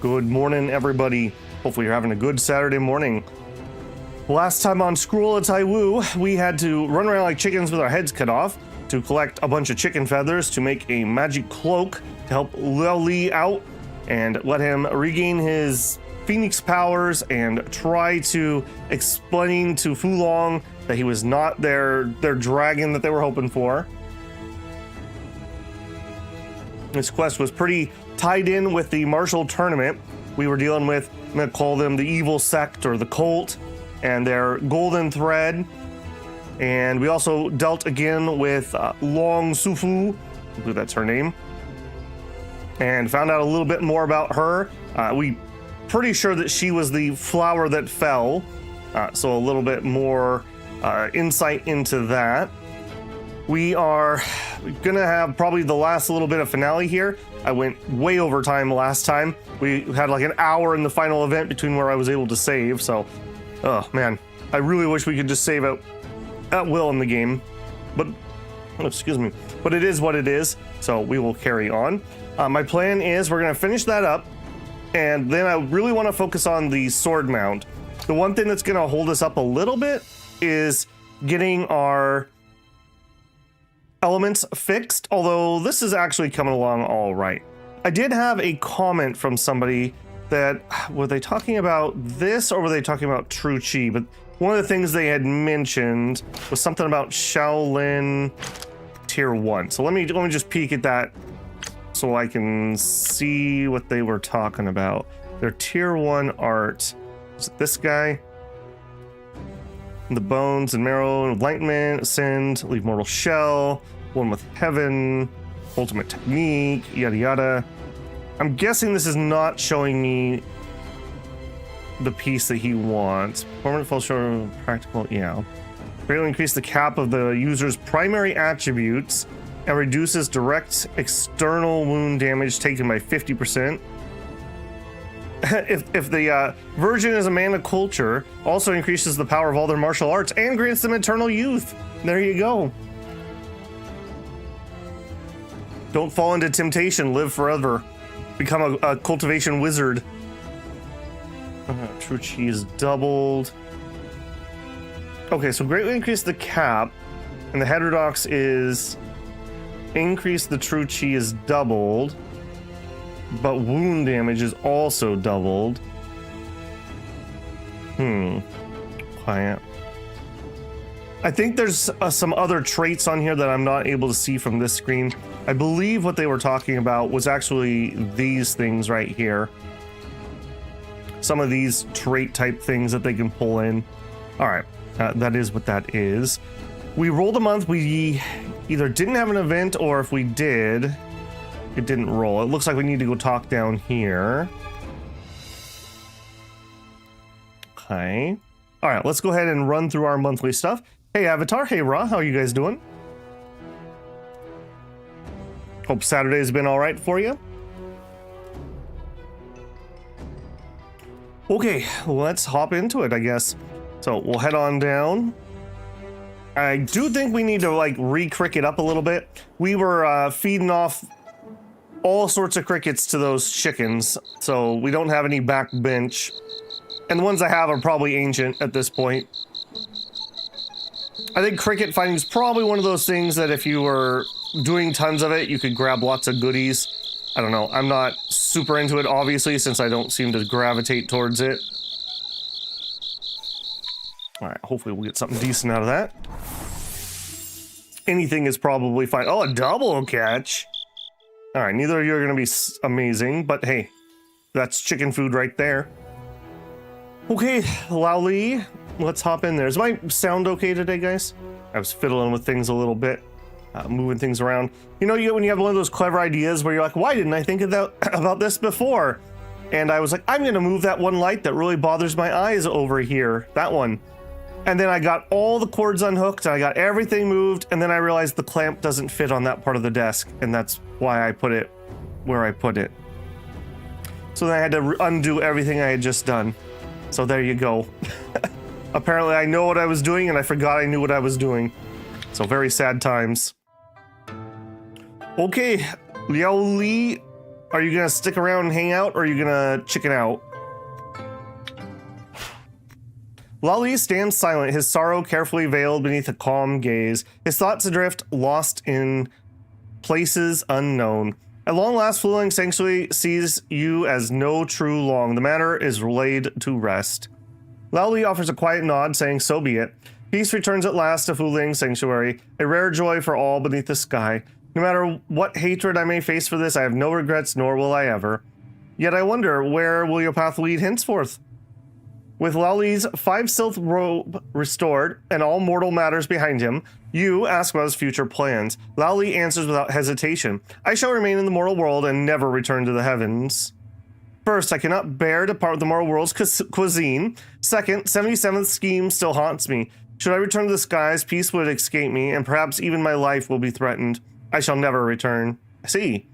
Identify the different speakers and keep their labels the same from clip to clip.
Speaker 1: Good morning, everybody. Hopefully you're having a good Saturday morning. Last time on Scroll of Taiwu, we had to run around like chickens with our heads cut off to collect a bunch of chicken feathers to make a magic cloak to help Liao Li out and let him regain his phoenix powers and try to explain to Fulong that he was not their dragon that they were hoping for. This quest was pretty tied in with the martial tournament. We were dealing with, I'm going to call them the evil sect or the cult and their golden thread. And we also dealt again with Long Sufu, I believe that's her name, and found out a little bit more about her. We pretty sure that she was the flower that fell. So a little bit more insight into that. We are gonna have probably the last little bit of finale here. I went way over time last time. We had like an hour in the final event between where I was able to save. So, oh man, I really wish we could just save out at will in the game. But, excuse me, but it is what it is. So we will carry on. My plan is we're gonna finish that up. And then I really wanna focus on the sword mount. The one thing that's gonna hold us up a little bit is getting our elements fixed, although this is actually coming along all right. I did have a comment from somebody that, were they talking about this or were they talking about True Chi? But one of the things they had mentioned was something about Shaolin Tier 1. So let me just peek at that so I can see what they were talking about. Their Tier 1 art. Is it this guy? The bones and marrow, enlightenment, ascend, leave mortal shell, one with heaven, ultimate technique, yada yada. I'm guessing this is not showing me the piece that he wants. Permanent full show practical, yeah. Greatly increase the cap of the user's primary attributes and reduces direct external wound damage taken by 50%. If the virgin is a man of culture, also increases the power of all their martial arts and grants them eternal youth. There you go. Don't fall into temptation, live forever. Become a cultivation wizard. True Chi is doubled. Okay, so greatly increase the cap, and the heterodox is increase the True Chi is doubled. But wound damage is also doubled. Quiet. I think there's some other traits on here that I'm not able to see from this screen. I believe what they were talking about was actually these things right here. Some of these trait type things that they can pull in. All right, that is what that is. We rolled a month. We either didn't have an event, or if we did, it didn't roll. It looks like we need to go talk down here. Okay. All right, let's go ahead and run through our monthly stuff. Hey, Avatar. Hey, Ra. How are you guys doing? Hope Saturday's been all right for you. Okay, let's hop into it, I guess. So we'll head on down. I do think we need to like re-crick it up a little bit. We were feeding off all sorts of crickets to those chickens, so we don't have any back bench. And the ones I have are probably ancient at this point. I think cricket fighting is probably one of those things that if you were doing tons of it, you could grab lots of goodies. I don't know. I'm not super into it, obviously, since I don't seem to gravitate towards it. All right, hopefully we'll get something decent out of that. Anything is probably fine. Oh, a double catch. All right, neither of you are going to be amazing, but hey, that's chicken food right there. Okay, Liao Li, let's hop in there. Is my sound okay today, guys? I was fiddling with things a little bit, moving things around. You know, when you have one of those clever ideas where you're like, why didn't I think of that, about this before? And I was like, I'm going to move that one light that really bothers my eyes over here, that one. And then I got all the cords unhooked, and I got everything moved, and then I realized the clamp doesn't fit on that part of the desk, and that's why I put it where I put it. So then I had to undo everything I had just done. So there you go. Apparently I know what I was doing, and I forgot I knew what I was doing. So very sad times. Okay, Liao Li Are you gonna stick around and hang out, or are you gonna chicken out? Lao Li stands silent, his sorrow carefully veiled beneath a calm gaze, his thoughts adrift, lost in places unknown. At long last, Fluling Sanctuary sees you as no true long. The matter is laid to rest. Lao Li offers a quiet nod, saying, so be it. Peace returns at last to Fuling Sanctuary, a rare joy for all beneath the sky. No matter what hatred I may face for this, I have no regrets, nor will I ever. Yet I wonder, where will your path lead henceforth? With Lao Li's 5 Silk robe restored and all mortal matters behind him, you ask about his future plans. Lao Li answers without hesitation. I shall remain in the mortal world and never return to the heavens. First, I cannot bear to part with the mortal world's cuisine. Second, 77th scheme still haunts me. Should I return to the skies, peace would escape me, and perhaps even my life will be threatened. I shall never return. I see.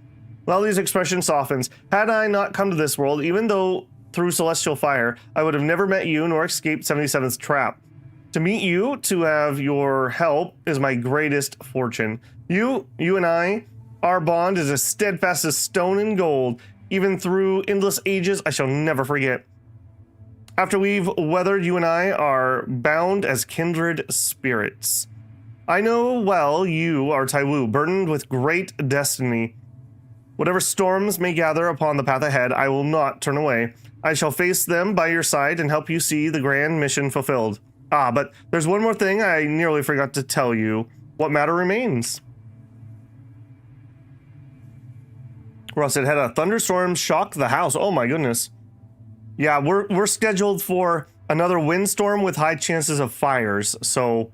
Speaker 1: Lao Li's expression softens. Had I not come to this world, even though through celestial fire, I would have never met you nor escaped 77th's trap. To meet you, to have your help, is my greatest fortune. You and I, our bond is as steadfast as stone and gold. Even through endless ages, I shall never forget. After we've weathered, you and I are bound as kindred spirits. I know well you are Taiwu, burdened with great destiny. Whatever storms may gather upon the path ahead, I will not turn away. I shall face them by your side and help you see the grand mission fulfilled. Ah, but there's one more thing I nearly forgot to tell you. What matter remains? Russ, it had a thunderstorm shock the house. Oh my goodness. Yeah, we're scheduled for another windstorm with high chances of fires. So,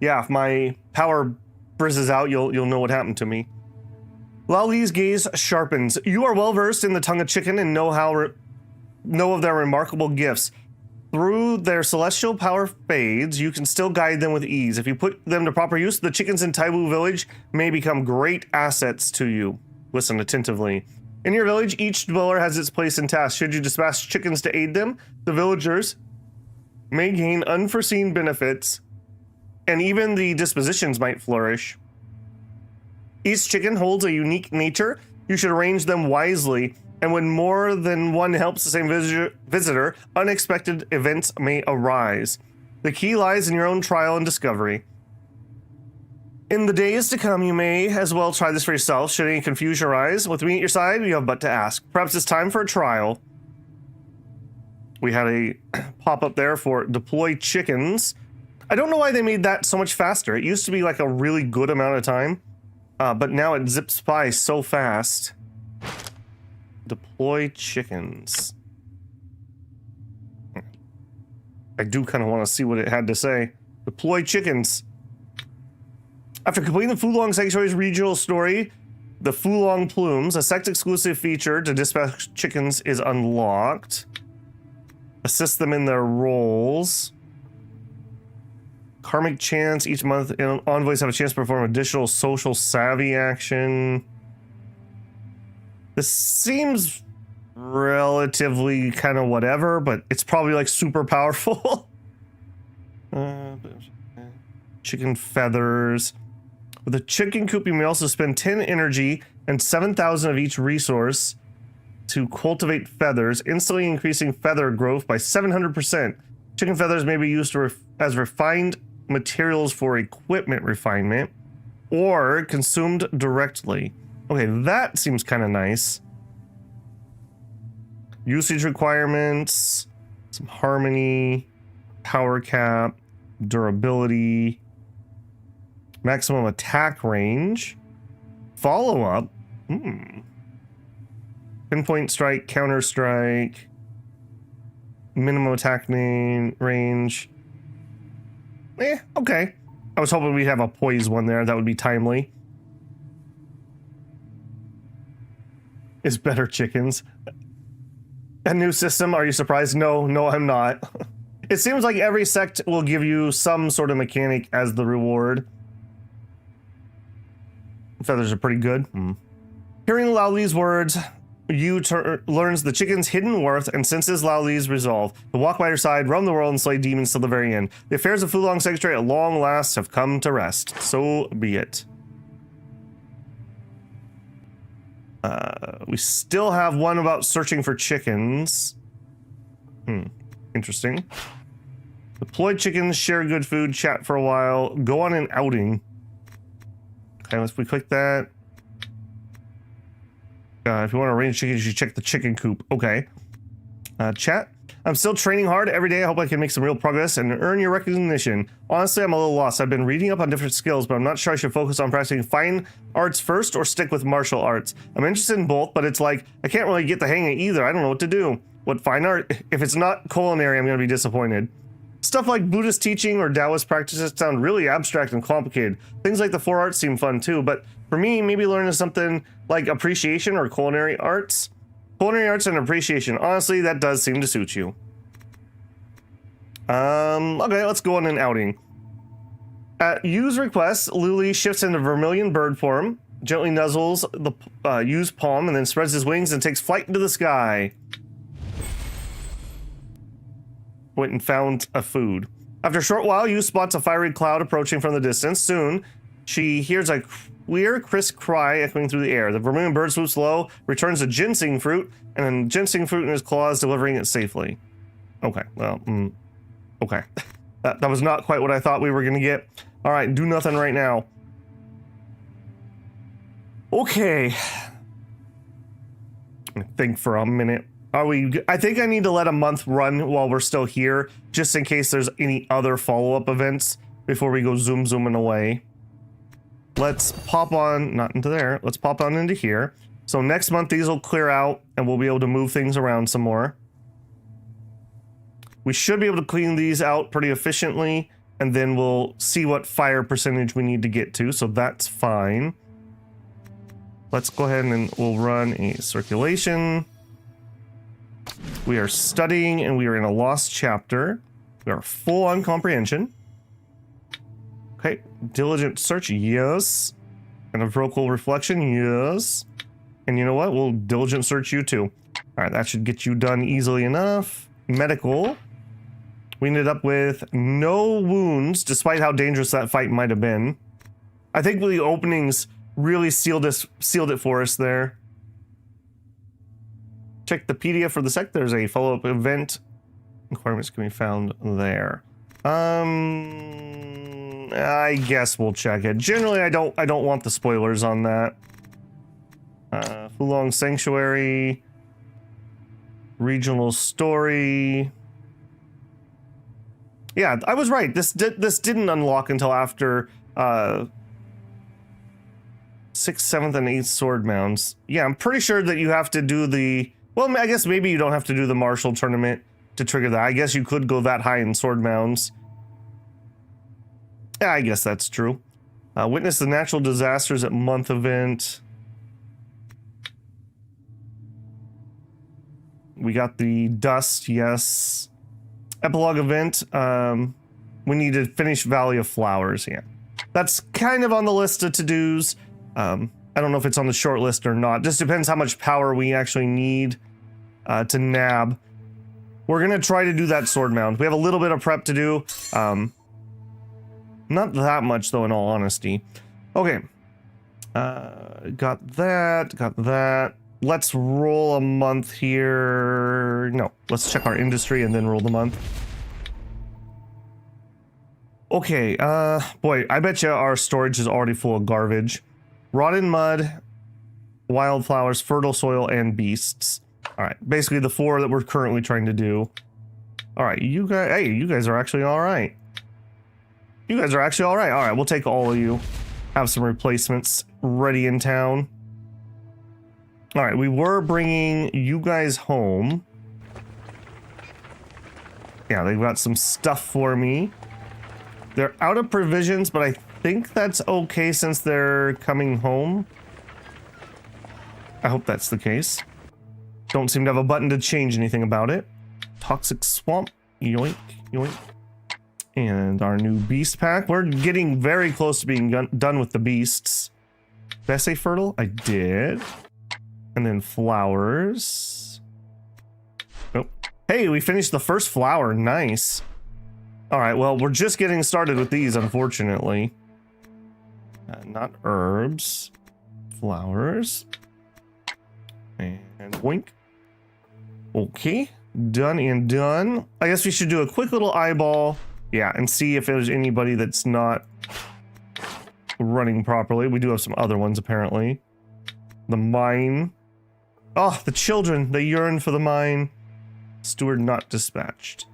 Speaker 1: yeah, if my power brizzes out, you'll know what happened to me. Lao Li's gaze sharpens. You are well versed in the tongue of chicken and know of their remarkable gifts. Through their celestial power fades, you can still guide them with ease. If you put them to proper use, the chickens in Taiwu village may become great assets to you. Listen attentively. In your village, each dweller has its place and task. Should you dispatch chickens to aid them, the villagers may gain unforeseen benefits, and even the dispositions might flourish. Each chicken holds a unique nature. You should arrange them wisely, and when more than one helps the same visitor, unexpected events may arise. The key lies in your own trial and discovery. In the days to come, you may as well try this for yourself. Should any confusion arise, with me at your side, you have but to ask. Perhaps it's time for a trial. We had a pop-up there for deploy chickens. I don't know why they made that so much faster. It used to be like a really good amount of time, but now it zips by so fast. Deploy chickens. I do kind of want to see what it had to say. Deploy chickens. After completing the Fulong Sanctuary's regional story, the Fulong Plumes, a sect-exclusive feature to dispatch chickens, is unlocked. Assist them in their roles. Karmic chance. Each month, envoys have a chance to perform additional social savvy action. This seems relatively kind of whatever, but it's probably like super powerful. Chicken feathers. With a chicken coop, you may also spend 10 energy and 7,000 of each resource to cultivate feathers, instantly increasing feather growth by 700%. Chicken feathers may be used as refined materials for equipment refinement or consumed directly. Okay, that seems kind of nice. Usage requirements, some harmony, power cap, durability, maximum attack range, follow-up, pinpoint strike, counter strike, minimum attack range. Okay. I was hoping we'd have a poise one there. That would be timely. Is better chickens. A new system? Are you surprised? No, I'm not. It seems like every sect will give you some sort of mechanic as the reward. Feathers are pretty good. Hearing Lao Li's words, Yu learns the chicken's hidden worth and senses Lao Li's resolve to walk by her side, roam the world, and slay demons till the very end. The affairs of Fulong Sanctuary at long last have come to rest. So be it. We still have one about searching for chickens. Interesting. Deploy chickens, share good food, chat for a while, go on an outing. Okay, let's we click that. If you want to arrange chickens, you should check the chicken coop. Okay. Chat. I'm still training hard every day. I hope I can make some real progress and earn your recognition. Honestly, I'm a little lost. I've been reading up on different skills, but I'm not sure I should focus on practicing fine arts first or stick with martial arts. I'm interested in both, but it's like, I can't really get the hang of either. I don't know what to do. What fine art? If it's not culinary, I'm going to be disappointed. Stuff like Buddhist teaching or Taoist practices sound really abstract and complicated. Things like the four arts seem fun too, but for me, maybe learning something like appreciation or culinary arts. Culinary arts and appreciation. Honestly, that does seem to suit you. Okay, let's go on an outing. At Yu's request, Luli shifts into vermilion bird form, gently nuzzles the Yu's palm, and then spreads his wings and takes flight into the sky. Went and found a food. After a short while, Yu spots a fiery cloud approaching from the distance. Soon, she hears a clear, crisp cry echoing through the air. The vermilion bird swoops low, returns a ginseng fruit, and then ginseng fruit in his claws, delivering it safely. Okay, well, okay. That was not quite what I thought we were going to get. All right, do nothing right now. Okay. Think for a minute. Are we? I think I need to let a month run while we're still here, just in case there's any other follow-up events before we go zooming away. Let's pop on, not into there, let's pop on into here. So next month these will clear out and we'll be able to move things around some more. We should be able to clean these out pretty efficiently, and then we'll see what fire percentage we need to get to, so that's fine. Let's go ahead and we'll run a circulation. We are studying and we are in a lost chapter. We are full on comprehension. Okay, diligent search, yes. And a vocal reflection, yes. And you know what? We'll diligent search you too. All right, that should get you done easily enough. Medical. We ended up with no wounds, despite how dangerous that fight might have been. I think the openings really sealed it for us there. Check the PDF for the sect. There's a follow-up event. Requirements can be found there. I guess we'll check it. Generally, I don't want the spoilers on that. Fulong Sanctuary. Regional story. Yeah, I was right. This didn't unlock until after 6th, 7th, and 8th sword mounts. Yeah, I'm pretty sure that you have to do the... Well, I guess maybe you don't have to do the martial tournament to trigger that. I guess you could go that high in sword mounts. Yeah, I guess that's true. Witness the natural disasters at month event. We got the dust, yes. Epilogue event. We need to finish Valley of Flowers, yeah. That's kind of on the list of to-dos. I don't know if it's on the short list or not. Just depends how much power we actually need to nab. We're gonna try to do that sword mount. We have a little bit of prep to do. Not that much though, in all honesty. Okay. Got that. Let's roll a month here. No, let's check our industry and then roll the month. Okay, boy, I bet you our storage is already full of garbage. Rotten mud, wildflowers, fertile soil, and beasts. All right, basically the 4 that we're currently trying to do. All right, you guys, hey, you guys are actually all right. You guys are actually all right. All right, we'll take all of you. Have some replacements ready in town. All right, we were bringing you guys home. Yeah, they've got some stuff for me. They're out of provisions, but I think that's okay since they're coming home. I hope that's the case. Don't seem to have a button to change anything about it. Toxic swamp, yoink, yoink. And our new beast pack. We're getting very close to being done with the beasts. Did I say fertile? I did. And then flowers. Oh, hey, we finished the first flower. Nice. All right, well, we're just getting started with these, unfortunately. Not herbs. Flowers. And wink. Okay, done and done. I guess we should do a quick little eyeball. Yeah, and see if there's anybody that's not running properly. We do have some other ones, apparently. The mine. Oh, the children. They yearn for the mine. Steward not dispatched.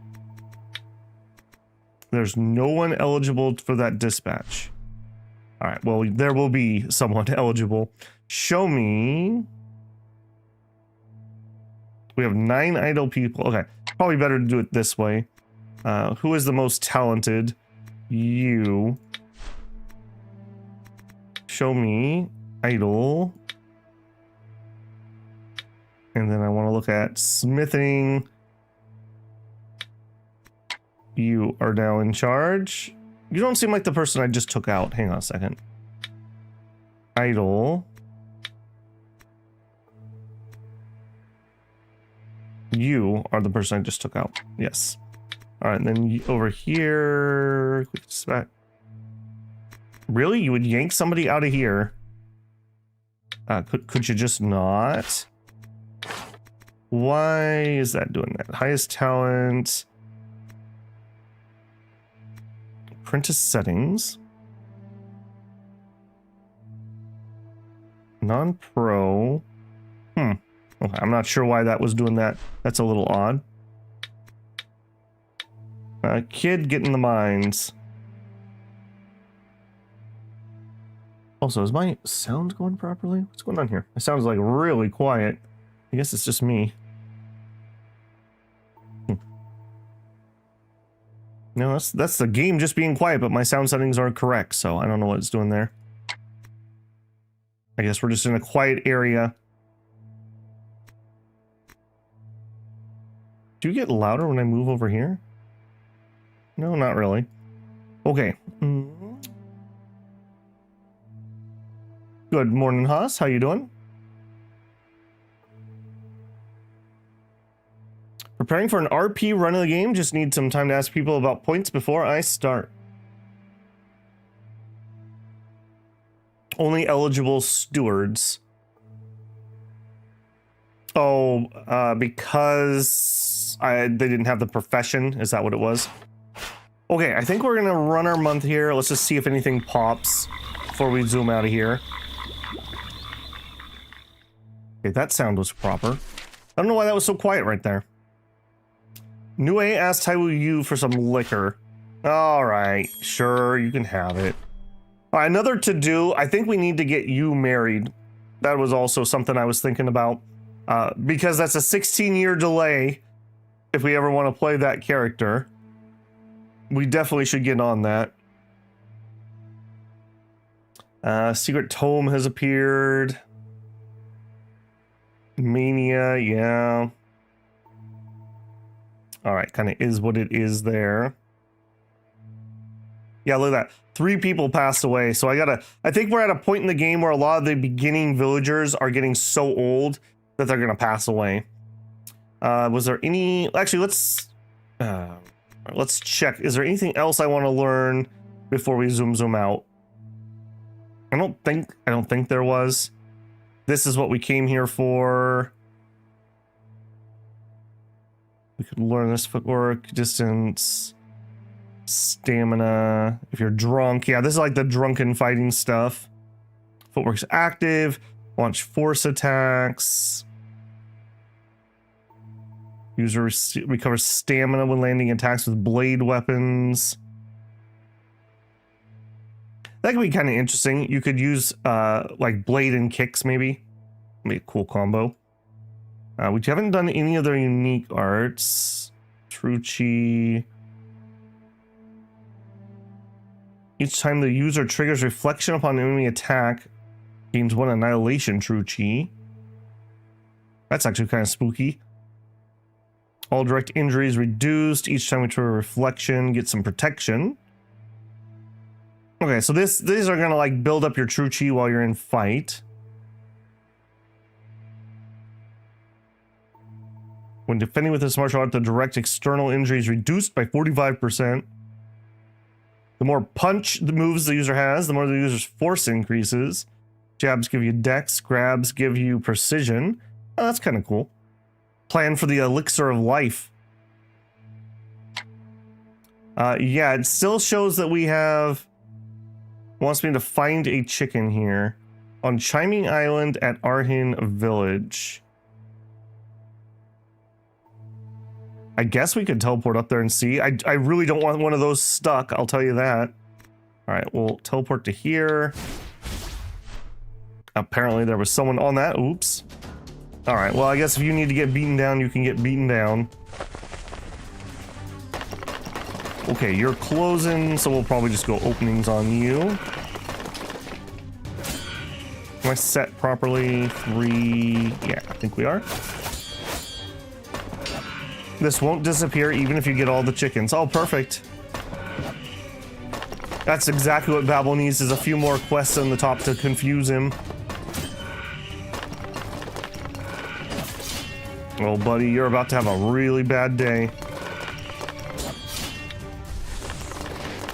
Speaker 1: There's no one eligible for that dispatch. All right, well, there will be someone eligible. Show me. We have 9 idle people. Okay, probably better to do it this way. Who is the most talented? You. Show me idle. And then I want to look at smithing. You are now in charge. You don't seem like the person I just took out. Hang on a second. Idle. You are the person I just took out. Yes. All right, and then over here. Quick spec. Really? You would yank somebody out of here? Could you just not? Why is that doing that? Highest talent. Apprentice settings. Non-pro. Okay, I'm not sure why that was doing that. That's a little odd. Kid getting the mines. Also, is my sound going properly? What's going on here? It sounds like really quiet. I guess it's just me. No, that's the game just being quiet, but my sound settings aren't correct, so I don't know what it's doing there. I guess we're just in a quiet area. Do you get louder when I move over here? No, not really. Okay. Good morning, Haas. How you doing? Preparing for an RP run of the game. Just need some time to ask people about points before I start. Only eligible stewards. Oh, because they didn't have the profession. Is that what it was? Okay, I think we're gonna run our month here. Let's just see if anything pops before we zoom out of here. Okay, that sound was proper. I don't know why that was so quiet right there. New A asked Taiwu Yu for some liquor. Alright, sure, you can have it. All right, another to-do. I think we need to get you married. That was also something I was thinking about. Because that's a 16-year delay if we ever want to play that character. We definitely should get on that. Secret Tome has appeared. Mania, yeah. Alright, kind of is what it is there. Yeah, look at that. 3 people passed away, so I think we're at a point in the game where a lot of the beginning villagers are getting so old that they're gonna pass away. Was there any... Actually, let's check. Is there anything else I want to learn before we zoom out? I don't think there was. This is what we came here for. We could learn this: footwork, distance, stamina. If you're drunk, yeah, this is like the drunken fighting stuff. Footwork's active. Launch force attacks. User recovers stamina when landing attacks with blade weapons. That could be kind of interesting. You could use like blade and kicks, maybe. Be a cool combo. We haven't done any other unique arts. Truchi. Each time the user triggers reflection upon enemy attack, gains 1 annihilation Truchi. That's actually kind of spooky. All direct injuries reduced. Each time we trigger reflection, get some protection. Okay, so these are gonna like build up your true chi while you're in fight. When defending with this martial art, the direct external injury is reduced by 45%. The more punch the moves the user has, the more the user's force increases. Jabs give you dex, grabs give you precision. Oh, that's kind of cool. Plan for the elixir of life. Yeah, it still shows that we have... Wants me to find a chicken here. On Chiming Island at Arhin Village. I guess we could teleport up there and see. I really don't want one of those stuck, I'll tell you that. Alright, we'll teleport to here. Apparently there was someone on that. Oops. Alright, well I guess if you need to get beaten down, you can get beaten down. Okay, you're closing, so we'll probably just go openings on you. Am I set properly? 3... Yeah, I think we are. This won't disappear even if you get all the chickens. Oh, perfect. That's exactly what Babel needs, is a few more quests on the top to confuse him. Oh, buddy, you're about to have a really bad day.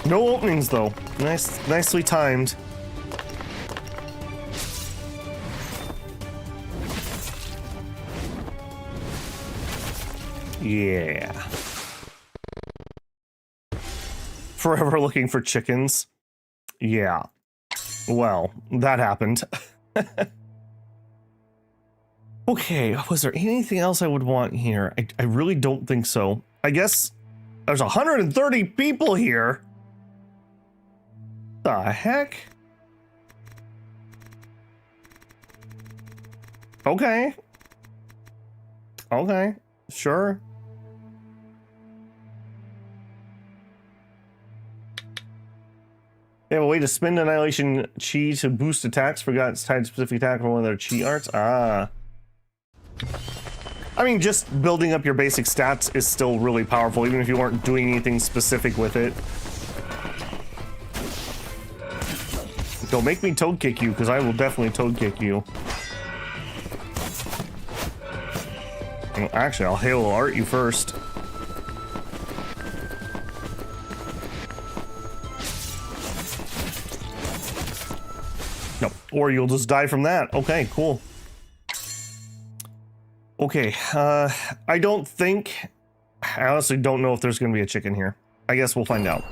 Speaker 1: No openings, though. Nicely timed. Yeah. Forever looking for chickens. Yeah. Well, that happened. Okay, was there anything else I would want here? I really don't think so. I guess there's 130 people here. The heck? Okay. Okay, sure. They have a way to spend Annihilation Chi to boost attacks. Forgot it's tied to specific attack for one of their Chi arts. Ah. I mean, just building up your basic stats is still really powerful, even if you weren't doing anything specific with it. Don't make me toad kick you, because I will definitely toad kick you. Well, actually, I'll Halo Art you first. No, or you'll just die from that. Okay, cool. Okay, I don't think... I honestly don't know if there's going to be a chicken here. I guess we'll find out.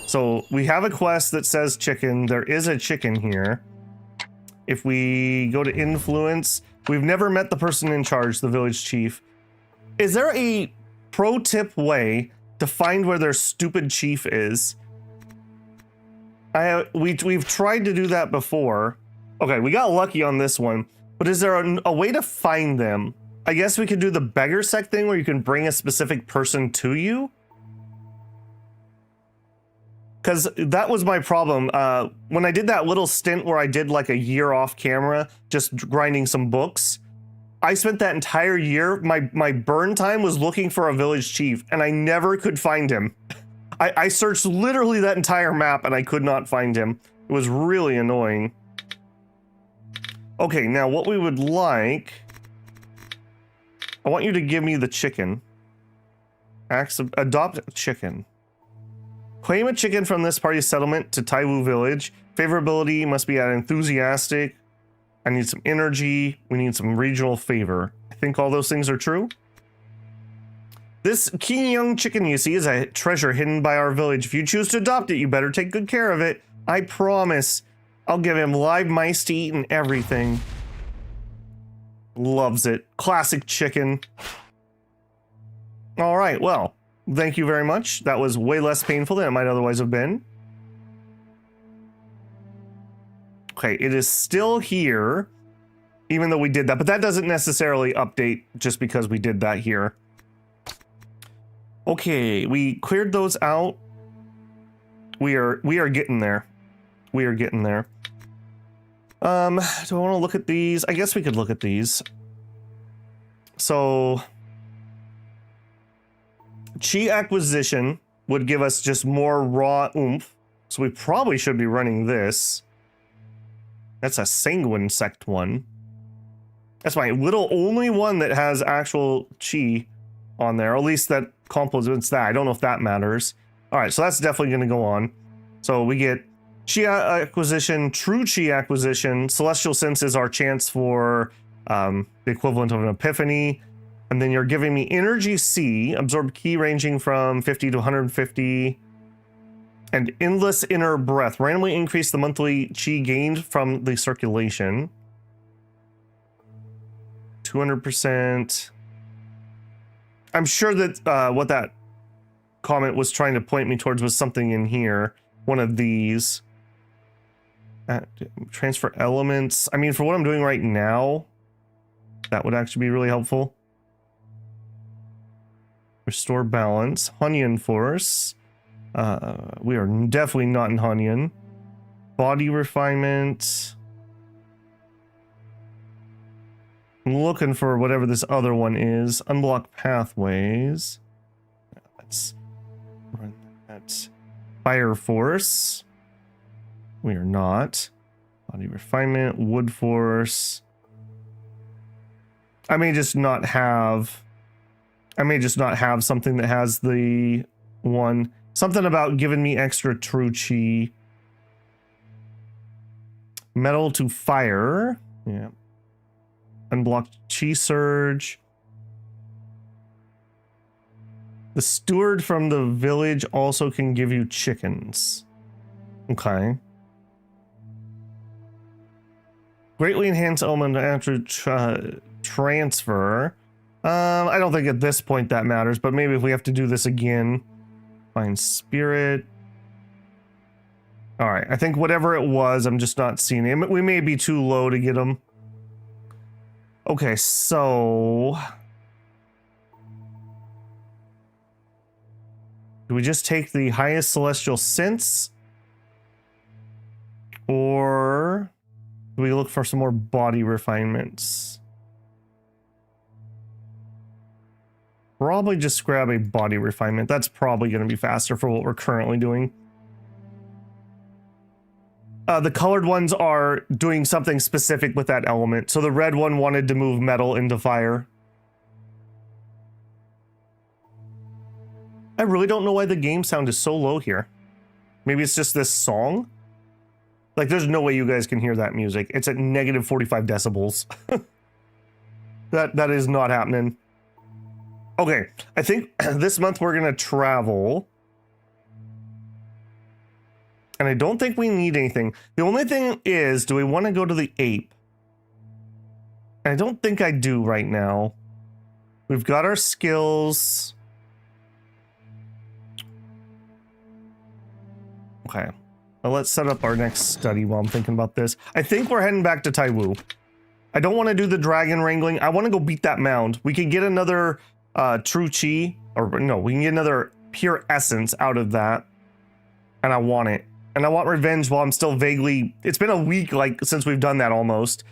Speaker 1: So, we have a quest that says chicken. There is a chicken here. If we go to influence, we've never met the person in charge, the village chief. Is there a pro tip way to find where their stupid chief is? We've tried to do that before. Okay, we got lucky on this one. But is there a way to find them? I guess we could do the beggar sect thing where you can bring a specific person to you. Because that was my problem. When I did that little stint where I did like a year off camera, just grinding some books, I spent that entire year, my burn time was looking for a village chief, and I never could find him. I searched literally that entire map, and I could not find him. It was really annoying. Okay, now what we would like... I want you to give me the chicken. Adopt a chicken. Claim a chicken from this party's settlement to Taiwu village. Favorability must be at enthusiastic. I need some energy. We need some regional favor. I think all those things are true. This keen young chicken you see is a treasure hidden by our village. If you choose to adopt it, you better take good care of it. I promise. I'll give him live mice to eat and everything. Loves it. Classic chicken. All right, well, thank you very much. That was way less painful than it might otherwise have been. Okay, it is still here, even though we did that, but that doesn't necessarily update just because we did that here. Okay, we cleared those out. We are getting there. We are getting there. Do I want to look at these? I guess we could look at these. So, Chi acquisition would give us just more raw oomph. So we probably should be running this. That's a sanguine sect one. That's my little only one that has actual chi on there. Or at least that complements that. I don't know if that matters. All right, so that's definitely going to go on. So we get Chi acquisition, true Chi acquisition. Celestial sense is our chance for the equivalent of an epiphany. And then you're giving me energy C, absorb ki ranging from 50 to 150, and endless inner breath. Randomly increase the monthly chi gained from the circulation. 200%. I'm sure that what that comment was trying to point me towards was something in here. One of these. Transfer elements. I mean, for what I'm doing right now, that would actually be really helpful. Restore balance. Hunyan force. We are definitely not in Hunyan. Body refinement. I'm looking for whatever this other one is. Unblock pathways. Let's run that. Fire force. We are not. Body refinement. Wood force. I may just not have something that has the one. Something about giving me extra true chi. Metal to fire. Yeah. Unblocked chi surge. The steward from the village also can give you chickens. Okay. Greatly enhanced element after transfer. I don't think at this point that matters, but maybe if we have to do this again. Find spirit. All right, I think whatever it was, I'm just not seeing it. We may be too low to get them. Okay, so do we just take the highest celestial sense, or do we look for some more body refinements? Probably just grab a body refinement. That's probably going to be faster for what we're currently doing. The colored ones are doing something specific with that element. So the red one wanted to move metal into fire. I really don't know why the game sound is so low here. Maybe it's just this song. Like, there's no way you guys can hear that music. It's at negative 45 decibels. That is not happening. Okay, I think this month we're gonna travel. And I don't think we need anything. The only thing is, do we want to go to the ape? I don't think I do right now. We've got our skills. Okay. Well, let's set up our next study while I'm thinking about this. I think we're heading back to Taiwu. I don't want to do the dragon wrangling. I want to go beat that mound. We can get another true chi. Or no, we can get another pure essence out of that. And I want it. And I want revenge while I'm still vaguely... It's been a week, like, since we've done that almost.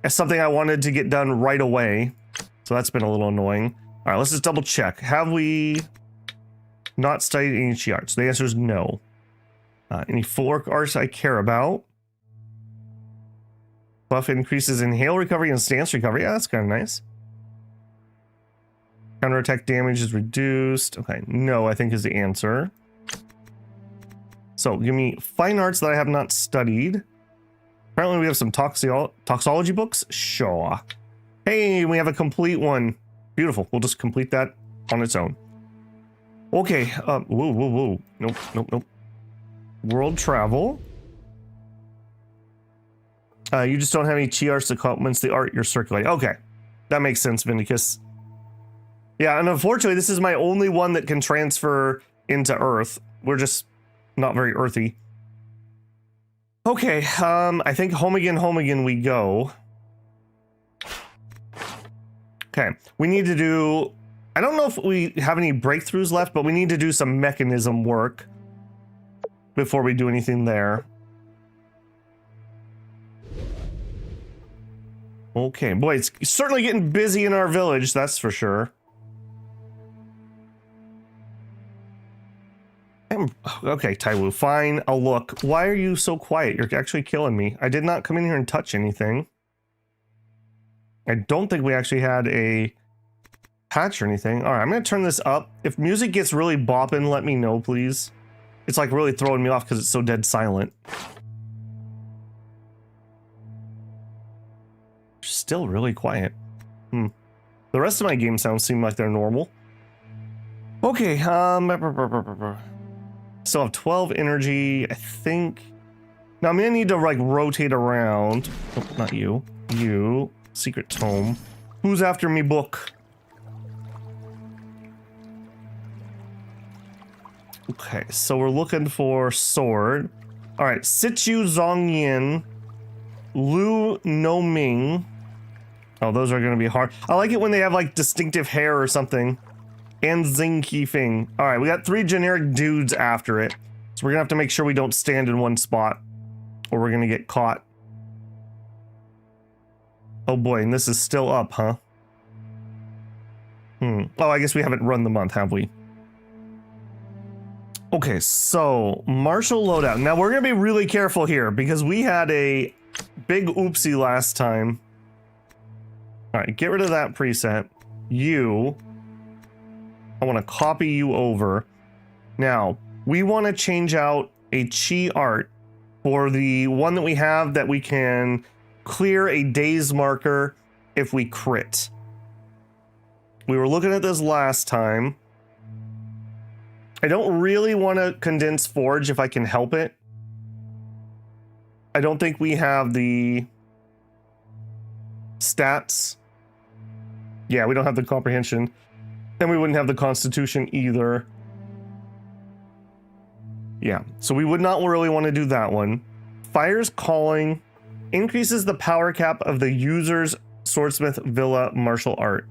Speaker 1: It's something I wanted to get done right away. So that's been a little annoying. All right, let's just double check. Have we not studied any chi arts? The answer is no. Any folk arts I care about? Buff increases in hail recovery and stance recovery. Yeah, that's kind of nice. Counterattack damage is reduced. Okay, no, I think is the answer. So give me fine arts that I have not studied. Apparently we have some toxology books. Sure. Hey, we have a complete one. Beautiful. We'll just complete that on its own. Okay. Whoa. Nope. World travel. You just don't have any chi arts that complements the art you're circulating. Okay. That makes sense, Vindicus. Yeah, and unfortunately, this is my only one that can transfer into Earth. We're just not very earthy. Okay, I think home again we go. Okay, we need to do... I don't know if we have any breakthroughs left, but we need to do some mechanism work before we do anything there. Okay, boy, it's certainly getting busy in our village, that's for sure. Okay, Taiwu, fine, I'll look. Why are you so quiet? You're actually killing me. I did not come in here and touch anything. I don't think we actually had a patch or anything. All right, I'm going to turn this up. If music gets really bopping, let me know, please. It's like really throwing me off because it's so dead silent. still really quiet. The rest of my game sounds seem like they're normal. Okay, still have 12 energy, I think. Now I'm gonna need to like rotate around. Oh, not you. You. Secret tome. Who's after me, book? Okay, so we're looking for sword. Alright, Sichu Zongyin. Lu No Ming. Oh, those are gonna be hard. I like it when they have like distinctive hair or something. And Xing Qifeng. Alright, we got 3 generic dudes after it. So we're gonna have to make sure we don't stand in one spot, or we're gonna get caught. Oh boy, and this is still up, huh? Oh, I guess we haven't run the month, have we? Okay, so martial loadout. Now we're gonna be really careful here because we had a big oopsie last time. Alright, get rid of that preset. You. I want to copy you over. Now, we want to change out a chi art for the one that we have that we can clear a daze marker if we crit. We were looking at this last time. I don't really want to condense forge if I can help it. I don't think we have the stats. Yeah, we don't have the comprehension. Then we wouldn't have the constitution either. Yeah, so we would not really want to do that one. Fire's Calling increases the power cap of the user's Swordsmith Villa martial art.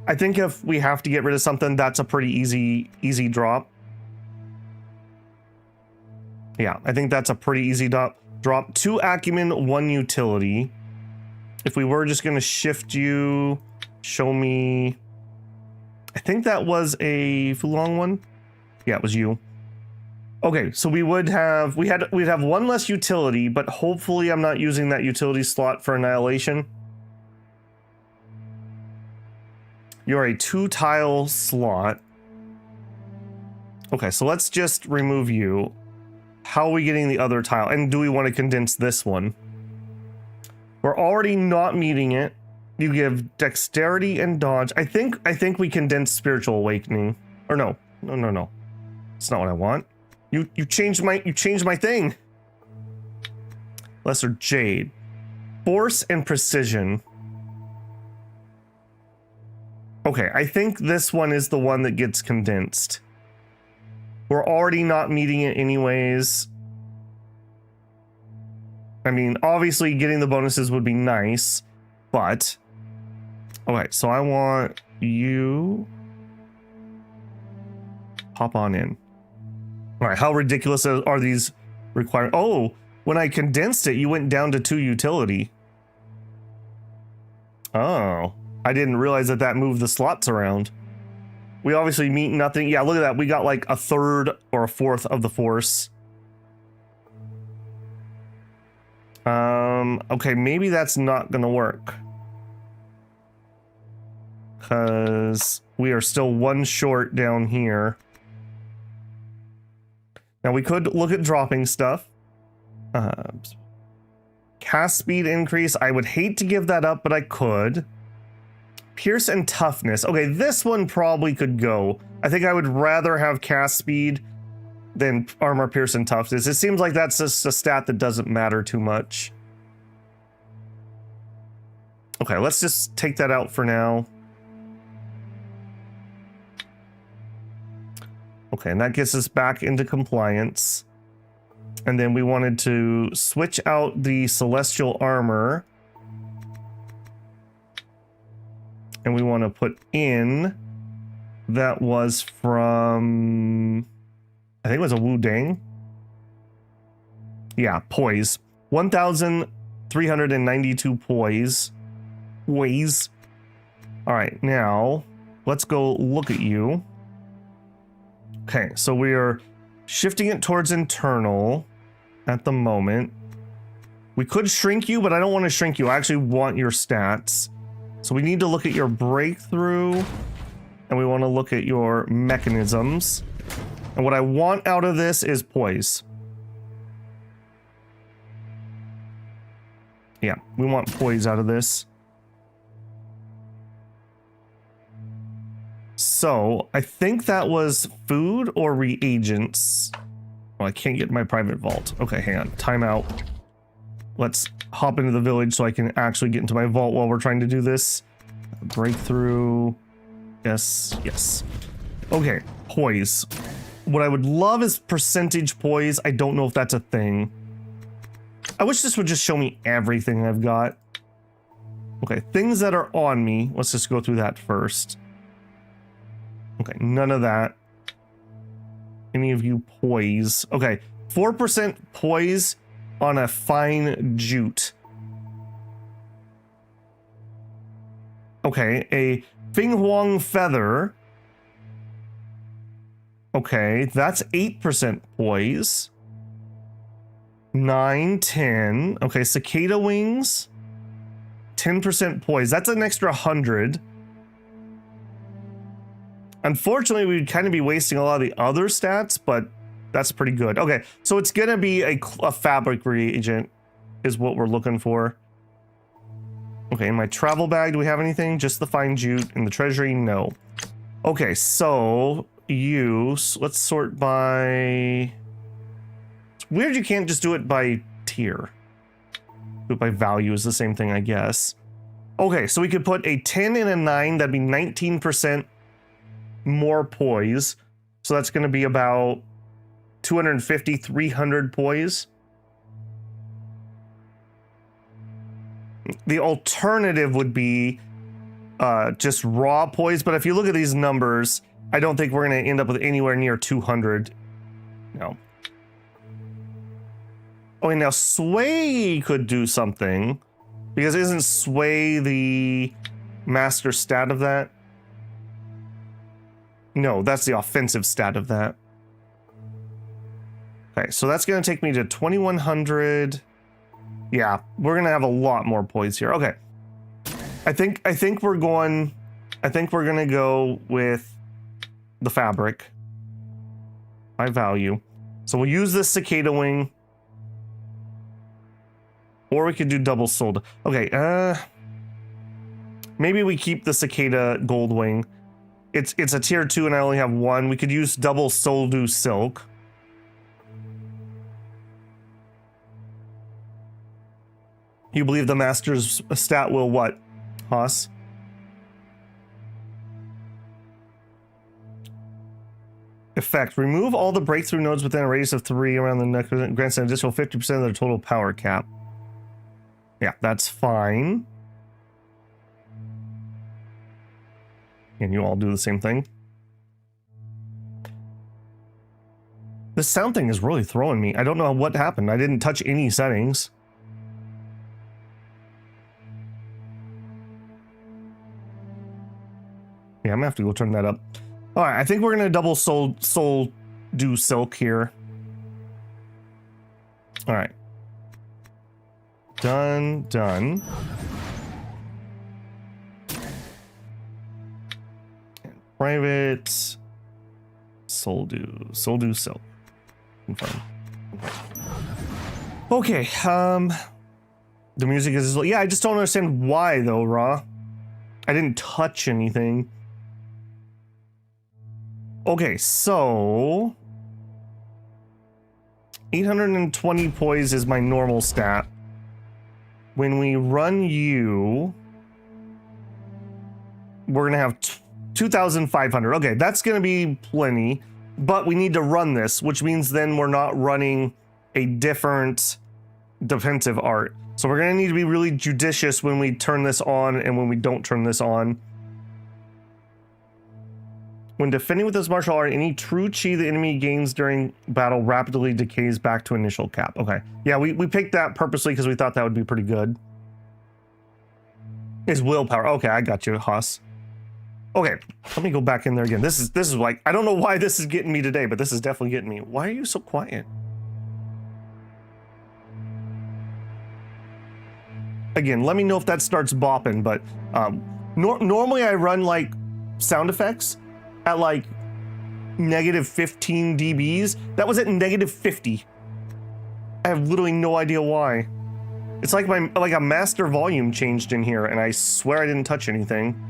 Speaker 1: I think if we have to get rid of something, that's a pretty easy drop. Yeah, I think that's a pretty easy drop. 2 acumen, 1 utility. If we were just gonna shift you, show me. I think that was a Fulong one. Yeah, it was you. Okay, so we'd have 1 less utility, but hopefully I'm not using that utility slot for Annihilation. You're a 2-tile slot. Okay, so let's just remove you. How are we getting the other tile? And do we want to condense this one? We're already not meeting it. You give dexterity and dodge. I think we condense spiritual awakening. Or no. No. It's not what I want. You changed my thing. Lesser Jade. Force and precision. Okay, I think this one is the one that gets condensed. We're already not meeting it anyways. I mean, obviously getting the bonuses would be nice, but... Okay, so I want you... Hop on in. Alright, how ridiculous are these requirements? Oh, when I condensed it, you went down to 2 utility. Oh, I didn't realize that moved the slots around. We obviously meet nothing. Yeah, look at that. We got like 1/3 or 1/4 of the force. Okay, maybe that's not gonna work. Because we are still 1 short down here. Now we could look at dropping stuff. Cast speed increase. I would hate to give that up, but I could. Pierce and toughness. Okay, this one probably could go. I think I would rather have cast speed than armor, pierce, and toughness. It seems like that's just a stat that doesn't matter too much. Okay, let's just take that out for now. Okay, and that gets us back into compliance. And then we wanted to switch out the celestial armor. And we want to put in, that was from, I think it was a Wu Dang. Yeah, poise. 1,392 poise. Ways. All right, now let's go look at you. Okay, so we are shifting it towards internal at the moment. We could shrink you, but I don't want to shrink you. I actually want your stats. So we need to look at your breakthrough, and we want to look at your mechanisms. And what I want out of this is poise. Yeah, we want poise out of this. so I think that was food or reagents. Oh, I can't get my private vault. Okay, hang on. Timeout. Let's hop into the village so I can actually get into my vault while we're trying to do this. Breakthrough. Yes, yes. Okay, poise. What I would love is percentage poise. I don't know if that's a thing. I wish this would just show me everything I've got. Okay, things that are on me. Let's just go through that first. Okay, none of that. Any of you poise. Okay, 4% poise on a fine jute. Okay, a Fing Huang feather. Okay, that's 8% poise. 9, 10. Okay, cicada wings. 10% poise. That's an extra 100. Unfortunately, we'd kind of be wasting a lot of the other stats, but that's pretty good. Okay, so it's gonna be a fabric reagent is what we're looking for. Okay, in my travel bag, do we have anything? Just the fine jute. In the treasury, no. Okay, so let's sort by... It's weird you can't just do it by tier. Do it by value is the same thing, I guess. Okay, so we could put a 10 and a 9, that'd be 19% more poise. So that's going to be about 250, 300 poise. The alternative would be just raw poise, but if you look at these numbers, I don't think we're going to end up with anywhere near 200. No. Okay, now sway could do something, because isn't sway the master stat of that? No, that's the offensive stat of that. Okay, so that's going to take me to 2100. Yeah, we're going to have a lot more poise here. Okay. I think we're going to go with the fabric by value. So we'll use this cicada wing, or we could do double sold. Okay, maybe we keep the cicada gold wing. It's a tier 2 and I only have 1. We could use double soldu silk. You believe the master's stat will what, Haas? Effect. Remove all the breakthrough nodes within a radius of 3 around the neck, grants an additional 50% of their total power cap. Yeah, that's fine. And you all do the same thing. This sound thing is really throwing me. I don't know what happened. I didn't touch any settings. Yeah, I'm gonna have to go turn that up. All right, I think we're gonna double soul do silk here. All right. Done. Private soldu silk. Confirm. Okay. The music is, yeah, I just don't understand why though, Ra. I didn't touch anything. Okay, so 820 poise is my normal stat. When we run you, we're gonna have 2,500. Okay, that's gonna be plenty, but we need to run this, which means then we're not running a different defensive art. So we're gonna need to be really judicious when we turn this on and when we don't turn this on. When defending with this martial art, any true chi the enemy gains during battle rapidly decays back to initial cap. Okay. Yeah, we picked that purposely because we thought that would be pretty good. Is willpower. Okay, I got you, Haas. Okay, let me go back in there again. This is like, I don't know why this is getting me today, but this is definitely getting me. Why are you so quiet? Again, let me know if that starts bopping, but normally I run like sound effects at like negative 15 dBs. That was at negative 50. I have literally no idea why. It's like a master volume changed in here, and I swear I didn't touch anything.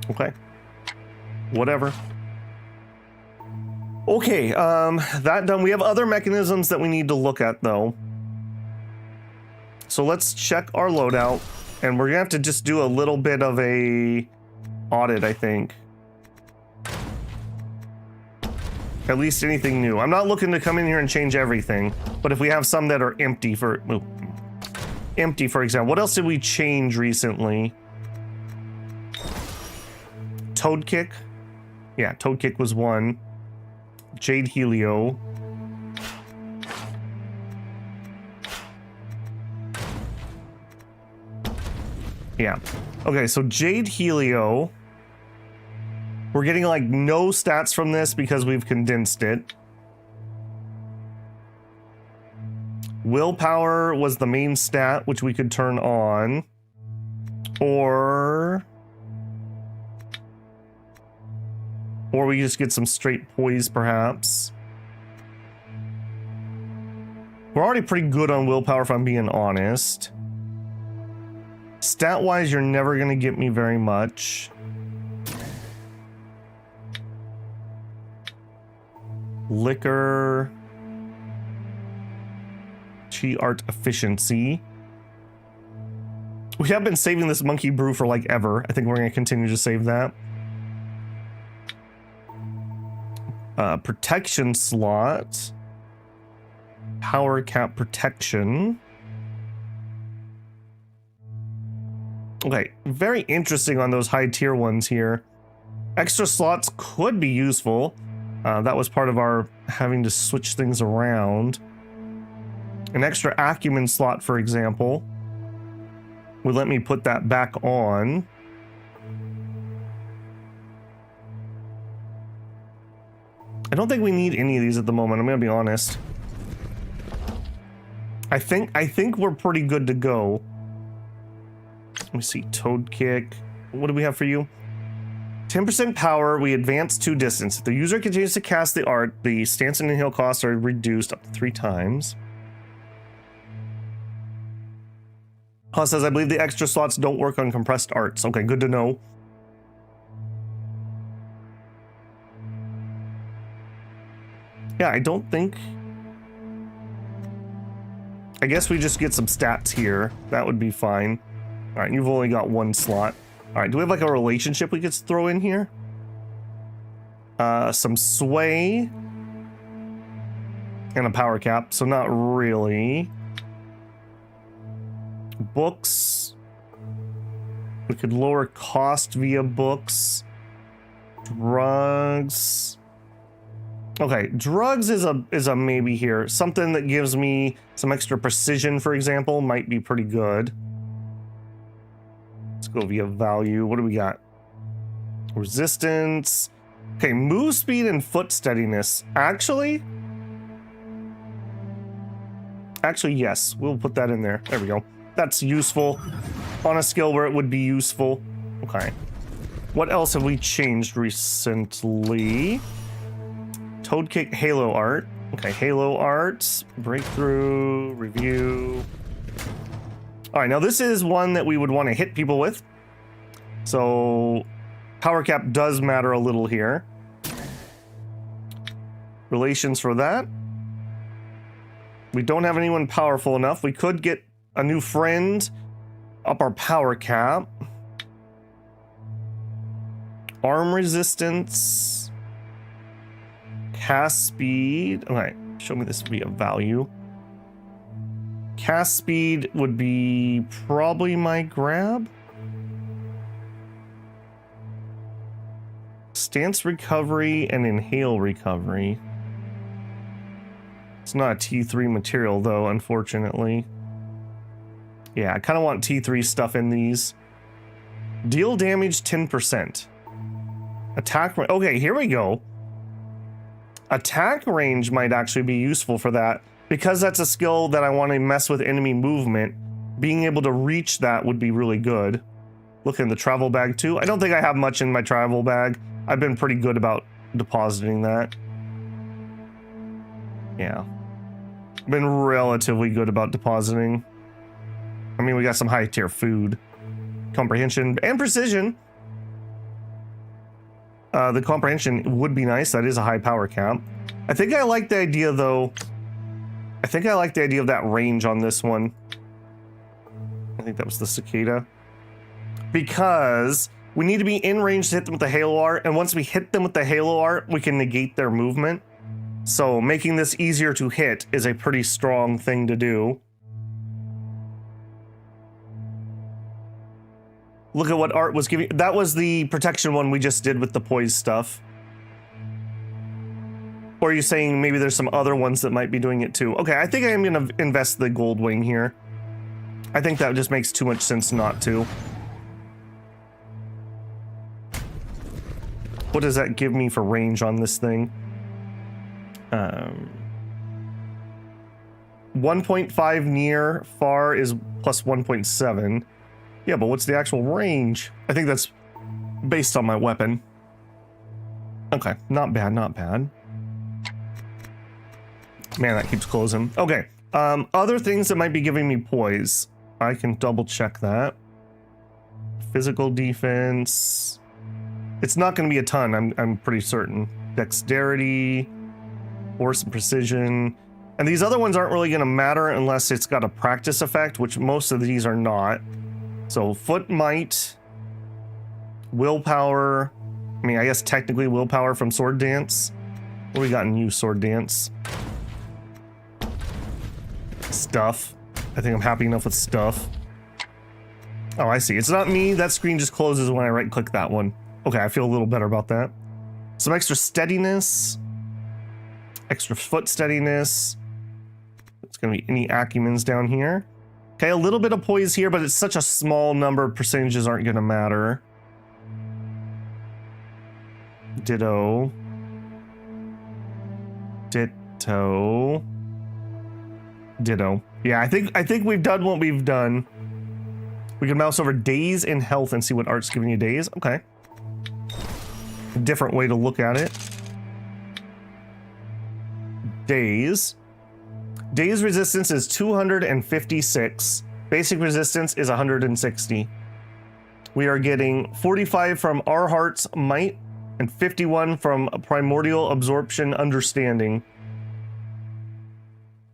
Speaker 1: Okay. Whatever. Okay, that done. We have other mechanisms that we need to look at, though. So let's check our loadout, and we're gonna have to just do a little bit of a audit, I think. At least anything new. I'm not looking to come in here and change everything, but if we have some that are empty, for example. What else did we change recently? Toad Kick? Yeah, Toad Kick was one. Jade Helio. Yeah. Okay, so Jade Helio. We're getting like no stats from this because we've condensed it. Willpower was the main stat, which we could turn on. Or we just get some straight poise, perhaps. We're already pretty good on willpower, if I'm being honest. Stat-wise, you're never going to get me very much. Liquor. Chi art efficiency. We have been saving this monkey brew for like ever. I think we're going to continue to save that. Protection slot. Power cap protection. Okay, very interesting on those high tier ones here. Extra slots could be useful. That was part of our having to switch things around. An extra acumen slot, for example, would let me put that back on. I don't think we need any of these at the moment, I'm gonna be honest. I think we're pretty good to go. Let me see, Toad Kick. What do we have for you? 10% power, we advance 2 distance. If the user continues to cast the art, the stance and inhale costs are reduced up to 3 times. Plus, says, I believe the extra slots don't work on compressed arts. Okay, good to know. Yeah, I don't think... I guess we just get some stats here. That would be fine. Alright, you've only got 1 slot. Alright, do we have like a relationship we could throw in here? Some sway. And a power cap, so not really. Books. We could lower cost via books. Drugs. Okay, drugs is a maybe here. Something that gives me some extra precision, for example, might be pretty good. Let's go via value. What do we got? Resistance. Okay, move speed and foot steadiness. Actually, yes, we'll put that in there. There we go. That's useful on a skill where it would be useful. Okay. What else have we changed recently? Toad Kick Halo art. Okay, Halo art. Breakthrough. Review. Alright, now this is one that we would want to hit people with. So, power cap does matter a little here. Relations for that. We don't have anyone powerful enough. We could get a new friend up our power cap. Arm resistance. Cast speed. Okay, show me this via value. Cast speed would be probably my grab. Stance recovery and inhale recovery. It's not a T3 material though, unfortunately. Yeah, I kind of want T3 stuff in these. Deal damage 10%. Attack. Okay, here we go. Attack range might actually be useful for that. Because that's a skill that I want to mess with enemy movement, being able to reach that would be really good. Look in the travel bag too. I don't think I have much in my travel bag. I've been pretty good about depositing that. Yeah. Been relatively good about depositing. I mean, we got some high tier food. Comprehension and precision. The comprehension would be nice. That is a high power cap. I think I like the idea, though. I think I like the idea of that range on this one. I think that was the cicada. Because we need to be in range to hit them with the halo art, and once we hit them with the halo art, we can negate their movement. So making this easier to hit is a pretty strong thing to do. Look at what art was giving. That was the protection one we just did with the poise stuff. Or are you saying maybe there's some other ones that might be doing it too? Okay, I think I am going to invest the gold wing here. I think that just makes too much sense not to. What does that give me for range on this thing? 1.5 near, far is plus 1.7. Yeah, but what's the actual range? I think that's based on my weapon. Okay, not bad, not bad. Man, that keeps closing. Okay, other things that might be giving me poise. I can double check that. Physical defense. It's not going to be a ton, I'm pretty certain. Dexterity, force and precision. And these other ones aren't really going to matter unless it's got a practice effect, which most of these are not. So foot might, willpower. I mean, I guess technically willpower from sword dance. What do we got in you, sword dance? Stuff. I think I'm happy enough with stuff. Oh, I see. It's not me. That screen just closes when I right click that one. Okay, I feel a little better about that. Some extra steadiness. Extra foot steadiness. It's going to be any acumens down here. Okay, a little bit of poise here, but it's such a small number, percentages aren't going to matter. Ditto. Ditto. Ditto. Yeah, I think we've done what we've done. We can mouse over days and health and see what art's giving you days. Okay. A different way to look at it. Days. Days resistance is 256. Basic resistance is 160. We are getting 45 from Our Heart's Might and 51 from Primordial Absorption Understanding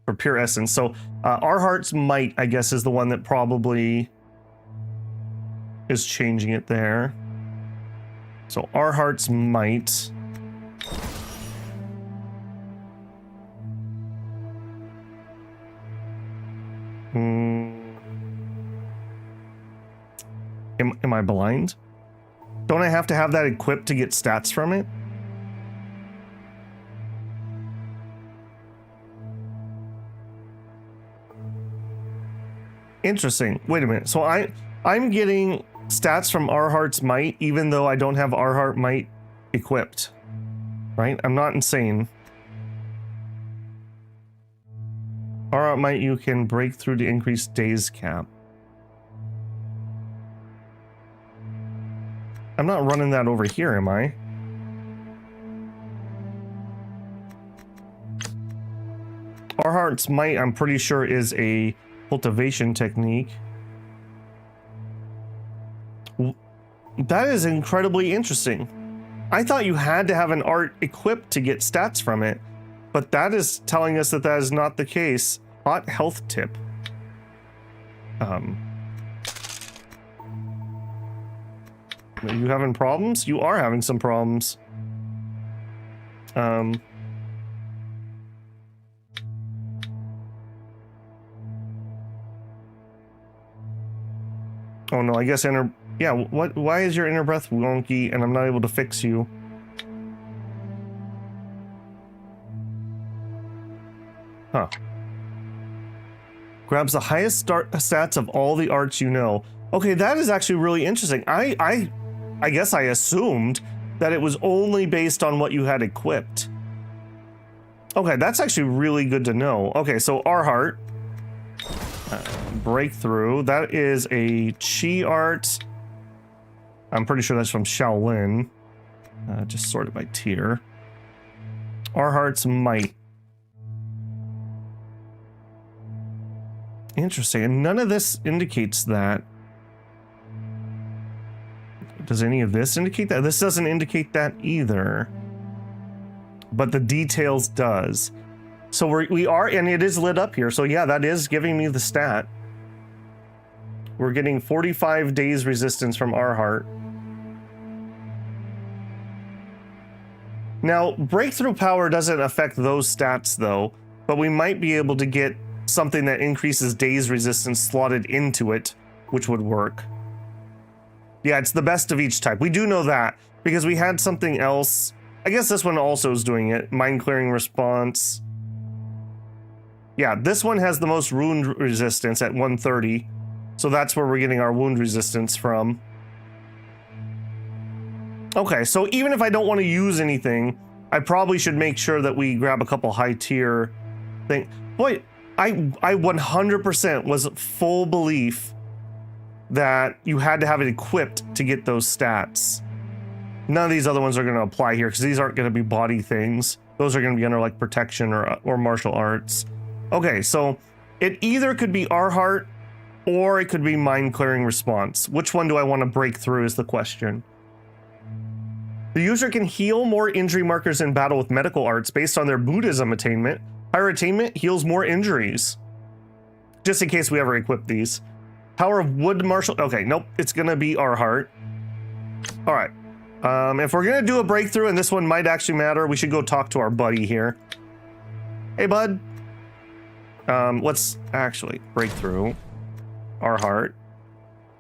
Speaker 1: for Pure Essence. So Our Heart's Might, I guess, is the one that probably is changing it there. So Our Heart's Might. Am I blind? Don't I have to have that equipped to get stats from it? Interesting. Wait a minute. So I'm getting stats from Our Heart's Might even though I don't have Our Heart Might equipped. Right? I'm not insane. Our Heart Might, you can break through to increase days cap. I'm not running that over here, am I? Our Heart's Might, I'm pretty sure, is a cultivation technique. That is incredibly interesting. I thought you had to have an art equipped to get stats from it, but that is telling us that that is not the case. Hot health tip. Are you having problems? You are having some problems. Oh no, I guess yeah, why is your inner breath wonky and I'm not able to fix you? Huh. Grabs the highest stats of all the arts you know. Okay, that is actually really interesting. I guess I assumed that it was only based on what you had equipped. Okay, that's actually really good to know. Okay, so Our Heart. Breakthrough. That is a Chi art. I'm pretty sure that's from Shaolin. Just sorted by tier. Our Heart's Might. Interesting. And none of this indicates that. Does any of this indicate that? This doesn't indicate that either. But the details does. So we are, and it is lit up here. So yeah, that is giving me the stat. We're getting 45 days resistance from our heart. Now, breakthrough power doesn't affect those stats though, but we might be able to get something that increases days resistance slotted into it, which would work. Yeah, it's the best of each type. We do know that because we had something else. I guess this one also is doing it. Mind clearing response. Yeah, this one has the most wound resistance at 130. So that's where we're getting our wound resistance from. Okay, so even if I don't want to use anything, I probably should make sure that we grab a couple high tier thing. Boy, I 100% was full belief that you had to have it equipped to get those stats. None of these other ones are going to apply here because these aren't going to be body things. Those are going to be under like protection or martial arts. Okay, so it either could be our heart or it could be mind clearing response. Which one do I want to break through is the question. The user can heal more injury markers in battle with medical arts based on their Buddhism attainment. Higher attainment heals more injuries. Just in case we ever equip these. Power of wood martial. Okay, nope. It's going to be our heart. All right. If we're going to do a breakthrough, and this one might actually matter, we should go talk to our buddy here. Hey, bud. Let's actually break through our heart.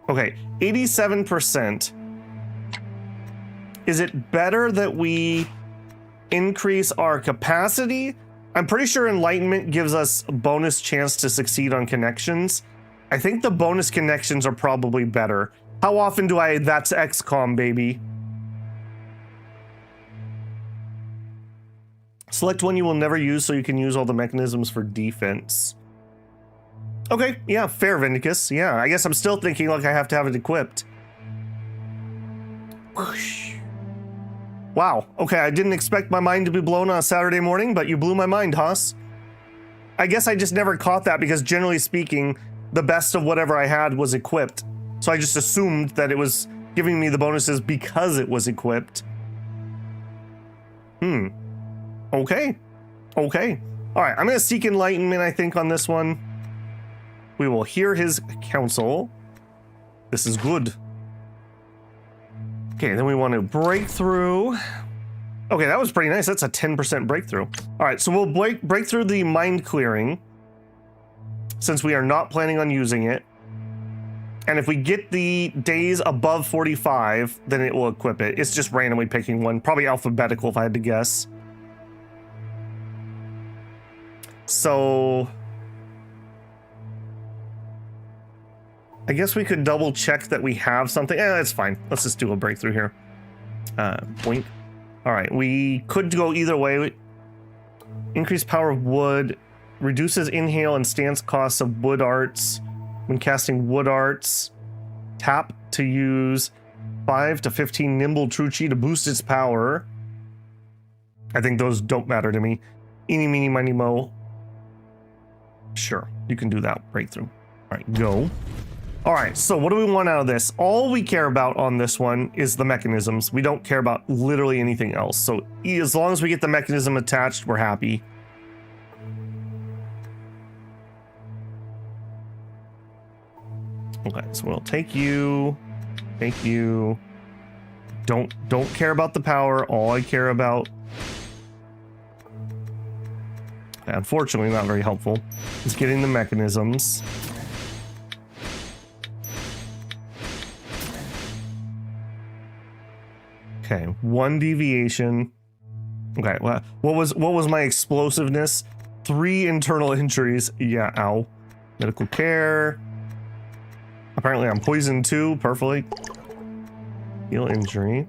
Speaker 1: Okay, 87%. Is it better that we increase our capacity? I'm pretty sure enlightenment gives us a bonus chance to succeed on connections. I think the bonus connections are probably better. How often do I, that's XCOM, baby. Select one you will never use so you can use all the mechanisms for defense. Okay, yeah, fair, Vindicus. Yeah, I guess I'm still thinking like I have to have it equipped. Whoosh. Wow, okay, I didn't expect my mind to be blown on a Saturday morning, but you blew my mind, Haas. I guess I just never caught that because generally speaking, the best of whatever I had was equipped. So I just assumed that it was giving me the bonuses because it was equipped. Okay. Okay. All right, I'm going to seek enlightenment, I think, on this one. We will hear his counsel. This is good. Okay, then we want to break through. Okay, that was pretty nice. That's a 10% breakthrough. All right, so we'll break through the mind clearing since we are not planning on using it. And if we get the days above 45, then it will equip it. It's just randomly picking one, probably alphabetical if I had to guess. So I guess we could double check that we have something. That's fine. Let's just do a breakthrough here. Boink. All right, we could go either way. Increased power of wood, reduces inhale and stance costs of wood arts when casting wood arts. Tap to use 5 to 15 nimble true chi to boost its power. I think those don't matter to me. Eeny, meeny, miny, mo. Sure, you can do that breakthrough. All right, go. All right, so what do we want out of this? All we care about on this one is the mechanisms. We don't care about literally anything else. So as long as we get the mechanism attached, we're happy. Okay, so we'll take you. Don't care about the power. All I care about, unfortunately not very helpful, is getting the mechanisms. Okay, 1 deviation. Okay, what was my explosiveness? 3 internal injuries. Yeah, ow. Medical care. Apparently I'm poisoned too. Perfect. Heal injury.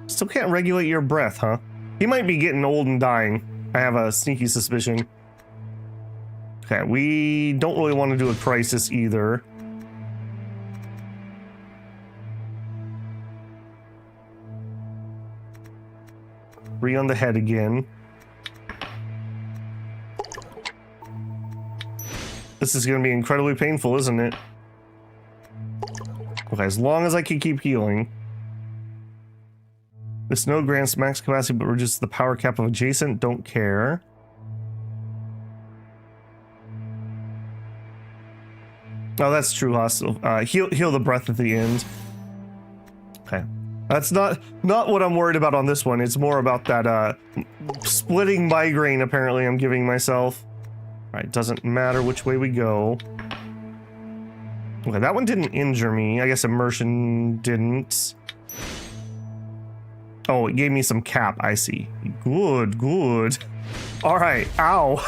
Speaker 1: Still can't regulate your breath, huh? He might be getting old and dying. I have a sneaky suspicion. Okay, we don't really want to do a crisis either. Three on the head again. This is going to be incredibly painful, isn't it? Okay, Okay, as long as I can keep healing. This node grants max capacity but reduces the power cap of adjacent. Don't care. Oh, that's true, hostile. Heal the breath at the end. Okay. That's not what I'm worried about on this one. It's more about that splitting migraine apparently I'm giving myself. Alright, doesn't matter which way we go. Okay, that one didn't injure me. I guess immersion didn't. Oh, it gave me some cap. I see. Good, good. Alright, ow.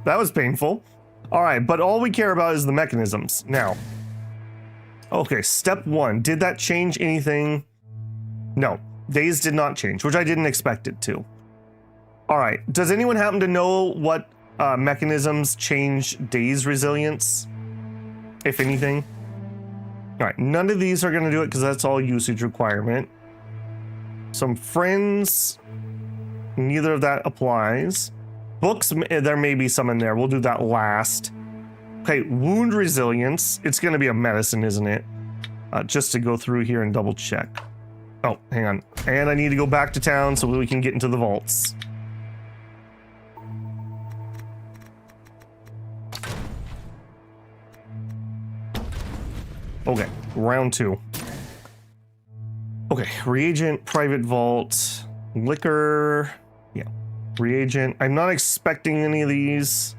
Speaker 1: That was painful. Alright, but all we care about is the mechanisms. Now. Okay, step 1. Did that change anything? No. Days did not change, which I didn't expect it to. Alright, does anyone happen to know what mechanisms change days resilience? If anything? Alright, none of these are going to do it because that's all usage requirement. Some friends, neither of that applies. Books, there may be some in there. We'll do that last. Okay, wound resilience. It's going to be a medicine, isn't it? Just to go through here and double check. Oh, hang on. And I need to go back to town so we can get into the vaults. Okay, round 2. Okay, reagent, private vault, liquor. Yeah, reagent. I'm not expecting any of these.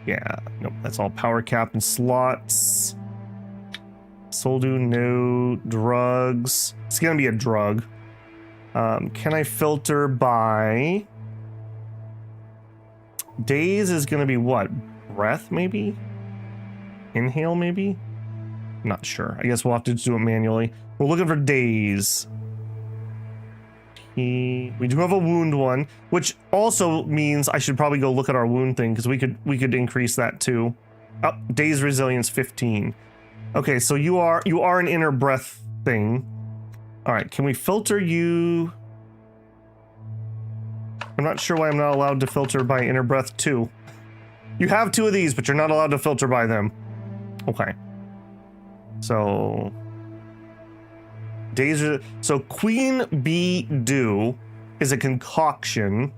Speaker 1: Yeah, nope, that's all power cap and slots. Soldu, no. Drugs. It's gonna be a drug. Can I filter by... Days is gonna be what? Breath, maybe? Inhale, maybe? Not sure. I guess we'll have to do it manually. We're looking for days. We do have a wound one, which also means I should probably go look at our wound thing because we could increase that too. Oh, days resilience 15. Okay, so you are an inner breath thing. All right, can we filter you? I'm not sure why I'm not allowed to filter by inner breath 2. You have 2 of these, but you're not allowed to filter by them. Okay. So days are, so Queen Bee Dew is a concoction.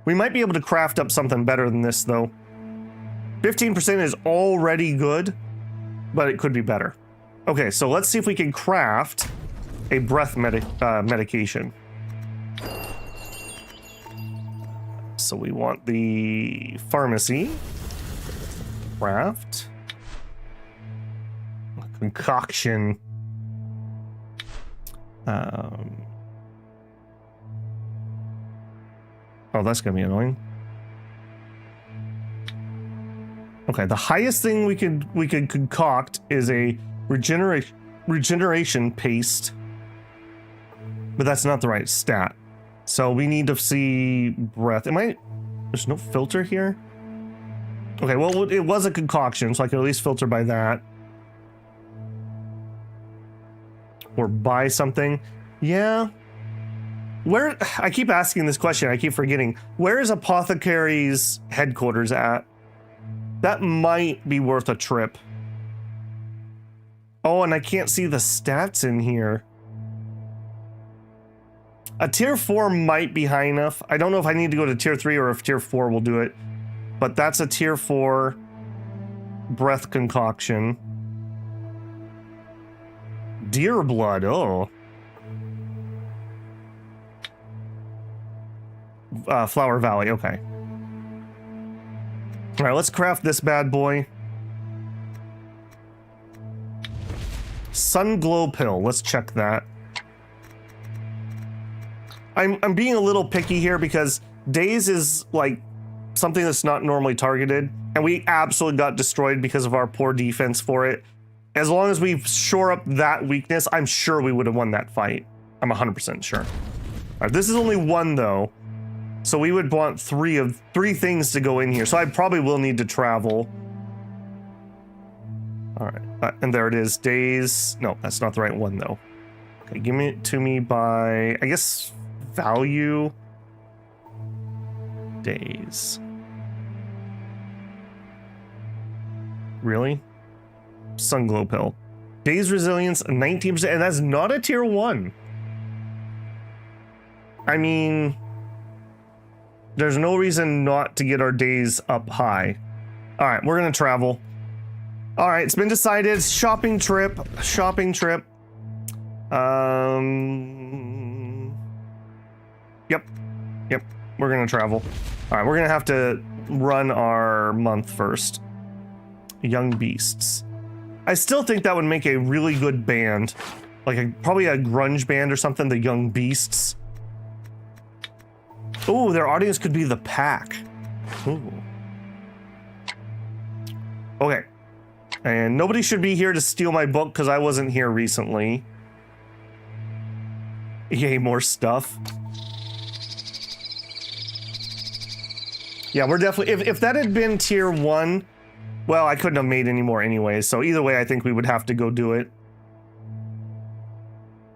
Speaker 1: We might be able to craft up something better than this though. 15% is already good, but it could be better. Okay, so let's see if we can craft a breath medication. So we want the pharmacy. Craft. Concoction. Oh, that's gonna be annoying. Okay, the highest thing we could concoct is a regeneration paste, but that's not the right stat. So we need to see breath. There's no filter here? Okay, well, it was a concoction, so I could at least filter by that. Or buy something. Yeah. Where, I keep asking this question, I keep forgetting. Where is Apothecary's headquarters at? That might be worth a trip. Oh, and I can't see the stats in here. A tier 4 might be high enough. I don't know if I need to go to tier 3 or if tier 4 will do it. But that's a tier 4 breath concoction. Deer blood, oh. Flower Valley, okay. Alright, let's craft this bad boy. Sun Glow Pill, let's check that. I'm being a little picky here because Days is like something that's not normally targeted, and we absolutely got destroyed because of our poor defense for it. As long as we shore up that weakness, I'm sure we would have won that fight. I'm 100% sure. All right, this is only 1 though, so we would want 3 things to go in here. So I probably will need to travel. All right, and there it is. Days. No, that's not the right one though. Okay, give it to me by, I guess, value. Days. Really? sun glow pill. Days resilience 19%, and that's not a tier 1. I mean, there's no reason not to get our days up high. All right, we're gonna travel. All right, it's been decided. Shopping trip. Shopping trip. Yep. We're gonna travel. All right, we're gonna have to run our month first. Young Beasts. I still think that would make a really good band, like probably a grunge band or something. The Young Beasts. Ooh, their audience could be the Pack. Ooh. Okay. And nobody should be here to steal my book because I wasn't here recently. Yay, more stuff. Yeah, we're definitely... If that had been tier 1, well, I couldn't have made any more anyway. So either way, I think we would have to go do it.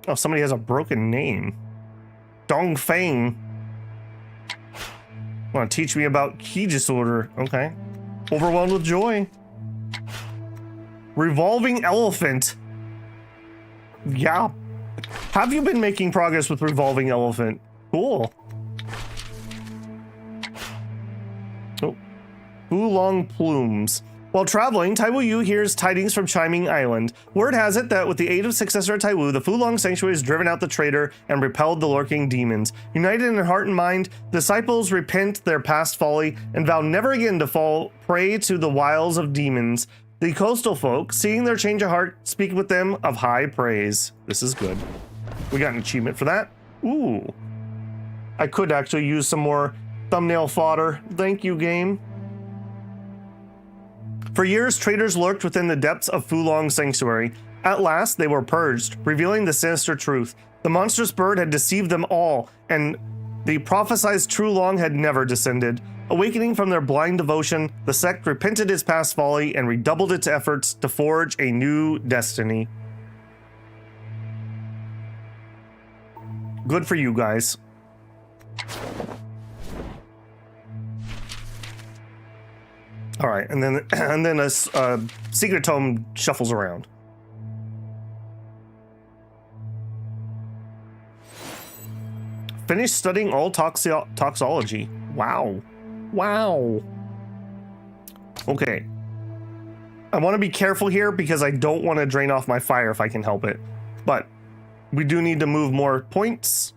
Speaker 1: Oh, somebody has a broken name. Dong Feng. Want to teach me about key disorder? Okay. Overwhelmed with joy. Revolving elephant. Yeah. Have you been making progress with revolving elephant? Cool. Oh. Oolong plumes. While traveling, Taiwu hears tidings from Chiming Island. Word has it that with the aid of successor Taiwu, the Fulong Sanctuary has driven out the traitor and repelled the lurking demons. United in heart and mind, disciples repent their past folly and vow never again to fall prey to the wiles of demons. The coastal folk, seeing their change of heart, speak with them of high praise. This is good. We got an achievement for that. Ooh. I could actually use some more thumbnail fodder. Thank you, game. For years, traitors lurked within the depths of Fulong Sanctuary. At last, they were purged, revealing the sinister truth. The monstrous bird had deceived them all, and the prophesied true Long had never descended. Awakening from their blind devotion, the sect repented its past folly and redoubled its efforts to forge a new destiny. Good for you guys. All right, and then a secret tome shuffles around. Finish studying all toxology. Wow. Wow. Okay. I want to be careful here because I don't want to drain off my fire if I can help it. But we do need to move more points.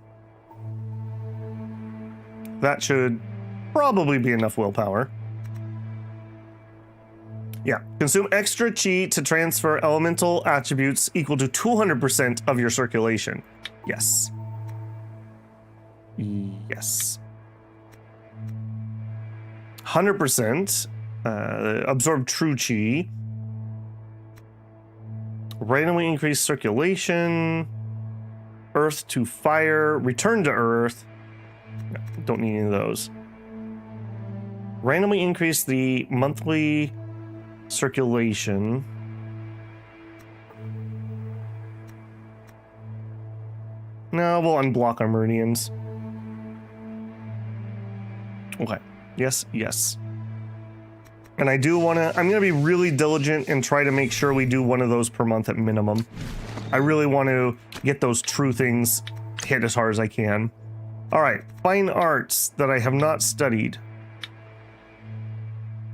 Speaker 1: That should probably be enough willpower. Yeah. Consume extra chi to transfer elemental attributes equal to 200% of your circulation. Yes. Yes. 100%. Absorb true chi. Randomly increase circulation. Earth to fire. Return to earth. No, don't need any of those. Randomly increase the monthly circulation. No, we'll unblock our meridians. Okay. Yes, yes. And I do want to... I'm going to be really diligent and try to make sure we do one of those per month at minimum. I really want to get those true things hit as hard as I can. All right. Fine arts that I have not studied.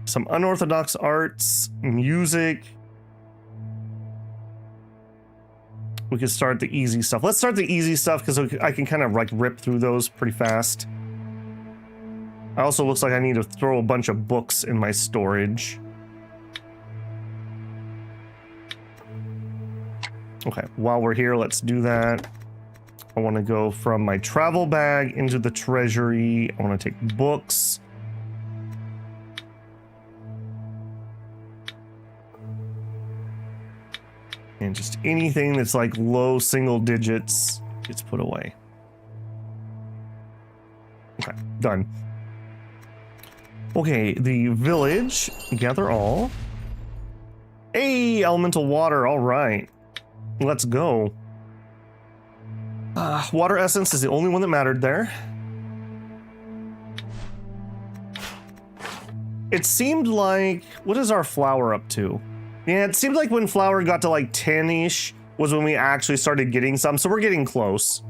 Speaker 1: Some unorthodox arts, music. We could start the easy stuff. Let's start the easy stuff because I can kind of like rip through those pretty fast. It also looks like I need to throw a bunch of books in my storage. Okay, while we're here, let's do that. I want to go from my travel bag into the treasury. I want to take books. And just anything that's like low single digits gets put away. Okay, done. Okay, the village. Gather all. Hey, elemental water. All right. Let's go. Water essence is the only one that mattered there. It seemed like... What is our flower up to? Yeah, it seemed like when flour got to like 10-ish was when we actually started getting some. So we're getting close.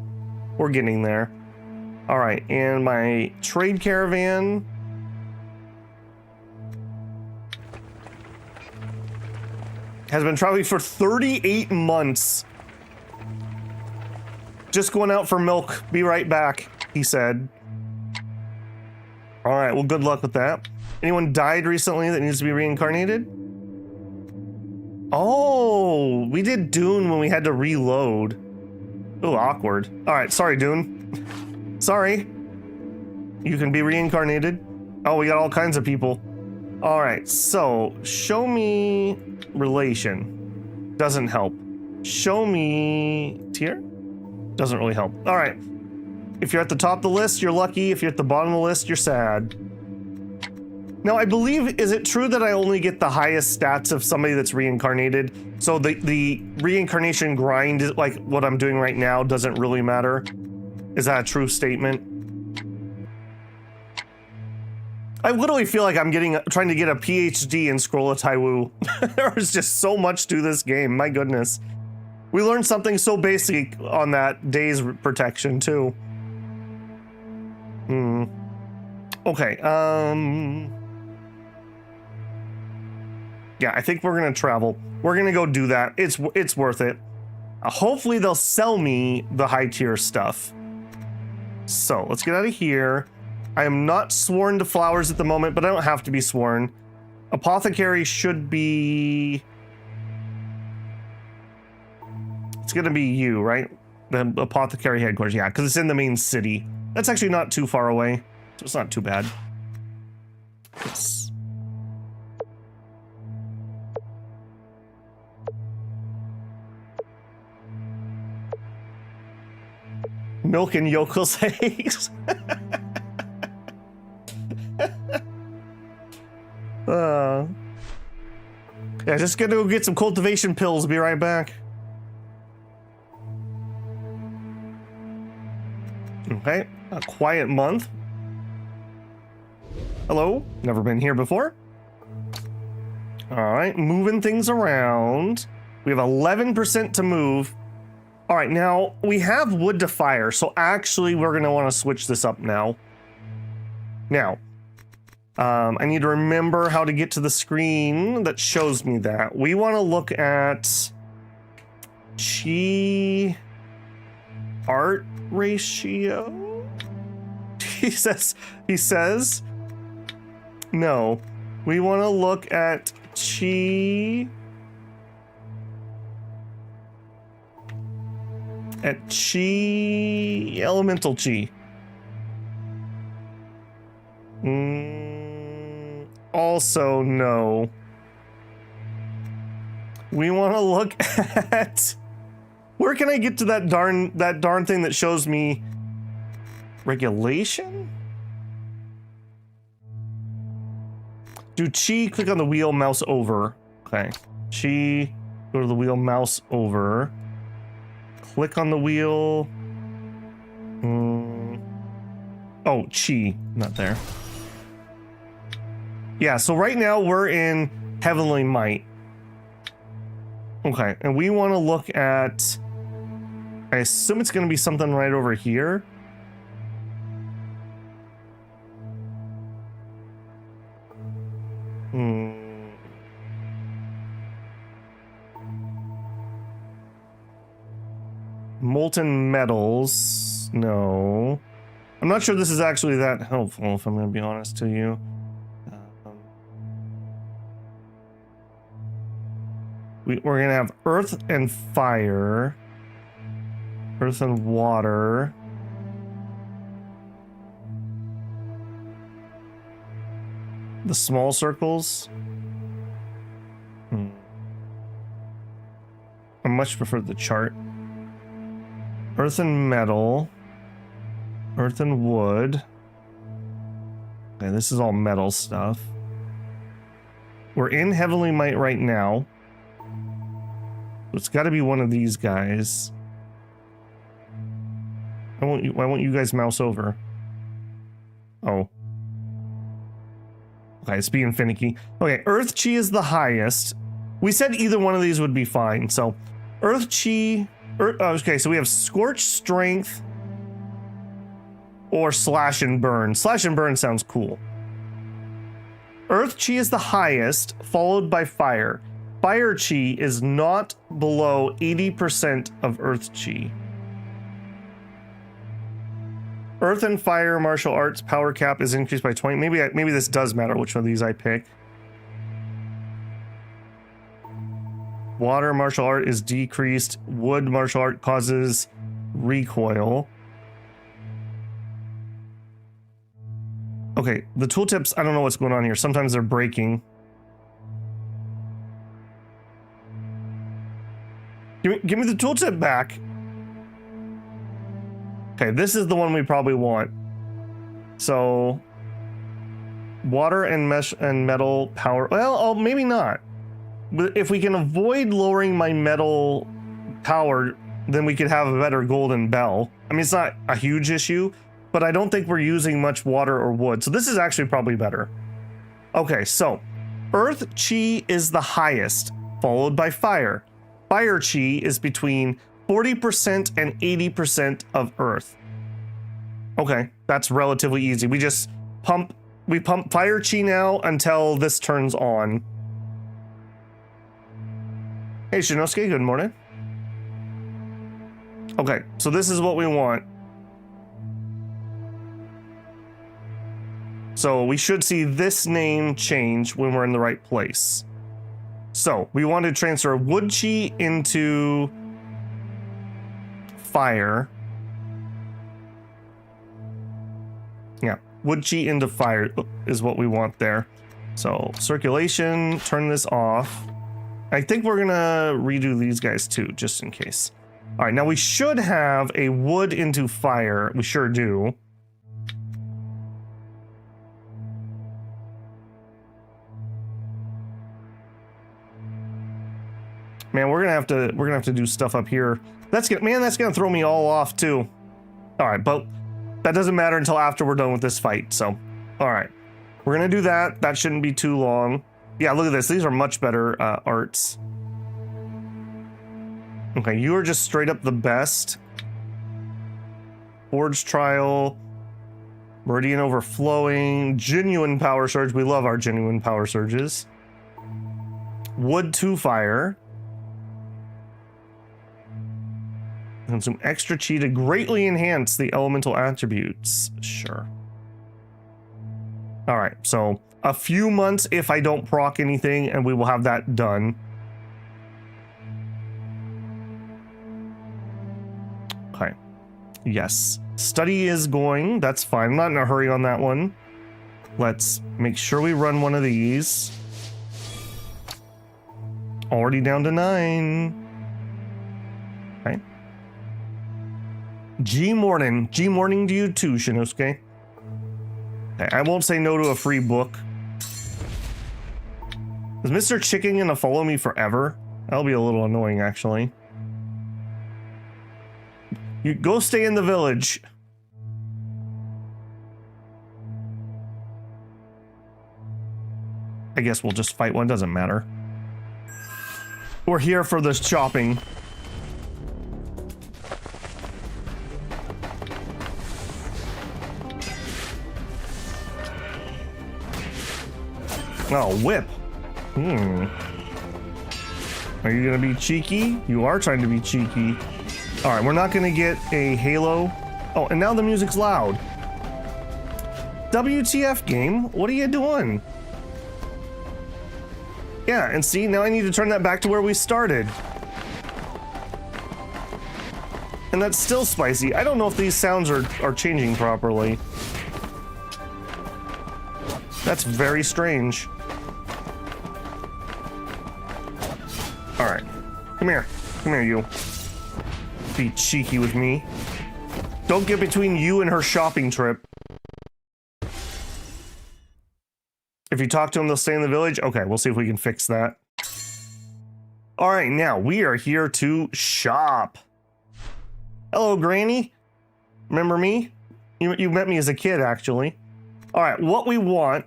Speaker 1: We're getting there. All right, and my trade caravan. Has been traveling for 38 months. Just going out for milk. Be right back, he said. All right, well, good luck with that. Anyone died recently that needs to be reincarnated? Oh, we did Dune when we had to reload. Oh, awkward. All right, sorry, Dune. Sorry. You can be reincarnated. Oh, we got all kinds of people. All right, so show me relation. Doesn't help. Show me tier. Doesn't really help. All right. If you're at the top of the list, you're lucky. If you're at the bottom of the list, you're sad. Now, I believe, is it true that I only get the highest stats of somebody that's reincarnated? So the reincarnation grind, is like what I'm doing right now, doesn't really matter? Is that a true statement? I literally feel like I'm trying to get a PhD in Scroll of Taiwu. There's just so much to this game, my goodness. We learned something so basic on that day's protection, too. Okay, yeah, I think we're gonna travel. We're gonna go do that. It's worth it. Hopefully they'll sell me the high tier stuff. So let's get out of here. I am not sworn to flowers at the moment, but I don't have to be sworn. Apothecary should be... It's gonna be you, right? The apothecary headquarters, yeah, because it's in the main city. That's actually not too far away, so it's not too bad. Yes. Milk and yokel's eggs. Yeah, just gonna go get some cultivation pills. Be right back. Okay, a quiet month. Hello, never been here before. All right, moving things around. We have 11% to move. All right, now we have wood to fire, so actually we're gonna want to switch this up now. Now, I need to remember how to get to the screen that shows me that. We want to look at chi art ratio. He says, no, we want to look at chi elemental chi. Also, no. We want to look at... Where can I get to that darn thing that shows me regulation? Do chi, click on the wheel, mouse over. Okay. Chi, go to the wheel, mouse over. Click on the wheel. Oh, chi, not there. Yeah, so right now we're in Heavenly Might. Okay, and we want to look at... I assume it's going to be something right over here. Molten metals. No. I'm not sure this is actually that helpful, if I'm going to be honest to you. We're going to have earth and fire. Earth and water. The small circles. I much prefer the chart. Earth and metal. Earth and wood. Okay, this is all metal stuff. We're in Heavenly Might right now. It's got to be one of these guys. Why won't you guys mouse over? Oh. Okay, it's being finicky. Okay, Earth Chi is the highest. We said either one of these would be fine. So Earth Chi, okay, so we have Scorch Strength or Slash and Burn. Slash and Burn sounds cool. Earth Chi is the highest, followed by Fire. Fire Chi is not below 80% of Earth Chi. Earth and Fire martial arts power cap is increased by 20. Maybe this does matter which one of these I pick. Water martial art is decreased. Wood martial art causes recoil. Okay, the tooltips, I don't know what's going on here. Sometimes they're breaking. Give me the tooltip back. Okay, this is the one we probably want. So, water and mesh and metal power. Well, oh, maybe not. But if we can avoid lowering my metal power, then we could have a better golden bell. I mean, it's not a huge issue, but I don't think we're using much water or wood. So this is actually probably better. Okay, so Earth Chi is the highest, followed by Fire. Fire Chi is between 40% and 80% of Earth. Okay, that's relatively easy. We pump Fire Chi now until this turns on. Hey Shinosuke, good morning. Okay, so this is what we want. So we should see this name change when we're in the right place. So we want to transfer Wood Chi into Fire. Yeah, Wood Chi into Fire is what we want there. So circulation, turn this off. I think we're gonna redo these guys too, just in case. All right, now we should have a wood into fire. We sure do. Man, we're gonna have to do stuff up here. That's gonna throw me all off too. All right, but that doesn't matter until after we're done with this fight. So, all right, we're gonna do that. That shouldn't be too long. Yeah, look at this. These are much better arts. Okay, you are just straight up the best. Forge Trial, Meridian Overflowing, Genuine Power Surge. We love our Genuine Power Surges. Wood to Fire. And some extra chi to greatly enhance the elemental attributes. Sure. All right, so a few months if I don't proc anything, and we will have that done. Okay. Yes. Study is going. That's fine. I'm not in a hurry on that one. Let's make sure we run one of these. Already down to 9. Okay. G morning to you too, Shinosuke. Okay, I won't say no to a free book. Is Mr. Chicken gonna follow me forever? That'll be a little annoying, actually. You go stay in the village. I guess we'll just fight one, doesn't matter. We're here for the shopping. Oh, whip. Are you gonna be cheeky? You are trying to be cheeky. All right, we're not gonna get a Halo. Oh, and now the music's loud. WTF game? What are you doing? Yeah, and see, now I need to turn that back to where we started. And that's still spicy. I don't know if these sounds are changing properly. That's very strange. All right, come here, you. Be cheeky with me. Don't get between you and her shopping trip. If you talk to them, they'll stay in the village. Okay, we'll see if we can fix that. All right, now we are here to shop. Hello, Granny. Remember me? You met me as a kid, actually. All right, what we want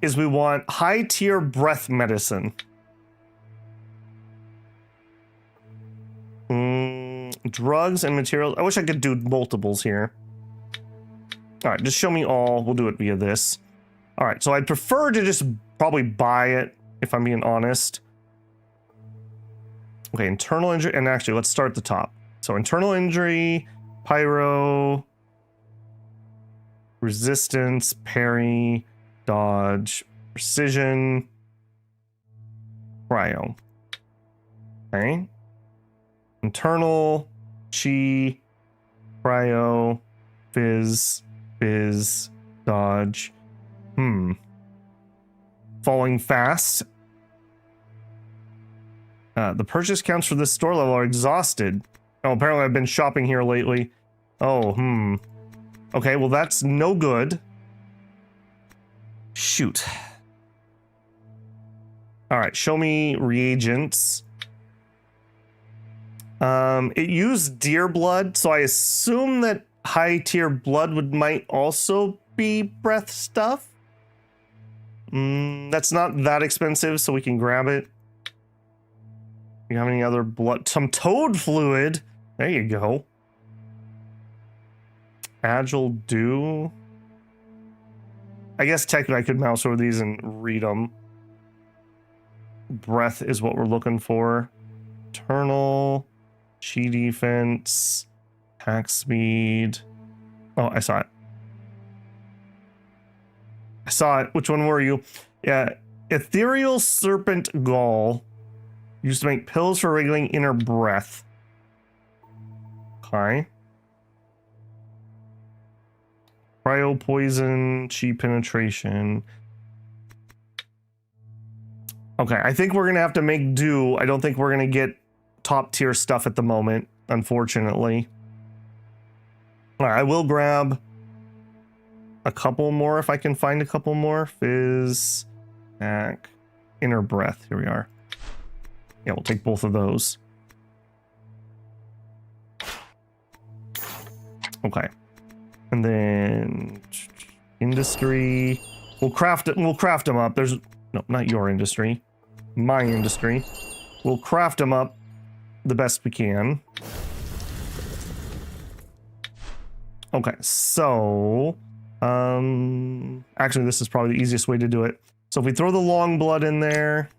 Speaker 1: is we want high tier breath medicine. drugs and materials. I wish I could do multiples here. All right, just show me all. We'll do it via this. All right, so I'd prefer to just probably buy it, if I'm being honest. Okay, internal injury, and actually, let's start at the top. So internal injury, pyro, resistance, parry, dodge, precision, cryo. Okay. Internal, chi, cryo, fizz, dodge. Falling fast. The purchase counts for this store level are exhausted. Oh, apparently I've been shopping here lately. Oh, Okay, well that's no good. Shoot. All right, show me reagents. It used deer blood, so I assume that high tier blood might also be breath stuff. That's not that expensive, so we can grab it. You have any other blood? Some toad fluid. There you go. Agile dew. I guess technically I could mouse over these and read them. Breath is what we're looking for. Eternal. Chi defense. Attack speed. Oh, I saw it. I saw it. Which one were you? Yeah. Ethereal serpent gall. Used to make pills for regulating inner breath. Okay. Cryo poison, chi penetration. Okay, I think we're gonna have to make do. I don't think we're gonna get top tier stuff at the moment, unfortunately. All right, I will grab a couple more if I can find a couple more. Fizz, back, inner breath. Here we are. Yeah, we'll take both of those. Okay. And then industry. We'll craft it. We'll craft them up. There's no, not your industry. My industry. We'll craft them up the best we can. Okay, so actually this is probably the easiest way to do it. So if we throw the long blood in there.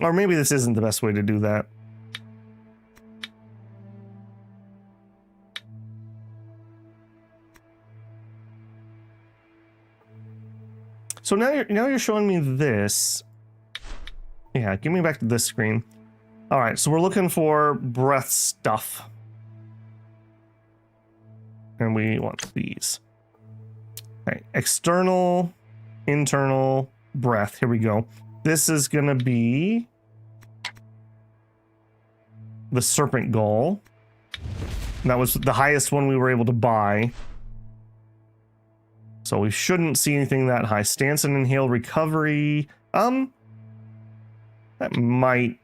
Speaker 1: Or maybe this isn't the best way to do that. So now you're showing me this. Yeah, give me back to this screen. All right, so we're looking for breath stuff. And we want these. Okay, external, internal, breath. Here we go. This is gonna be the serpent gall. That was the highest one we were able to buy. So we shouldn't see anything that high. Stance and inhale recovery. That might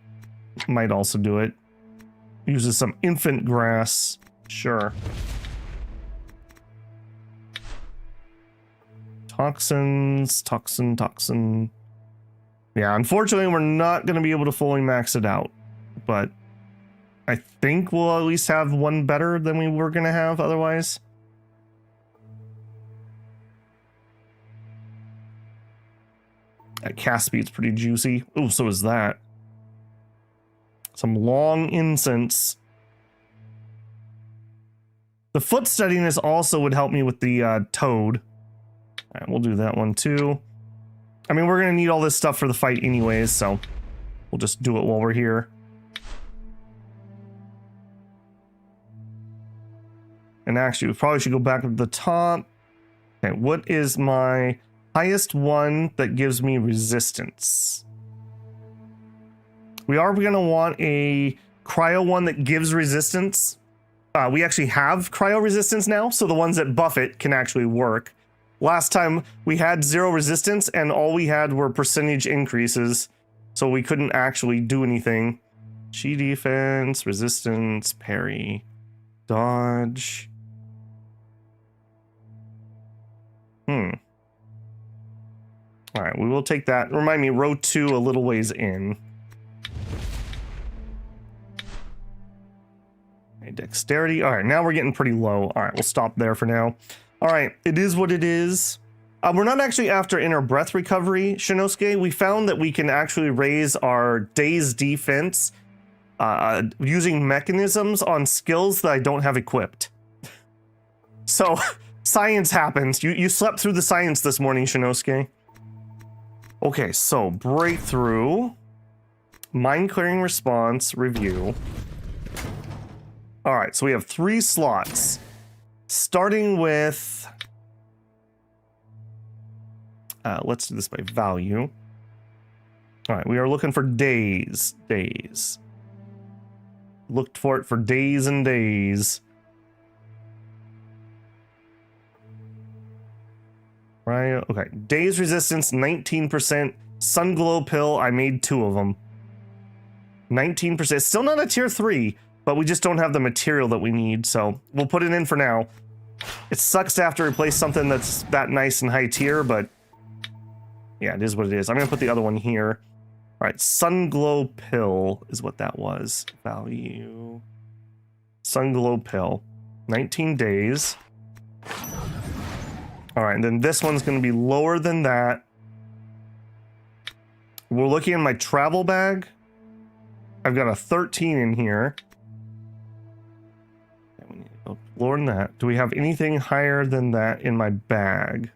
Speaker 1: also do it. Uses some infant grass. Sure. Toxins, toxin. Yeah, unfortunately, we're not going to be able to fully max it out. But I think we'll at least have one better than we were going to have otherwise. That cast speed's pretty juicy. Oh, so is that. Some long incense. The foot steadiness also would help me with the toad. All right, we'll do that one too. I mean, we're going to need all this stuff for the fight anyways, so we'll just do it while we're here. And actually, we probably should go back to the top. Okay, what is my highest one that gives me resistance? We are going to want a cryo one that gives resistance. We actually have cryo resistance now, so the ones that buff it can actually work. Last time we had 0 resistance and all we had were percentage increases, so we couldn't actually do anything. Chi defense, resistance, parry, dodge. All right, we will take that. Remind me, row 2 a little ways in. Okay, dexterity. All right, now we're getting pretty low. All right, we'll stop there for now. All right, it is what it is. We're not actually after inner breath recovery, Shinosuke. We found that we can actually raise our day's defense using mechanisms on skills that I don't have equipped. So, science happens. You slept through the science this morning, Shinosuke. Okay, so breakthrough, mind clearing response, review. All right, so we have 3 slots, starting with, let's do this by value. All right, we are looking for days. Looked for it for days and days. Right, okay. Days resistance, 19%. Sun glow pill, I made 2 of them. 19%. Still not a tier 3, but we just don't have the material that we need, so we'll put it in for now. It sucks to have to replace something that's that nice and high tier, but yeah, it is what it is. I'm gonna put the other one here. All right, sun glow pill is what that was. Value. Sun glow pill. 19 days. All right, and then this one's going to be lower than that. We're looking in my travel bag. I've got a 13 in here. We need to go lower than that. Do we have anything higher than that in my bag?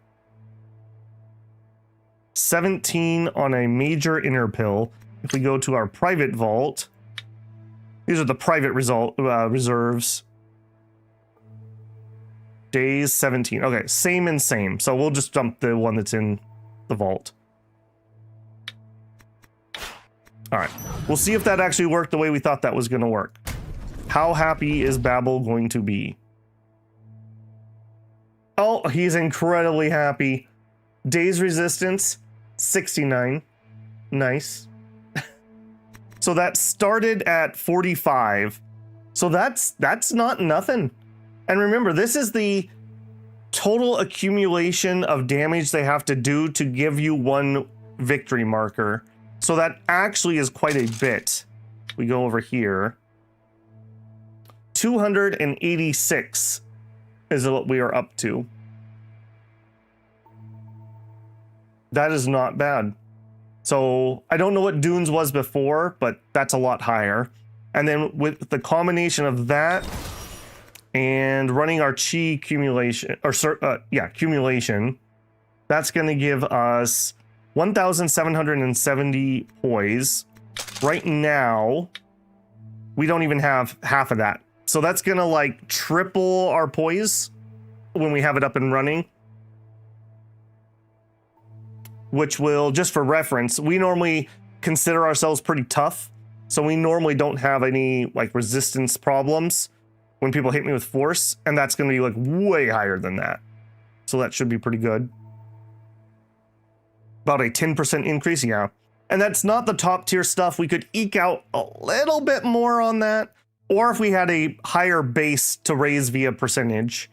Speaker 1: 17 on a major inner pill. If we go to our private vault, these are the private reserves. Days 17. Okay, same and same. So we'll just dump the one that's in the vault. All right, we'll see if that actually worked the way we thought that was going to work. How happy is Babel going to be? Oh, he's incredibly happy. Days resistance, 69. Nice. So that started at 45. So that's not nothing. And remember, this is the total accumulation of damage they have to do to give you 1 victory marker. So that actually is quite a bit. We go over here. 286 is what we are up to. That is not bad. So I don't know what Dunes was before, but that's a lot higher. And then with the combination of that and running our chi accumulation, or accumulation, that's going to give us 1,770 poise. Right now, we don't even have half of that. So that's going to like triple our poise when we have it up and running. Which will, just for reference, we normally consider ourselves pretty tough. So we normally don't have any like resistance problems when people hit me with force, and that's going to be like way higher than that. So that should be pretty good. About a 10% increase, yeah. And that's not the top tier stuff. We could eke out a little bit more on that, or if we had a higher base to raise via percentage,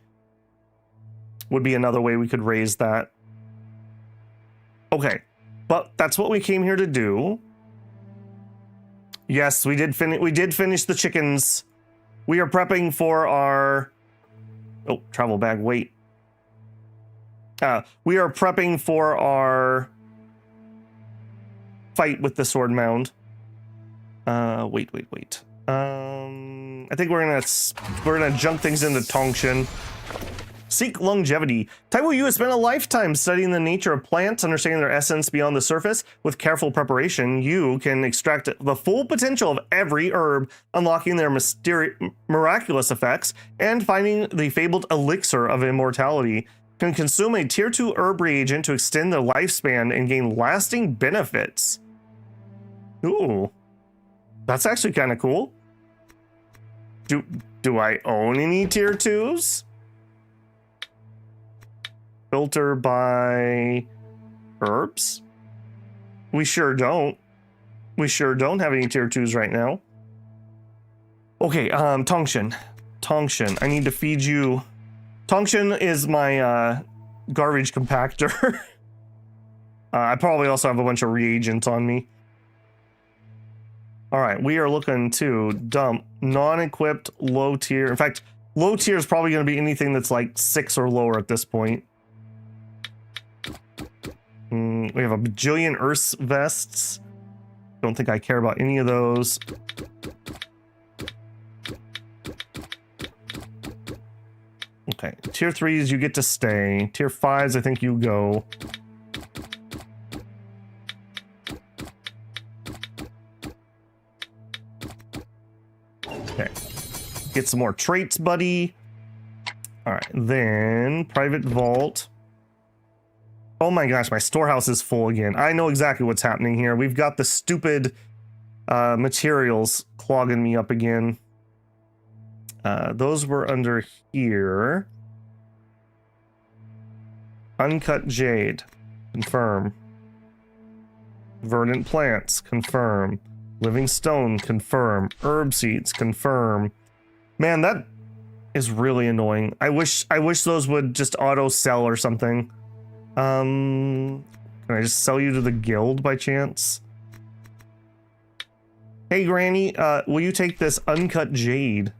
Speaker 1: would be another way we could raise that. Okay, but that's what we came here to do. Yes, we did finish the chickens. We are prepping for our... Oh, travel bag, wait. We are prepping for our fight with the sword mound. Wait. I think we're gonna junk things into Tongshin. Seek longevity. Taiwu, you have spent a lifetime studying the nature of plants, understanding their essence beyond the surface. With careful preparation, you can extract the full potential of every herb, unlocking their miraculous effects, and finding the fabled elixir of immortality. Can consume a tier 2 herb reagent to extend their lifespan and gain lasting benefits. Ooh, that's actually kind of cool. Do I own any tier 2s? Filter by herbs? We sure don't. We sure don't have any tier 2s right now. Okay, Tongshin. I need to feed you. Tongshin is my garbage compactor. I probably also have a bunch of reagents on me. All right, we are looking to dump non-equipped low tier. In fact, low tier is probably going to be anything that's like 6 or lower at this point. We have a bajillion Earth vests. Don't think I care about any of those. Okay, tier 3s you get to stay. Tier 5s I think you go. Okay, get some more traits, buddy. All right, then private vault. Oh my gosh, my storehouse is full again. I know exactly what's happening here. We've got the stupid materials clogging me up again. Those were under here. Uncut jade, confirm. Verdant plants, confirm. Living stone, confirm. Herb seeds, confirm. Man, that is really annoying. I wish those would just auto sell or something. Can I just sell you to the guild by chance? Hey Granny, will you take this uncut jade?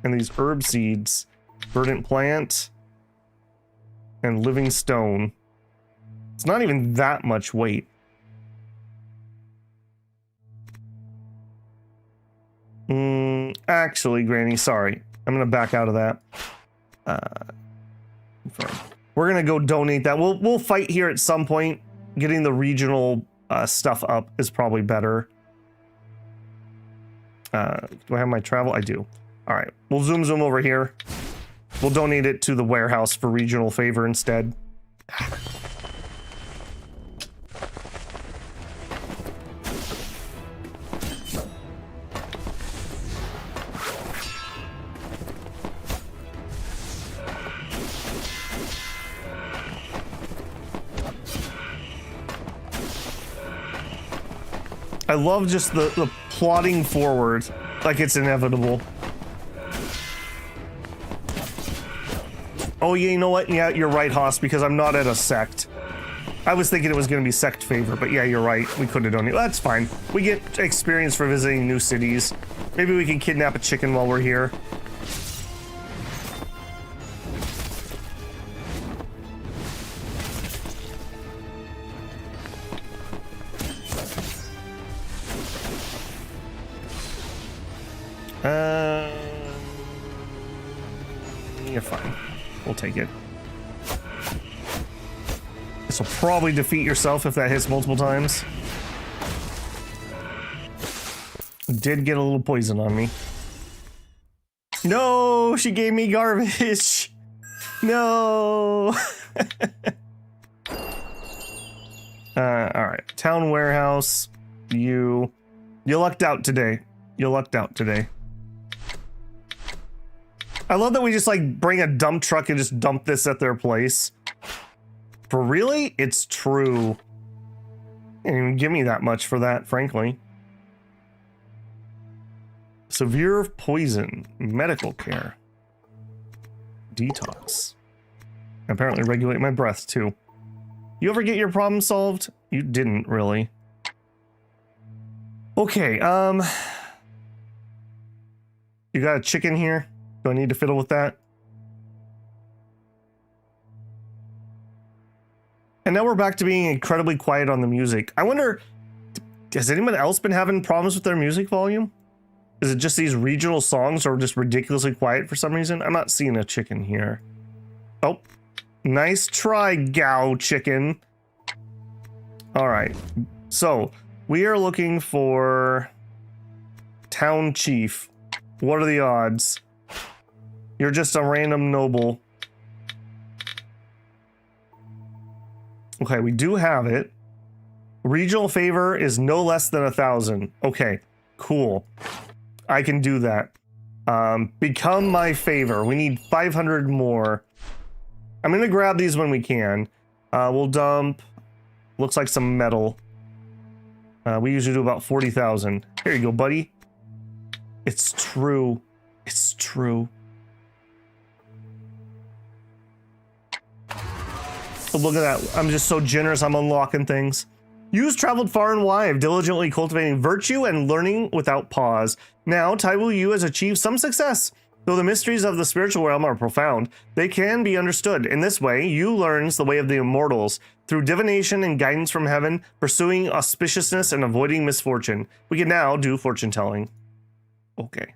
Speaker 1: And these herb seeds, verdant plant, and living stone. It's not even that much weight. Actually, Granny, sorry. I'm gonna back out of that. We're gonna go donate that. We'll fight here at some point. Getting the regional stuff up is probably better. Do I have my travel? I do. All right, we'll zoom over here. We'll donate it to the warehouse for regional favor instead. I love just the plodding forward like it's inevitable. Oh yeah, you know what? Yeah, you're right, Haas, because I'm not at a sect. I was thinking it was going to be sect favor, but yeah, you're right. We could have done it. That's fine. We get experience for visiting new cities. Maybe we can kidnap a chicken while we're here. You're fine. We'll take it. This will probably defeat yourself if that hits multiple times. Did get a little poison on me. No, she gave me garbage. No. All right. Town warehouse. You lucked out today. You lucked out today. I love that we just like bring a dump truck and just dump this at their place. For really? It's true. They didn't even give me that much for that, frankly. Severe poison. Medical care. Detox. Apparently regulate my breath too. You ever get your problem solved? You didn't really. Okay, you got a chicken here? Do I need to fiddle with that? And now we're back to being incredibly quiet on the music. I wonder, has anyone else been having problems with their music volume? Is it just these regional songs or just ridiculously quiet for some reason? I'm not seeing a chicken here. Oh, nice try, Gao chicken. All right, so we are looking for town chief. What are the odds? You're just a random noble. Okay, we do have it. Regional favor is no less than 1,000. Okay, cool. I can do that. Become my favor. We need 500 more. I'm gonna grab these when we can. We'll dump, looks like some metal. We usually do about 40,000. Here you go, buddy. It's true. It's true. Look at that. I'm just so generous. I'm unlocking things. You've traveled far and wide, diligently cultivating virtue and learning without pause. Now, Taiwu Yu has achieved some success. Though the mysteries of the spiritual realm are profound, they can be understood. In this way, Yu learns the way of the immortals, through divination and guidance from heaven, pursuing auspiciousness and avoiding misfortune. We can now do fortune telling. Okay.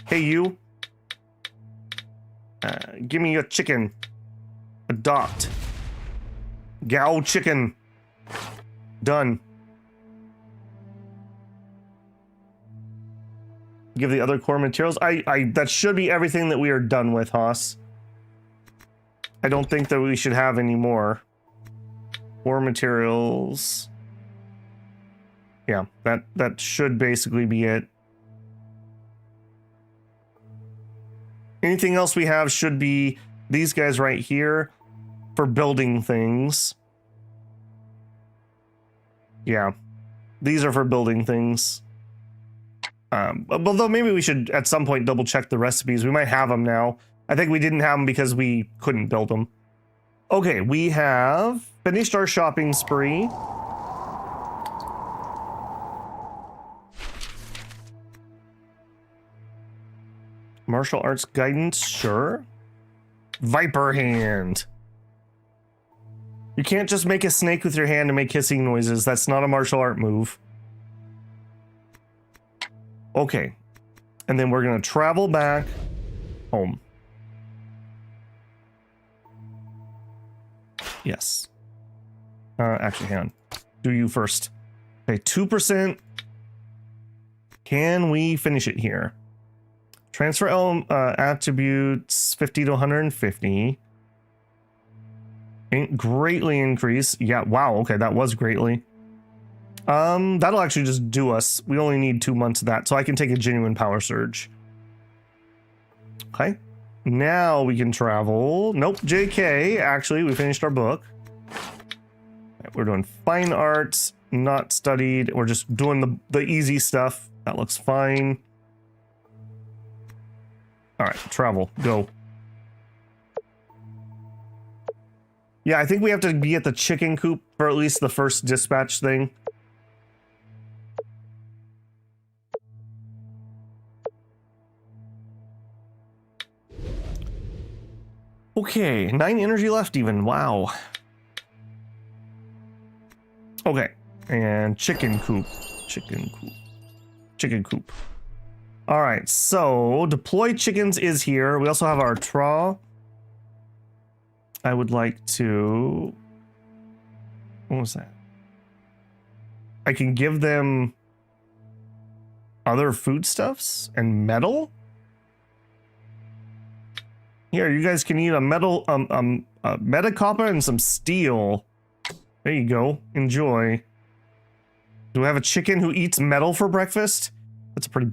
Speaker 1: Hey, you. Give me your chicken. Adopt. Gao chicken. Done. Give the other core materials. That should be everything that we are done with, Haas. I don't think that we should have any more. Core materials. Yeah, that should basically be it. Anything else we have should be these guys right here for building things. Yeah, these are for building things. Although maybe we should at some point double check the recipes. We might have them now. I think we didn't have them because we couldn't build them. Okay, we have finished our shopping spree. Martial arts guidance, sure. Viper hand. You can't just make a snake with your hand and make hissing noises. That's not a martial art move. Okay. And then we're going to travel back home. Yes. Actually, hang on. Do you first. Okay, 2%. Can we finish it here? Transfer attributes 50 to 150. Greatly increase. Yeah, wow, okay, that was greatly. That'll actually just do us. We only need 2 months of that, so I can take a genuine power surge. Okay. Now we can travel. Nope, JK. Actually, we finished our book. We're doing fine arts, not studied. We're just doing the easy stuff. That looks fine. All right, travel, go. Yeah, I think we have to be at the chicken coop for at least the first dispatch thing. Okay, 9 energy left even, wow. Okay, and chicken coop. All right, so deploy chickens is here. We also have our traw. I would like to... What was that? I can give them other foodstuffs and metal? Here, you guys can eat a metal, a meta copper and some steel. There you go. Enjoy. Do we have a chicken who eats metal for breakfast? That's a pretty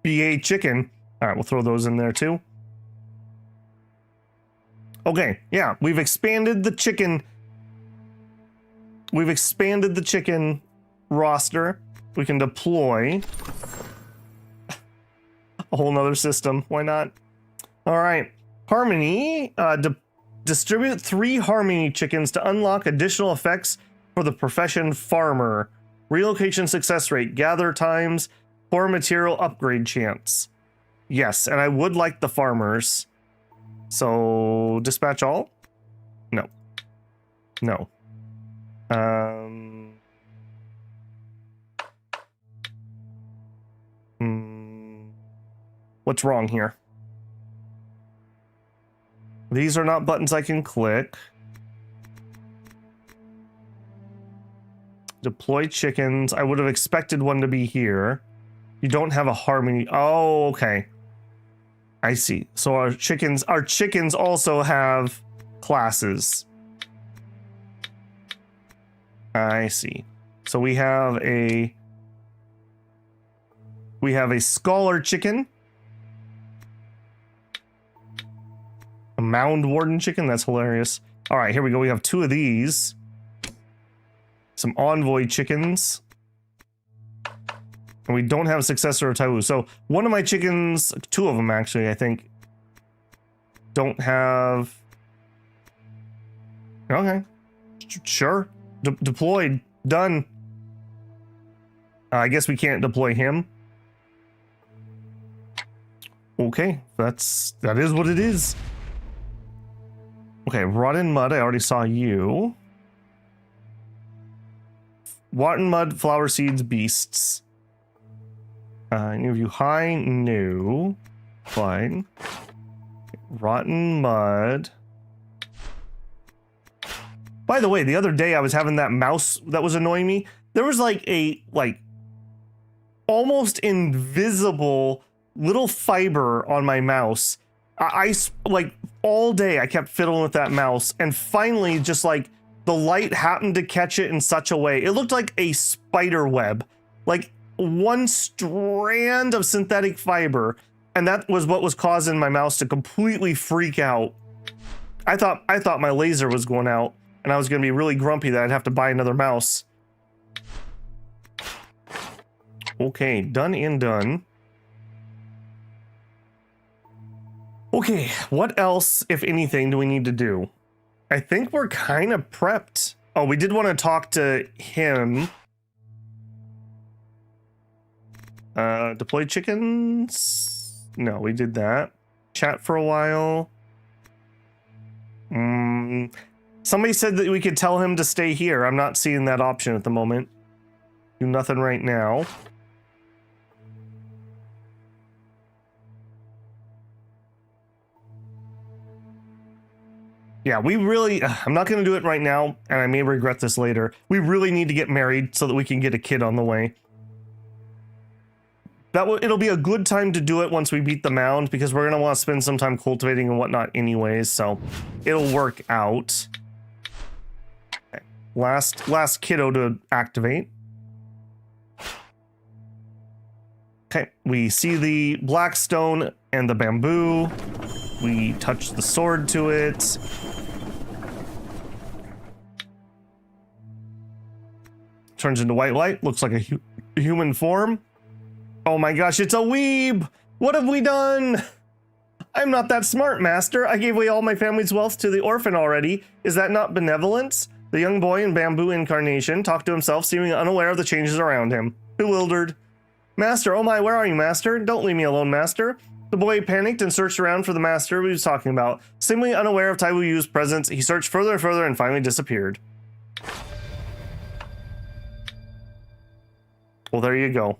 Speaker 1: BA chicken. All right, we'll throw those in there too. Okay, yeah, we've expanded the chicken. We've expanded the chicken roster. We can deploy a whole nother system. Why not? All right, Harmony. Distribute 3 Harmony chickens to unlock additional effects for the profession farmer. Relocation success rate, gather times, core material upgrade chance. Yes, and I would like the farmers. So, dispatch all? No. No. What's wrong here? These are not buttons I can click. Deploy chickens. I would have expected one to be here. You don't have a Harmony. Oh, okay. I see. So our chickens also have classes. I see. So we have a scholar chicken. A mound warden chicken. That's hilarious. All right, here we go. We have 2 of these. Some envoy chickens. And we don't have a successor of Taiwu. So one of my chickens, 2 of them actually, I think, don't have Okay. Sure. Deployed. Done. I guess we can't deploy him. Okay, that is what it is. Okay, rotten mud, I already saw you. Rotten mud, flower seeds, beasts. Any of you high? No. Fine. Rotten mud. By the way, the other day I was having that mouse that was annoying me. There was like a, almost invisible little fiber on my mouse. I like all day I kept fiddling with that mouse, and finally just like the light happened to catch it in such a way. It looked like a spider web, like one strand of synthetic fiber, and that was what was causing my mouse to completely freak out. I thought my laser was going out, and I was going to be really grumpy that I'd have to buy another mouse. Okay, done and done. Okay, what else, if anything, do we need to do? I think we're kind of prepped. Oh, we did want to talk to him. Deploy chickens? No, we did that. Chat for a while. Somebody said that we could tell him to stay here. I'm not seeing that option at the moment. Do nothing right now. Yeah, we really, I'm not going to do it right now, and I may regret this later. We really need to get married so that we can get a kid on the way. It'll be a good time to do it once we beat the mound, because we're going to want to spend some time cultivating and whatnot anyways, so it'll work out. Okay. Last kiddo to activate. Okay, we see the black stone and the bamboo. We touch the sword to it. Turns into white light. Looks like a human form. Oh my gosh, it's a weeb! What have we done? I'm not that smart, master. I gave away all my family's wealth to the orphan already. Is that not benevolence? The young boy in bamboo incarnation talked to himself, seeming unaware of the changes around him. Bewildered. Master, oh my, where are you, master? Don't leave me alone, master. The boy panicked and searched around for the master he was talking about. Seemingly unaware of Taiwu Yu's presence, he searched further and further and finally disappeared. Well, there you go.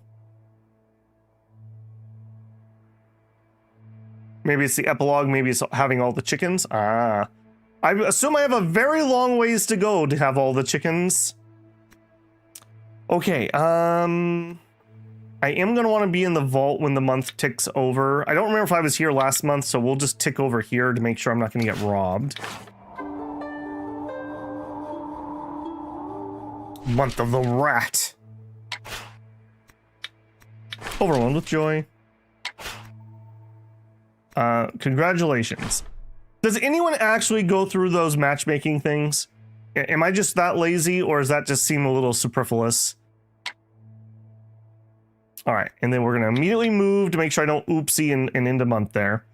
Speaker 1: Maybe it's the epilogue, maybe it's having all the chickens. I assume I have a very long ways to go to have all the chickens. Okay, I am going to want to be in the vault when the month ticks over. I don't remember if I was here last month, so we'll just tick over here to make sure I'm not going to get robbed. Month of the rat. Overwhelmed with joy. Congratulations. Does anyone actually go through those matchmaking things? Am I just that lazy, or does that just seem a little superfluous? All right, and then we're going to immediately move to make sure I don't oopsie and end a month there.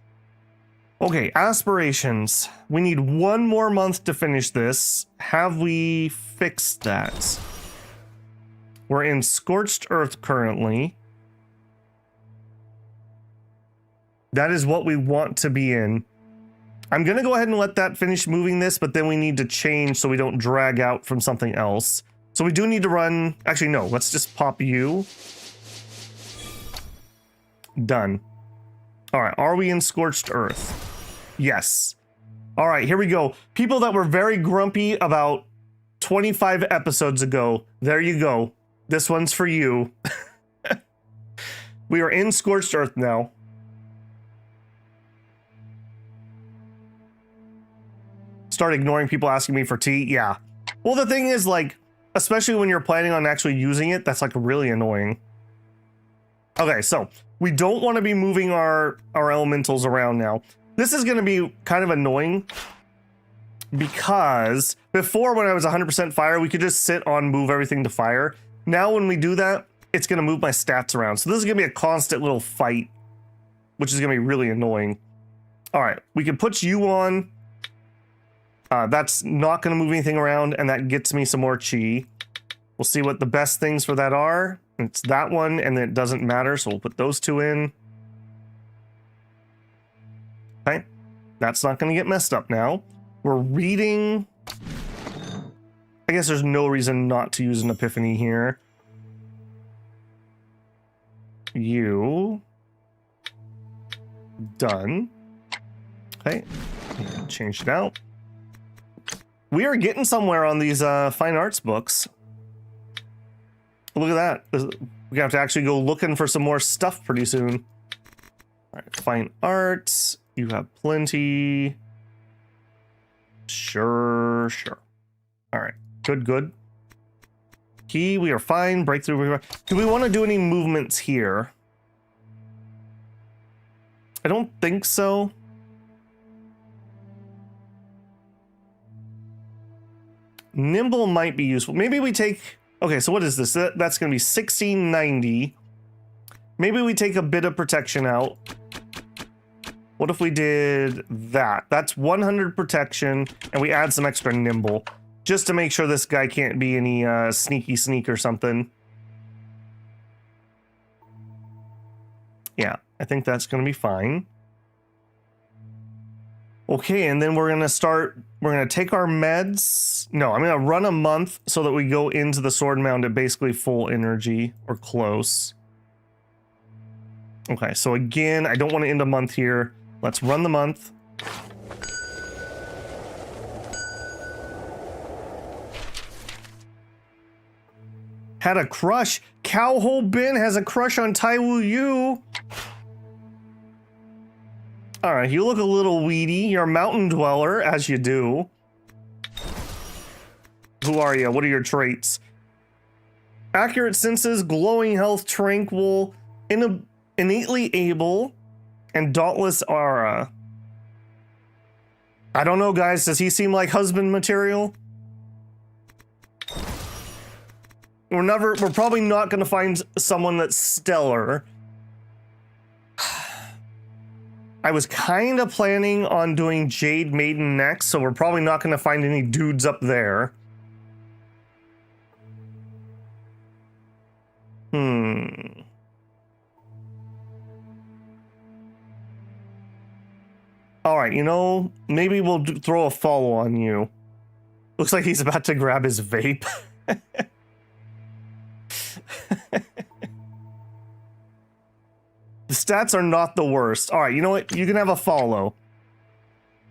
Speaker 1: Okay, aspirations. We need one more month to finish this. Have we fixed that? We're in Scorched Earth currently. That is what we want to be in. I'm going to go ahead and let that finish moving this, but then we need to change so we don't drag out from something else. So we do need to run... Actually, no, let's just pop you. Done. All right, are we in Scorched Earth? Yes. All right, here we go. People that were very grumpy about 25 episodes ago, there you go. This one's for you. We are in Scorched Earth now. Start ignoring people asking me for tea. Yeah. Well, the thing is, like, especially when you're planning on actually using it, that's like really annoying. Okay, so we don't want to be moving our elementals around now. This is going to be kind of annoying because before, when I was 100% fire, we could just sit on move everything to fire. Now when we do that, it's going to move my stats around. So this is going to be a constant little fight, which is going to be really annoying. All right, we can put you on. That's not going to move anything around, and that gets me some more chi. We'll see what the best things for that are. It's that one, and it doesn't matter, so we'll put those two in. Okay, that's not going to get messed up now. We're reading. I guess there's no reason not to use an epiphany here. You. Done. Okay, change it out. We are getting somewhere on these fine arts books. Look at that. We have to actually go looking for some more stuff pretty soon. All right, fine arts. You have plenty. Sure. All right, good. Key, we are fine. Breakthrough. Do we want to do any movements here? I don't think so. Nimble might be useful. Maybe we take... Okay, so what is this? That's going to be 1690. Maybe we take a bit of protection out. What if we did that? That's 100 protection, and we add some extra nimble. Just to make sure this guy can't be any sneaky sneak or something. Yeah, I think that's going to be fine. Okay, and then we're going to take our meds. No, I'm going to run a month so that we go into the sword mound at basically full energy or close. Okay, so again, I don't want to end a month here. Let's run the month. Had a crush. Cowhole Ben has a crush on Taiwu Yu. All right, you look a little weedy. You're a mountain dweller, as you do. Who are you? What are your traits? Accurate senses, glowing health, tranquil, innately able, and dauntless aura. I don't know, guys. Does he seem like husband material? We're probably not going to find someone that's stellar. I was kind of planning on doing Jade Maiden next, so we're probably not going to find any dudes up there. All right, you know, maybe we'll throw a follow on you. Looks like he's about to grab his vape. The stats are not the worst. All right, you know what? You can have a follow.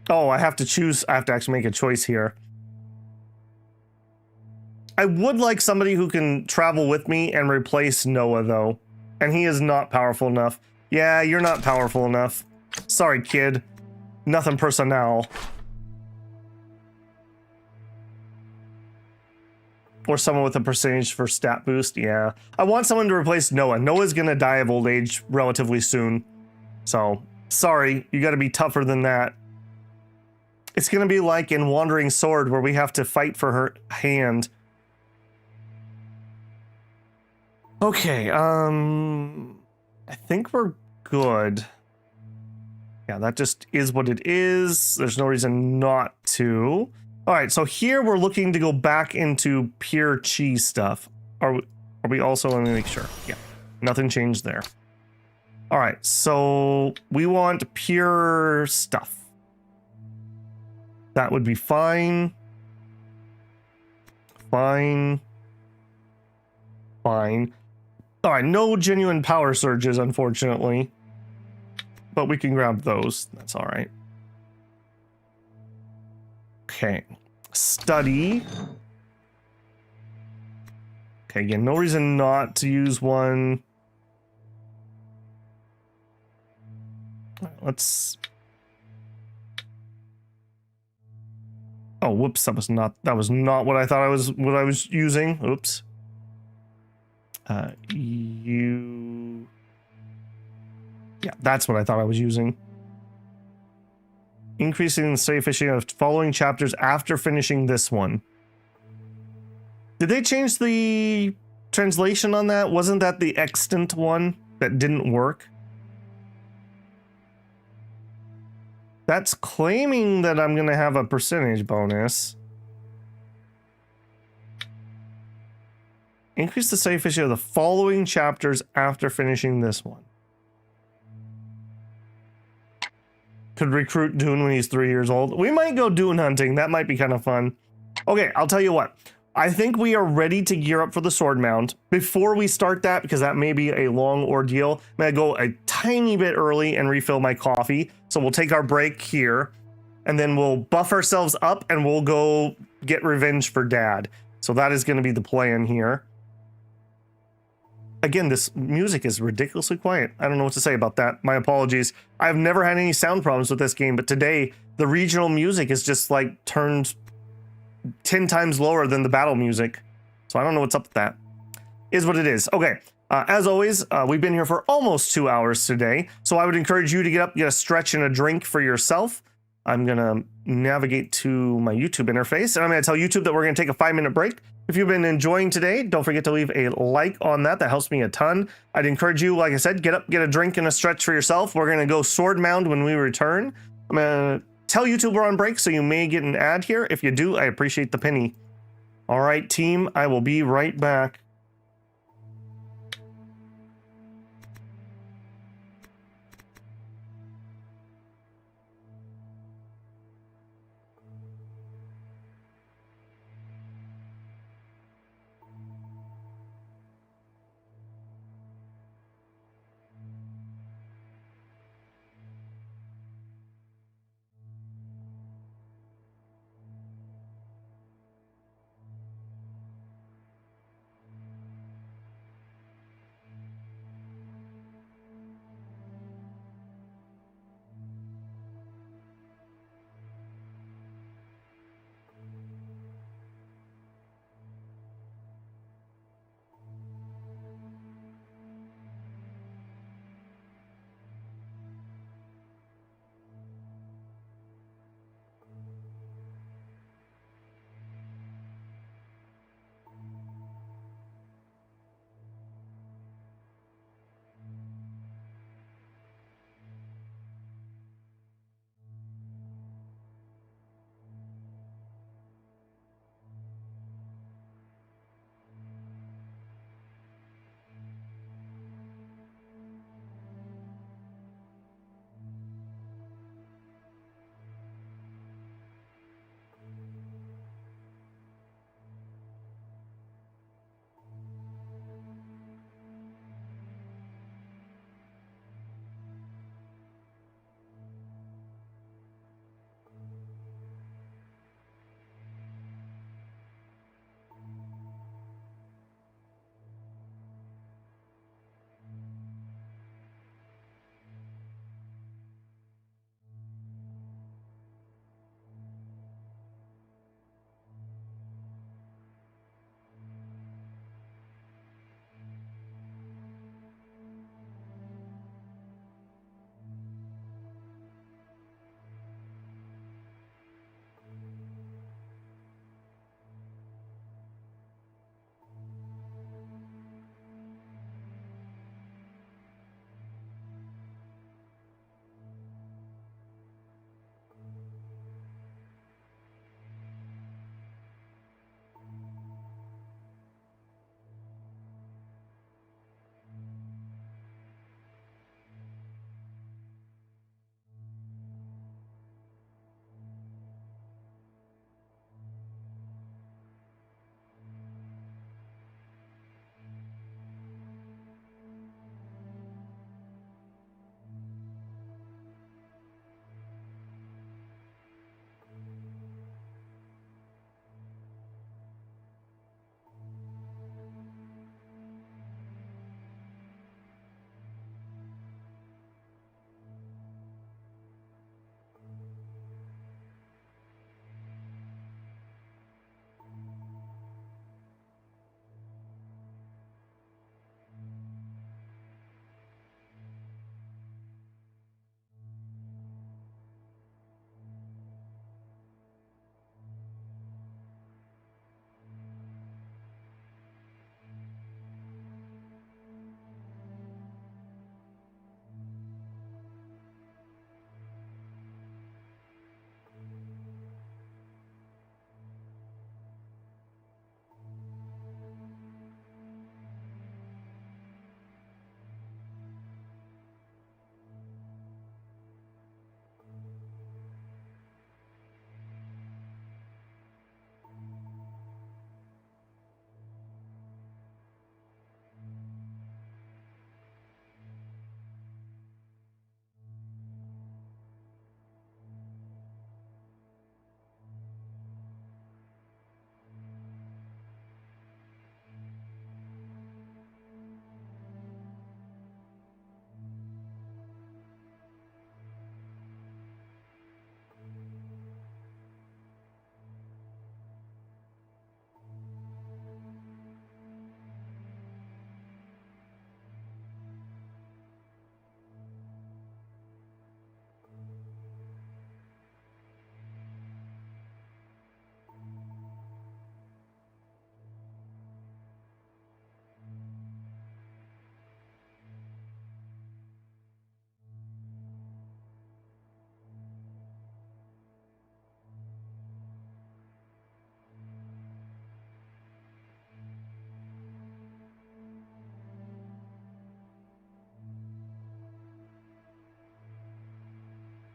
Speaker 1: Oh, I have to choose. I have to actually make a choice here. I would like somebody who can travel with me and replace Noah, though. And he is not powerful enough. Yeah, you're not powerful enough. Sorry, kid. Nothing personnel. Or someone with a percentage for stat boost, yeah. I want someone to replace Noah. Noah's gonna die of old age relatively soon. So, sorry, you gotta be tougher than that. It's gonna be like in Wandering Sword where we have to fight for her hand. Okay, I think we're good. Yeah, that just is what it is. There's no reason not to. All right, so here we're looking to go back into pure chi stuff. Are we also, let me make sure. Yeah, nothing changed there. All right, so we want pure stuff. That would be fine. Fine. Fine. All right, no genuine power surges, unfortunately. But we can grab those. That's all right. Okay, study. Okay, again, no reason not to use one. Let's. Oh, whoops! That was not what I thought I was using. Oops. You. Yeah, that's what I thought I was using. Increasing the study efficiency of following chapters after finishing this one. Did they change the translation on that? Wasn't that the extant one that didn't work? That's claiming that I'm going to have a percentage bonus. Increase the study efficiency of the following chapters after finishing this one. Could recruit Dune when he's 3 years old. We might go Dune hunting. That might be kind of fun. Okay, I'll tell you what. I think we are ready to gear up for the sword mount. Before we start that, because that may be a long ordeal, I'm going to go a tiny bit early and refill my coffee. So we'll take our break here, and then we'll buff ourselves up, and we'll go get revenge for Dad. So that is going to be the plan here. Again, this music is ridiculously quiet. I don't know what to say about that. My apologies. I've never had any sound problems with this game, but today the regional music is just like turned 10 times lower than the battle music. So I don't know what's up with that. Is what it is. Okay. As always, we've been here for almost 2 hours today. So I would encourage you to get up, get a stretch and a drink for yourself. I'm going to navigate to my YouTube interface, and I'm going to tell YouTube that we're going to take a 5-minute break. If you've been enjoying today, don't forget to leave a like on that. That helps me a ton. I'd encourage you, like I said, get up, get a drink and a stretch for yourself. We're going to go sword mound when we return. I'm going to tell YouTube we're on break, so you may get an ad here. If you do, I appreciate the penny. All right, team, I will be right back.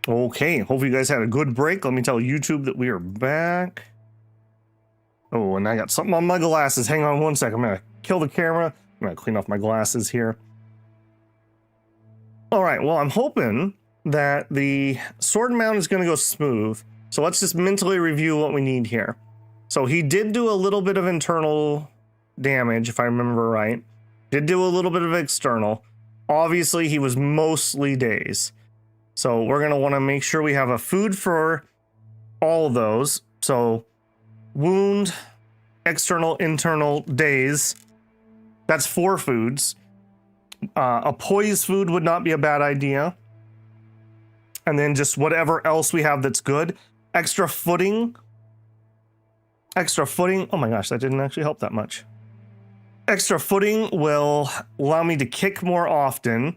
Speaker 1: Okay, hope you guys had a good break. Let me tell YouTube that we are back. Oh, and I got something on my glasses. Hang on one second. I'm gonna kill the camera. I'm gonna clean off my glasses here. All right, well, I'm hoping that the sword mount is gonna go smooth. So let's just mentally review what we need here. So he did do a little bit of internal damage, if I remember right. Did do a little bit of external. Obviously, he was mostly daze. So we're going to want to make sure we have a food for all of those. So wound, external, internal, daze. That's 4 foods. A poise food would not be a bad idea. And then just whatever else we have that's good. Extra footing. Extra footing. Oh my gosh, that didn't actually help that much. Extra footing will allow me to kick more often.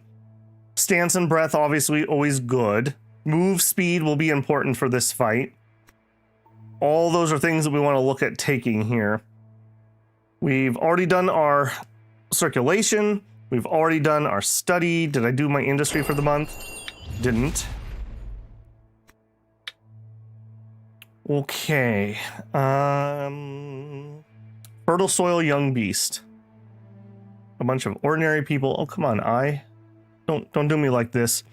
Speaker 1: Stance and breath, obviously, always good. Move speed will be important for this fight. All those are things that we want to look at taking here. We've already done our circulation. We've already done our study. Did I do my industry for the month? Didn't. Okay. Fertile soil, young beast. A bunch of ordinary people. Oh, come on, Don't do me like this.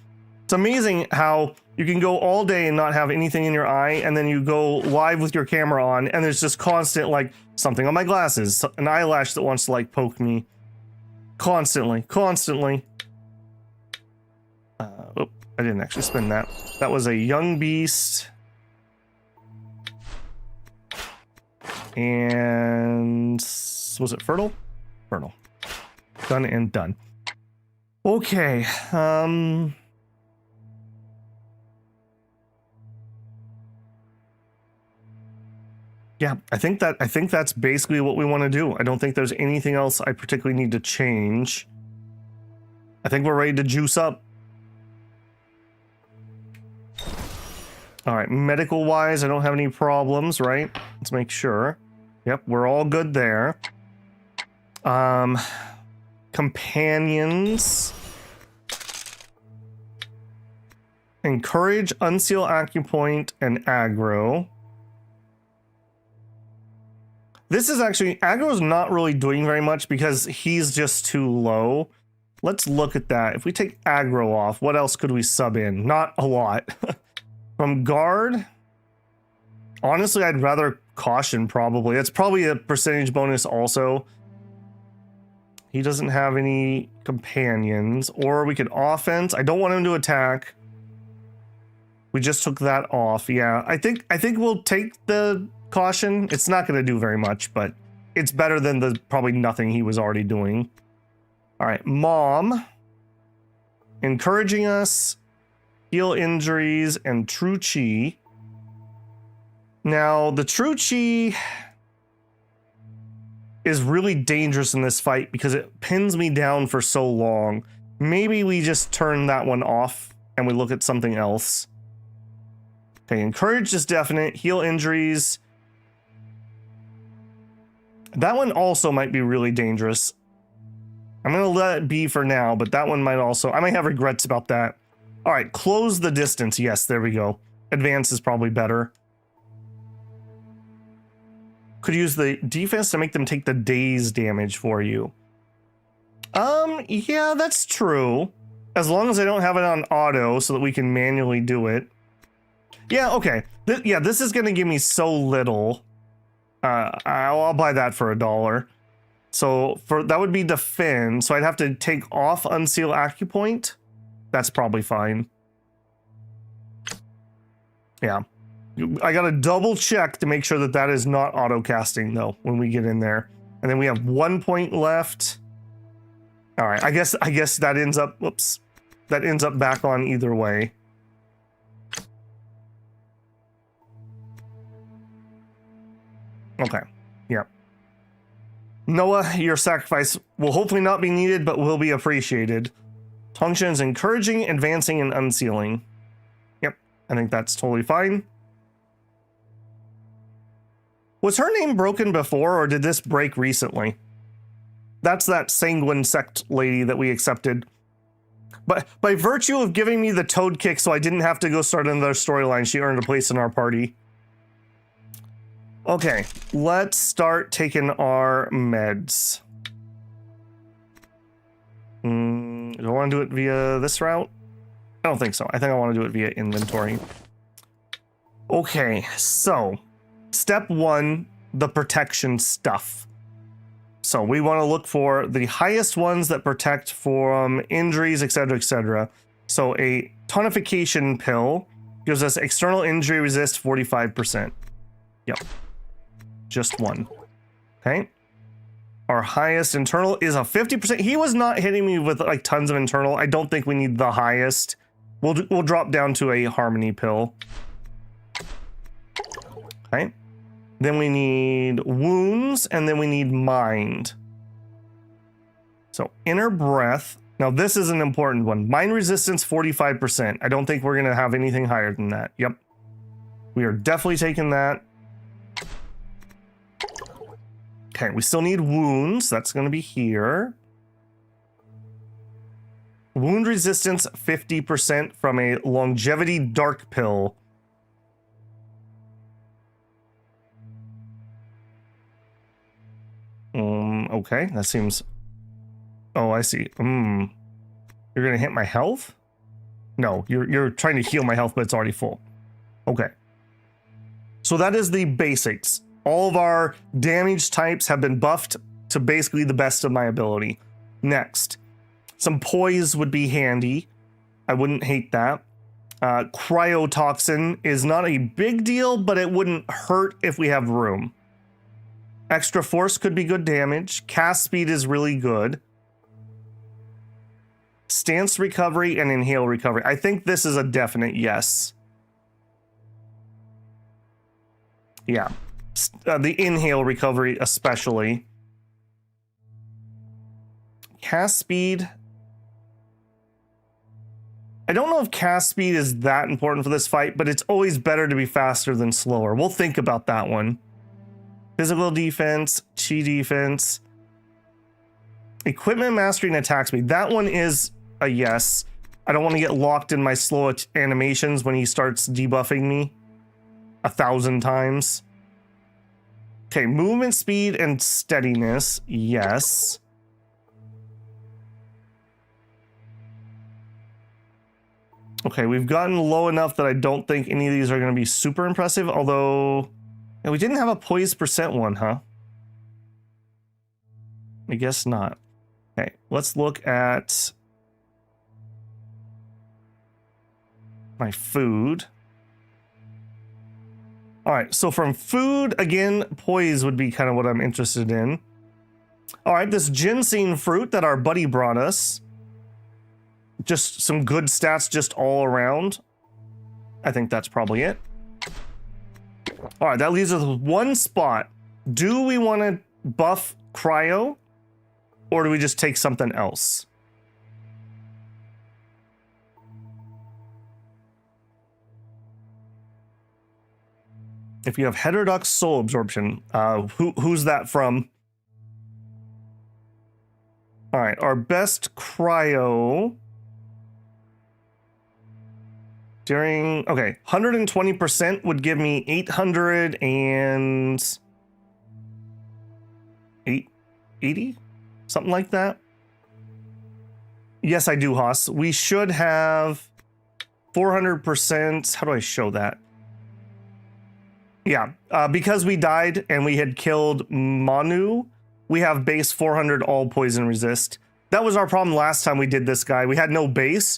Speaker 1: It's amazing how you can go all day and not have anything in your eye, and then you go live with your camera on, and there's just constant, like, something on my glasses, an eyelash that wants to, like, poke me. Constantly. Oh, I didn't actually spin that. That was a young beast. And was it fertile? Fertile. Done and done. Okay. Yeah, I think that's basically what we want to do. I don't think there's anything else I particularly need to change. I think we're ready to juice up. All right, medical wise, I don't have any problems, right? Let's make sure. Yep, we're all good there. Companions. Encourage, unseal, acupoint, and aggro. This is actually, aggro is not really doing very much because he's just too low. Let's look at that. If we take aggro off, what else could we sub in? Not a lot. From guard, honestly, I'd rather caution probably. It's probably a percentage bonus also. He doesn't have any companions. Or we could offense. I don't want him to attack. We just took that off. Yeah, I think we'll take the caution. It's not going to do very much, but it's better than the probably nothing he was already doing. All right, mom. Encouraging us. Heal injuries and true chi. Now, the true chi is really dangerous in this fight because it pins me down for so long. Maybe we just turn that one off and we look at something else. Okay, encourage is definite. Heal injuries. That one also might be really dangerous. I'm going to let it be for now, but that one might also... I might have regrets about that. All right, close the distance. Yes, there we go. Advance is probably better. Could use the defense to make them take the daze damage for you. Yeah, that's true. As long as I don't have it on auto so that we can manually do it. Yeah, okay. Yeah, this is going to give me so little. I'll buy that for $1. So that would be defend. So I'd have to take off unseal acupoint. That's probably fine. Yeah. I got to double check to make sure that that is not auto casting though when we get in there. And then we have 1 point left. All right. I guess that ends up, whoops. That ends up back on either way. Okay. Yeah. Noah, your sacrifice will hopefully not be needed, but will be appreciated. Functions encouraging, advancing, and unsealing. Yep, I think that's totally fine. Was her name broken before, or did this break recently? That's that sanguine sect lady that we accepted. But by virtue of giving me the toad kick so I didn't have to go start another storyline, she earned a place in our party. Okay, let's start taking our meds. Do I want to do it via this route? I don't think so. I think I want to do it via inventory. Okay, so step 1, the protection stuff. So we want to look for the highest ones that protect from injuries, etc., etc. So a tonification pill gives us external injury resist 45%. Yep. Just one. Okay. Our highest internal is a 50%. He was not hitting me with like tons of internal. I don't think we need the highest. We'll drop down to a harmony pill. Okay. Then we need wounds, and then we need mind. So inner breath. Now this is an important one. Mind resistance 45%. I don't think we're gonna have anything higher than that. Yep. We are definitely taking that. Okay, we still need wounds. That's gonna be here. Wound resistance 50% from a longevity dark pill. Okay, that seems... Oh, I see. You're gonna hit my health? No, you're trying to heal my health, but it's already full. Okay. So that is the basics. All of our damage types have been buffed to basically the best of my ability. Next, some poise would be handy. I wouldn't hate that. Cryotoxin is not a big deal, but it wouldn't hurt if we have room. Extra force could be good damage. Cast speed is really good. Stance recovery and inhale recovery. I think this is a definite yes. Yeah. The inhale recovery especially. Cast speed. I don't know if cast speed is that important for this fight, but it's always better to be faster than slower. We'll think about that one. Physical defense, chi defense. Equipment mastery and attack speed. That one is a yes. I don't want to get locked in my slow animations when he starts debuffing me 1,000 times. Okay, movement speed and steadiness, yes. Okay, we've gotten low enough that I don't think any of these are going to be super impressive, although... And we didn't have a poise percent one, huh? I guess not. Okay, let's look at my food. All right, so from food, again, poise would be kind of what I'm interested in. All right, this ginseng fruit that our buddy brought us. Just some good stats just all around. I think that's probably it. All right, that leaves us with one spot. Do we want to buff cryo, or do we just take something else? If you have heterodox soul absorption, who's that from? All right, our best cryo during, okay, 120% would give me 880, something like that. Yes, I do, Haas. We should have 400%. How do I show that? Yeah, because we died and we had killed Manu, we have base 400 all poison resist. That was our problem last time we did this guy. We had no base.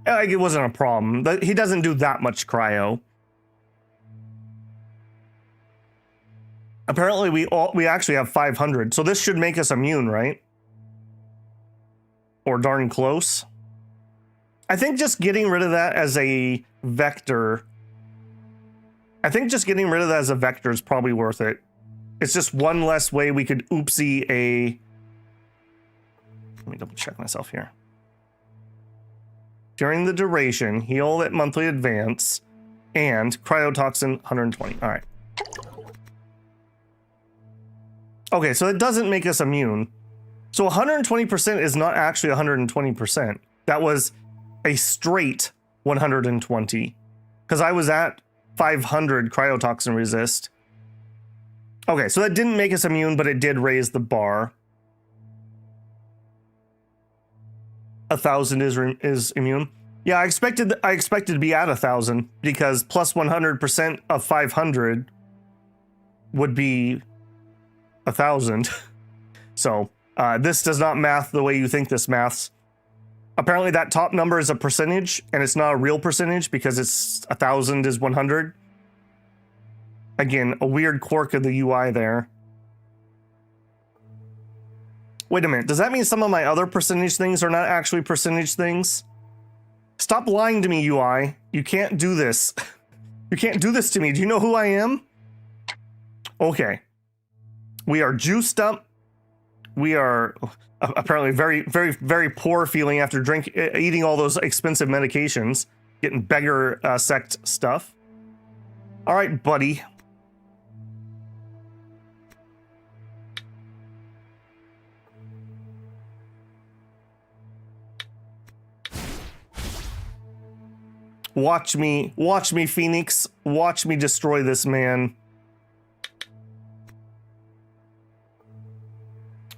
Speaker 1: Like, it wasn't a problem. He doesn't do that much cryo. Apparently, we actually have 500, so this should make us immune, right? Or darn close. I think just getting rid of that as a vector. I think just getting rid of that as a vector is probably worth it. It's just one less way we could oopsie a... Let me double check myself here. During the duration, heal at monthly advance, and cryotoxin 120. All right. Okay, so it doesn't make us immune. So 120% is not actually 120%. That was a straight 120. Because I was at 500 cryotoxin resist. Okay, so that didn't make us immune, but it did raise the bar. 1,000 is immune. Yeah, I expected to be at 1,000 because plus 100% of 500 would be 1,000. So this does not math the way you think this maths. Apparently that top number is a percentage, and it's not a real percentage because it's 1,000 is 100. Again, a weird quirk of the UI there. Wait a minute, does that mean some of my other percentage things are not actually percentage things? Stop lying to me, UI. You can't do this. You can't do this to me. Do you know who I am? Okay. We are juiced up. We are apparently very, very, very poor feeling after eating all those expensive medications. Getting beggar sect stuff. All right, buddy. Watch me, Phoenix. Watch me destroy this man.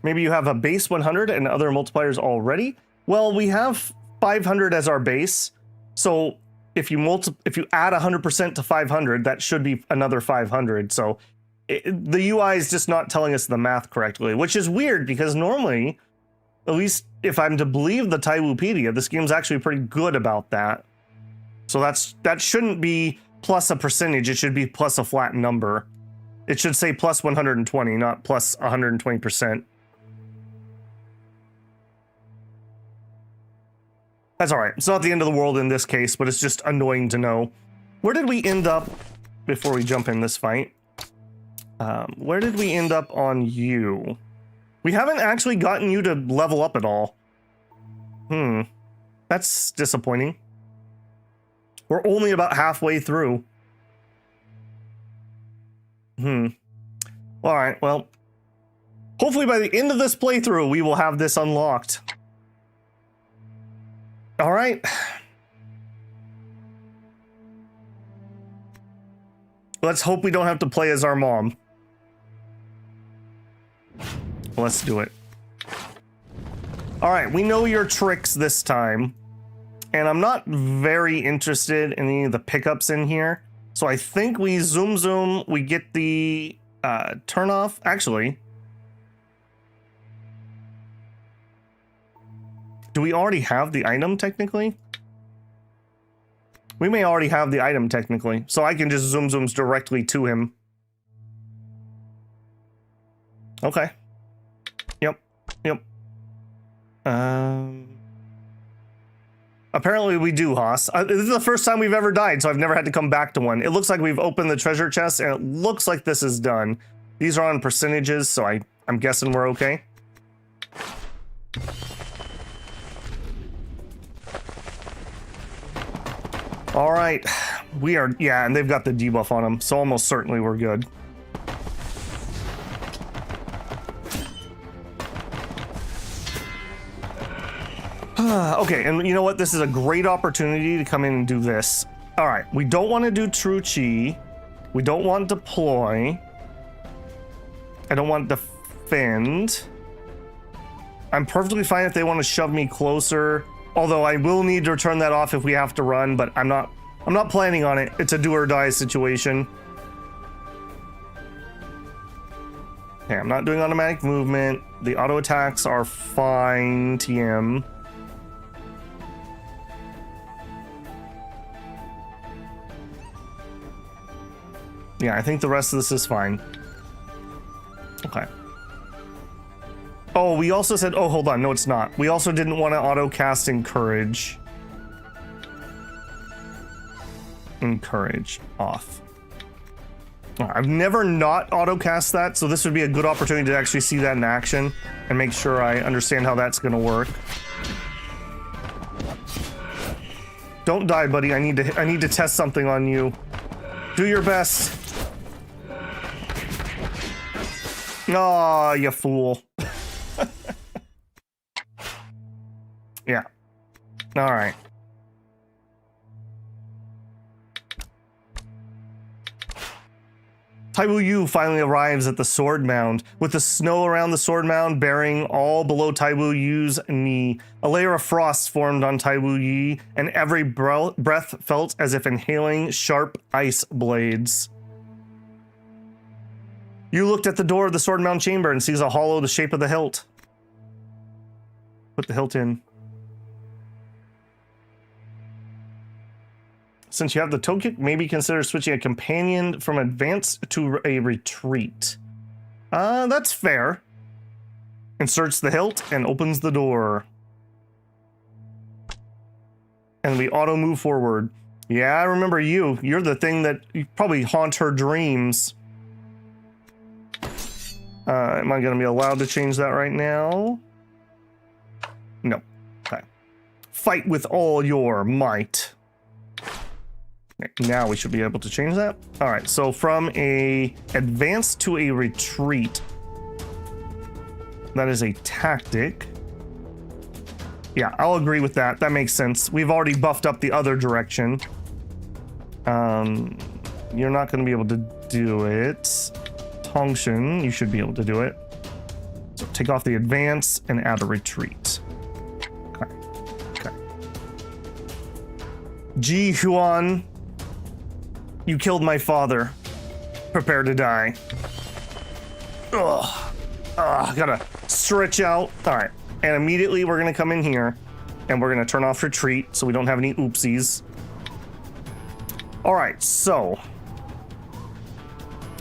Speaker 1: Maybe you have a base 100 and other multipliers already? Well, we have 500 as our base. So if you add 100% to 500, that should be another 500. So the UI is just not telling us the math correctly, which is weird because normally, at least if I'm to believe the Taiwupedia, this game's actually pretty good about that. So that shouldn't be plus a percentage. It should be plus a flat number. It should say plus 120, not plus 120%. That's all right. It's not the end of the world in this case, but it's just annoying to know. Where did we end up before we jump in this fight? Where did we end up on you? We haven't actually gotten you to level up at all. That's disappointing. We're only about halfway through. All right, well, hopefully by the end of this playthrough, we will have this unlocked. All right. Let's hope we don't have to play as our mom. Let's do it. All right, we know your tricks this time. And I'm not very interested in any of the pickups in here. So I think we zoom, we get the turn off. Actually, do we already have the item technically? We may already have the item technically. So I can just zooms directly to him. Okay. Yep. Apparently we do, Haas. This is the first time we've ever died, so I've never had to come back to one. It looks like we've opened the treasure chest, and it looks like this is done. These are on percentages, so I'm guessing we're okay. All right. We are, yeah, and they've got the debuff on them, so almost certainly we're good. Okay, and you know what? This is a great opportunity to come in and do this. All right, we don't want to do True Chi. We don't want Deploy. I don't want Defend. I'm perfectly fine if they want to shove me closer. Although I will need to turn that off if we have to run, but I'm not planning on it. It's a do or die situation. Okay, I'm not doing automatic movement. The auto attacks are fine, TM. Yeah, I think the rest of this is fine. Okay. Oh, we also said, oh, hold on. No, it's not. We also didn't want to auto-cast Encourage. Encourage off. I've never not auto-cast that, so this would be a good opportunity to actually see that in action and make sure I understand how that's going to work. Don't die, buddy. I need to test something on you. Do your best. Oh, you fool. Yeah. All right. Taiwu Yu finally arrives at the sword mound. With the snow around the sword mound bearing all below Taiwu Yu's knee, a layer of frost formed on Taiwu Yi, and every breath felt as if inhaling sharp ice blades. Yu looked at the door of the sword mound chamber and sees a hollow the shape of the hilt. Put the hilt in. Since you have the toe kick, maybe consider switching a companion from advance to a retreat. That's fair. Inserts the hilt and opens the door. And we auto move forward. Yeah, I remember you. You're the thing that you probably haunt her dreams. Am I going to be allowed to change that right now? No. Okay. Fight with all your might. Now we should be able to change that. All right, so from a advance to a retreat. That is a tactic. Yeah, I'll agree with that. That makes sense. We've already buffed up the other direction. You're not going to be able to do it. Tongshin, you should be able to do it. So take off the advance and add a retreat. Okay. Okay. Ji Huan. You killed my father. Prepare to die. Ugh. Gotta stretch out. All right. And immediately we're gonna come in here and we're gonna turn off retreat so we don't have any oopsies. All right, so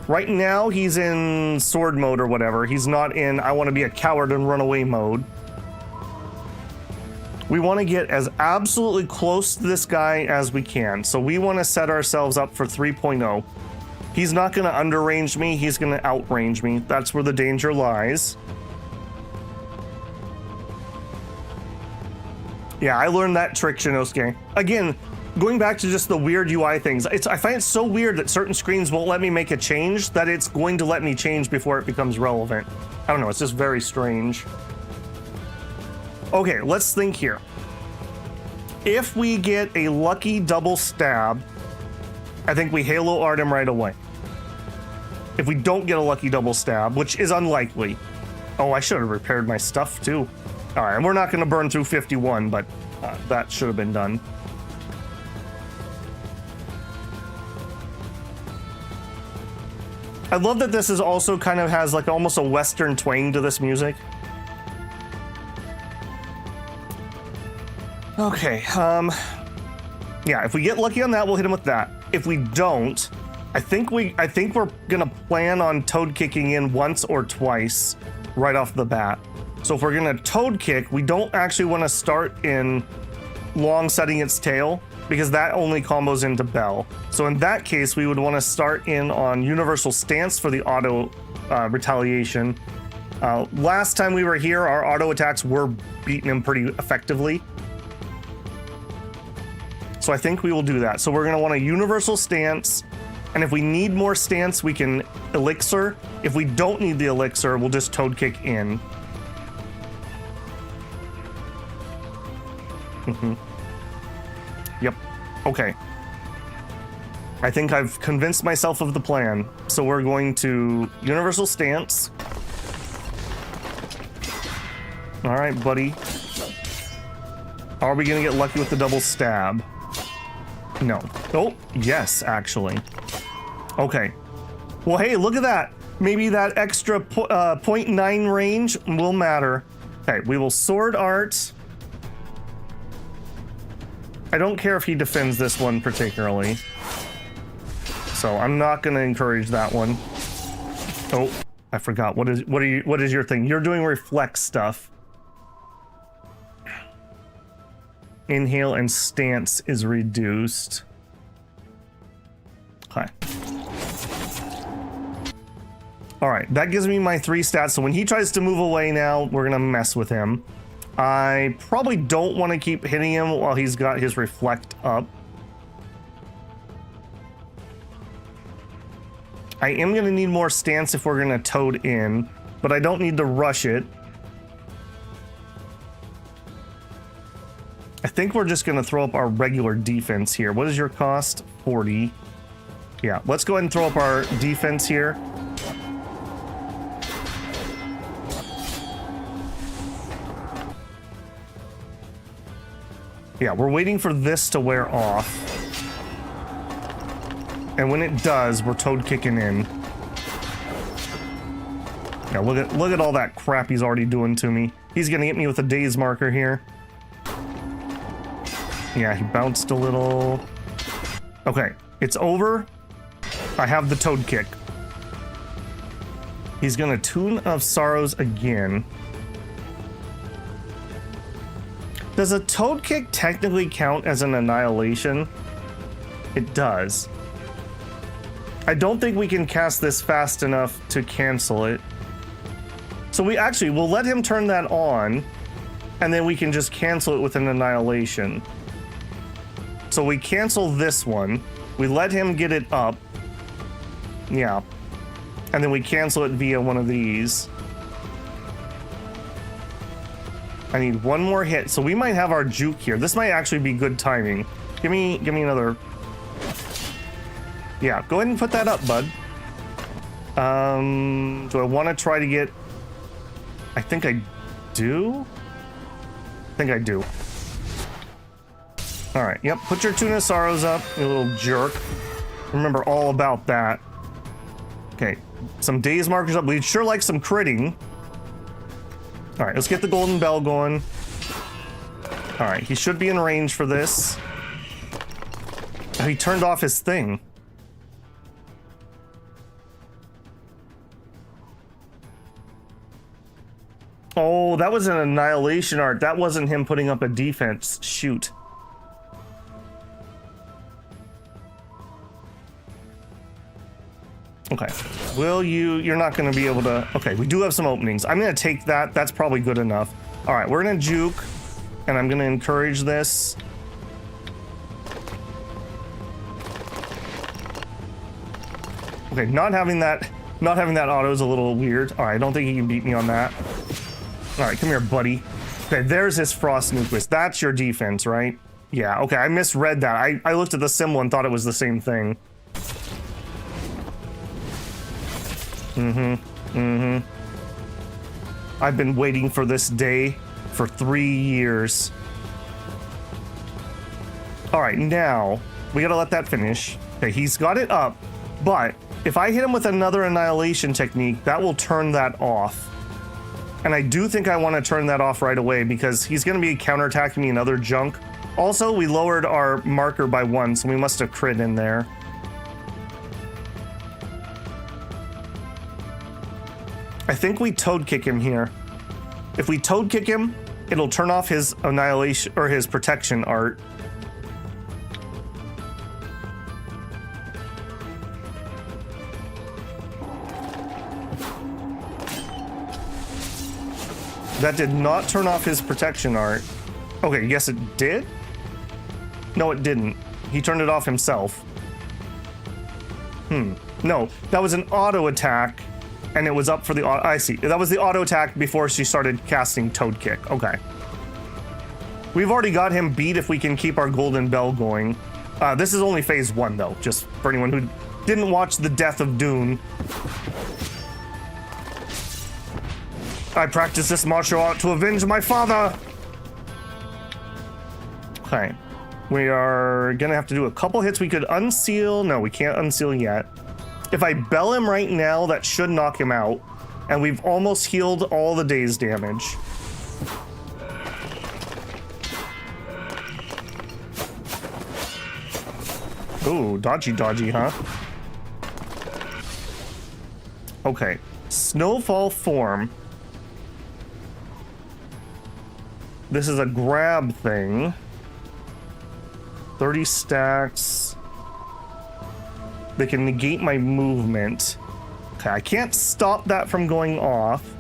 Speaker 1: right now he's in sword mode or whatever. He's not in I want to be a coward and run away mode. We want to get as absolutely close to this guy as we can. So we want to set ourselves up for 3.0. He's not going to underrange me. He's going to outrange me. That's where the danger lies. Yeah, I learned that trick, Shinosuke. Again, going back to just the weird UI things, I find it so weird that certain screens won't let me make a change that it's going to let me change before it becomes relevant. I don't know, it's just very strange. Okay, let's think here. If we get a lucky double stab, I think we Halo Art him right away. If we don't get a lucky double stab, which is unlikely. Oh, I should have repaired my stuff too. All right, and we're not going to burn through 51, but that should have been done. I love that this is also kind of has like almost a Western twang to this music. Okay, yeah, if we get lucky on that, we'll hit him with that. If we don't, I think we're gonna plan on toad kicking in once or twice right off the bat. So if we're gonna toad kick, we don't actually want to start in long setting its tail because that only combos into Bell. So in that case, we would want to start in on universal stance for the auto retaliation. Last time we were here, our auto attacks were beating him pretty effectively. So I think we will do that. So we're going to want a universal stance. And if we need more stance, we can elixir. If we don't need the elixir, we'll just toad kick in. Yep. Okay. I think I've convinced myself of the plan. So we're going to universal stance. All right, buddy. Are we going to get lucky with the double stab? No. Oh, yes, actually. Okay. Well, hey, look at that. Maybe that extra 0.9 range will matter. Okay, we will sword art. I don't care if he defends this one particularly. So I'm not going to encourage that one. Oh, I forgot. What is your thing? You're doing reflex stuff. Inhale and stance is reduced. Okay. All right, that gives me my 3 stats. So when he tries to move away now, we're gonna mess with him. I probably don't want to keep hitting him while he's got his reflect up. I am gonna need more stance if we're gonna toad in, but I don't need to rush it. I think we're just going to throw up our regular defense here. What is your cost? 40. Yeah, let's go ahead and throw up our defense here. Yeah, we're waiting for this to wear off. And when it does, we're toad kicking in. Yeah, look at all that crap he's already doing to me. He's gonna hit me with a daze marker here. Yeah, he bounced a little. Okay, it's over. I have the toad kick. He's gonna Tune of Sorrows again. Does a toad kick technically count as an annihilation? It does. I don't think we can cast this fast enough to cancel it. So we'll let him turn that on, and then we can just cancel it with an annihilation. So we cancel this one, we let him get it up. Yeah. And then we cancel it via one of these. I need one more hit, so we might have our juke here. This might actually be good timing. Give me another. Yeah, go ahead and put that up, bud. Do I want to try to get... I think I do? I think I do. Alright, yep, put your Tune of Sorrows up, you little jerk. Remember all about that. Okay, some daze markers up. We'd sure like some critting. Alright, let's get the golden bell going. Alright, he should be in range for this. Oh, he turned off his thing. Oh, that was an annihilation art. That wasn't him putting up a defense. Shoot. Okay. You're not going to be able to... Okay, we do have some openings. I'm going to take that. That's probably good enough. All right, we're going to juke, and I'm going to encourage this. Okay, not having that auto is a little weird. All right, I don't think he can beat me on that. All right, come here, buddy. Okay, there's his Frost Nucleus. That's your defense, right? Yeah, okay, I misread that. I looked at the symbol and thought it was the same thing. I've been waiting for this day for 3 years. All right, now we gotta let that finish. Okay, he's got it up, but if I hit him with another annihilation technique, that will turn that off. And I do think I want to turn that off right away because he's going to be counterattacking me in other junk. Also, we lowered our marker by 1, so we must have crit in there. I think we toad kick him here. If we toad kick him, it'll turn off his annihilation or his protection art. That did not turn off his protection art. Okay, yes it did? No, it didn't. He turned it off himself. No, that was an auto attack, and it was up for the auto. I see. That was the auto attack before she started casting Toad Kick. Okay. We've already got him beat if we can keep our golden bell going. This is only phase 1, though, just for anyone who didn't watch The Death of Dune. I practiced this martial art to avenge my father! Okay. We are gonna have to do a couple hits. We could unseal. No, we can't unseal yet. If I bell him right now, that should knock him out. And we've almost healed all the daze damage. Ooh, dodgy, huh? Okay. Snowfall form. This is a grab thing. 30 stacks. They can negate my movement. Okay, I can't stop that from going off.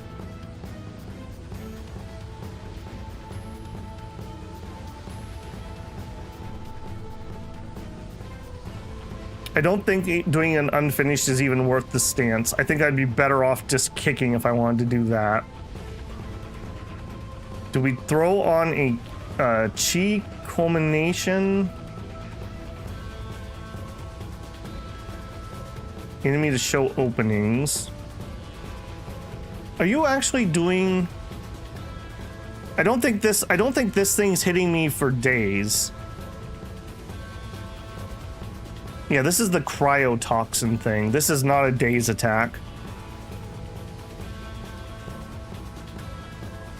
Speaker 1: I don't think doing an unfinished is even worth the stance. I think I'd be better off just kicking if I wanted to do that. Do we throw on a chi culmination? Enemy to show openings. Are you actually doing... I don't think this thing's hitting me for days. Yeah, this is the cryotoxin thing. This is not a days attack.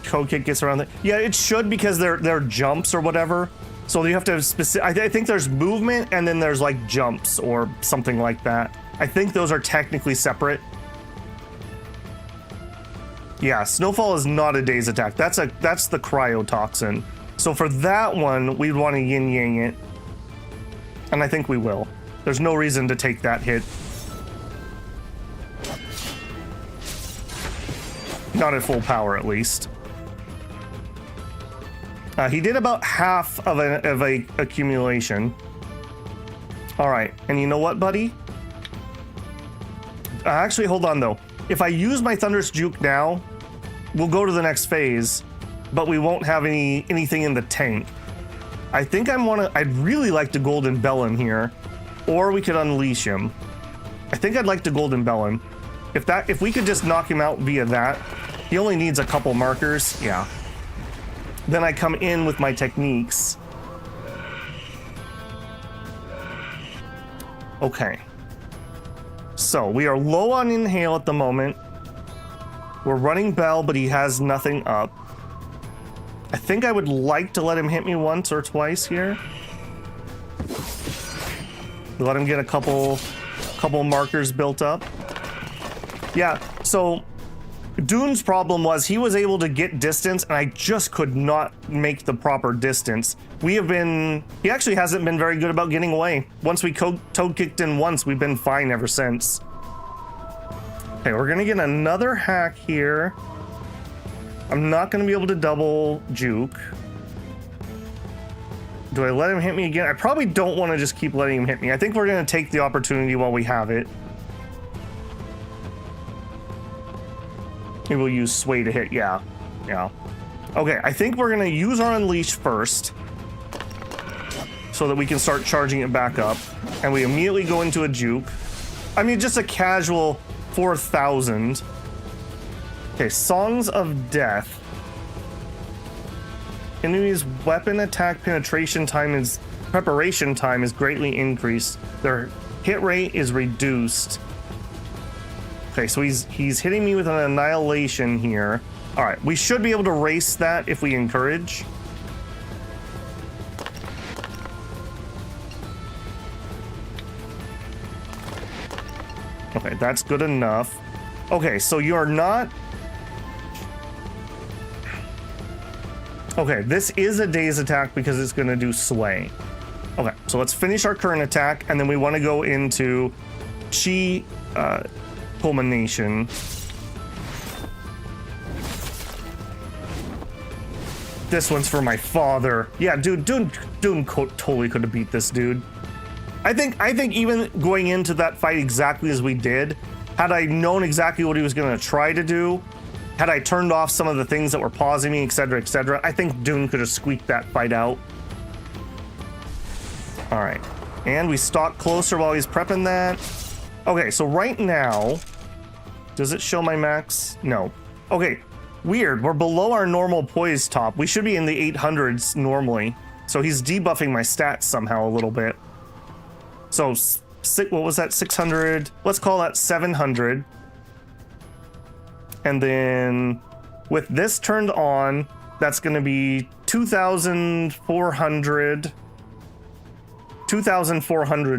Speaker 1: Code kick gets around it. Yeah, it should because they're jumps or whatever. So you have to have specific. I think there's movement and then there's like jumps or something like that. I think those are technically separate. Yeah, Snowfall is not a daze attack. That's the cryotoxin. So for that one, we'd want to yin yang it, and I think we will. There's no reason to take that hit. Not at full power, at least. He did about half of a accumulation. All right, and you know what, buddy? Actually, hold on though. If I use my Thunderous Juke now, we'll go to the next phase, but we won't have anything in the tank. I think I'd really like to Golden Bell him here, or we could unleash him. I think I'd like to Golden Bell him. If we could just knock him out via that, he only needs a couple markers, yeah. Then I come in with my techniques. Okay. So we are low on inhale at the moment. We're running Bell, but he has nothing up. I think I would like to let him hit me once or twice here. Let him get a couple markers built up. Yeah, so Dune's problem was he was able to get distance, and I just could not make the proper distance. He actually hasn't been very good about getting away. Once we toad kicked in once, we've been fine ever since. Okay, we're gonna get another hack here. I'm not gonna be able to double juke. Do I let him hit me again? I probably don't want to just keep letting him hit me. I think we're gonna take the opportunity while we have it. Maybe we'll use Sway to hit, yeah. Okay, I think we're gonna use our Unleash first, so that we can start charging it back up. And we immediately go into a juke. I mean, just a casual 4,000. Okay, Songs of Death. Enemies' weapon attack preparation time is greatly increased. Their hit rate is reduced. Okay, so he's hitting me with an annihilation here. All right, we should be able to race that if we encourage. Okay, that's good enough. Okay, so you're not... Okay, this is a daze attack because it's going to do Sway. Okay, so let's finish our current attack, and then we want to go into Chi Culmination. This one's for my father. Yeah, dude, Dune totally could have beat this dude. I think even going into that fight exactly as we did, had I known exactly what he was going to try to do, had I turned off some of the things that were pausing me, etc., I think Dune could have squeaked that fight out. All right, and we stalk closer while he's prepping that. Okay, so right now, does it show my max? No. Okay, weird. We're below our normal poise top. We should be in the 800s normally. So he's debuffing my stats somehow a little bit. So, what was that, 600? Let's call that 700. And then with this turned on, that's going to be 2,400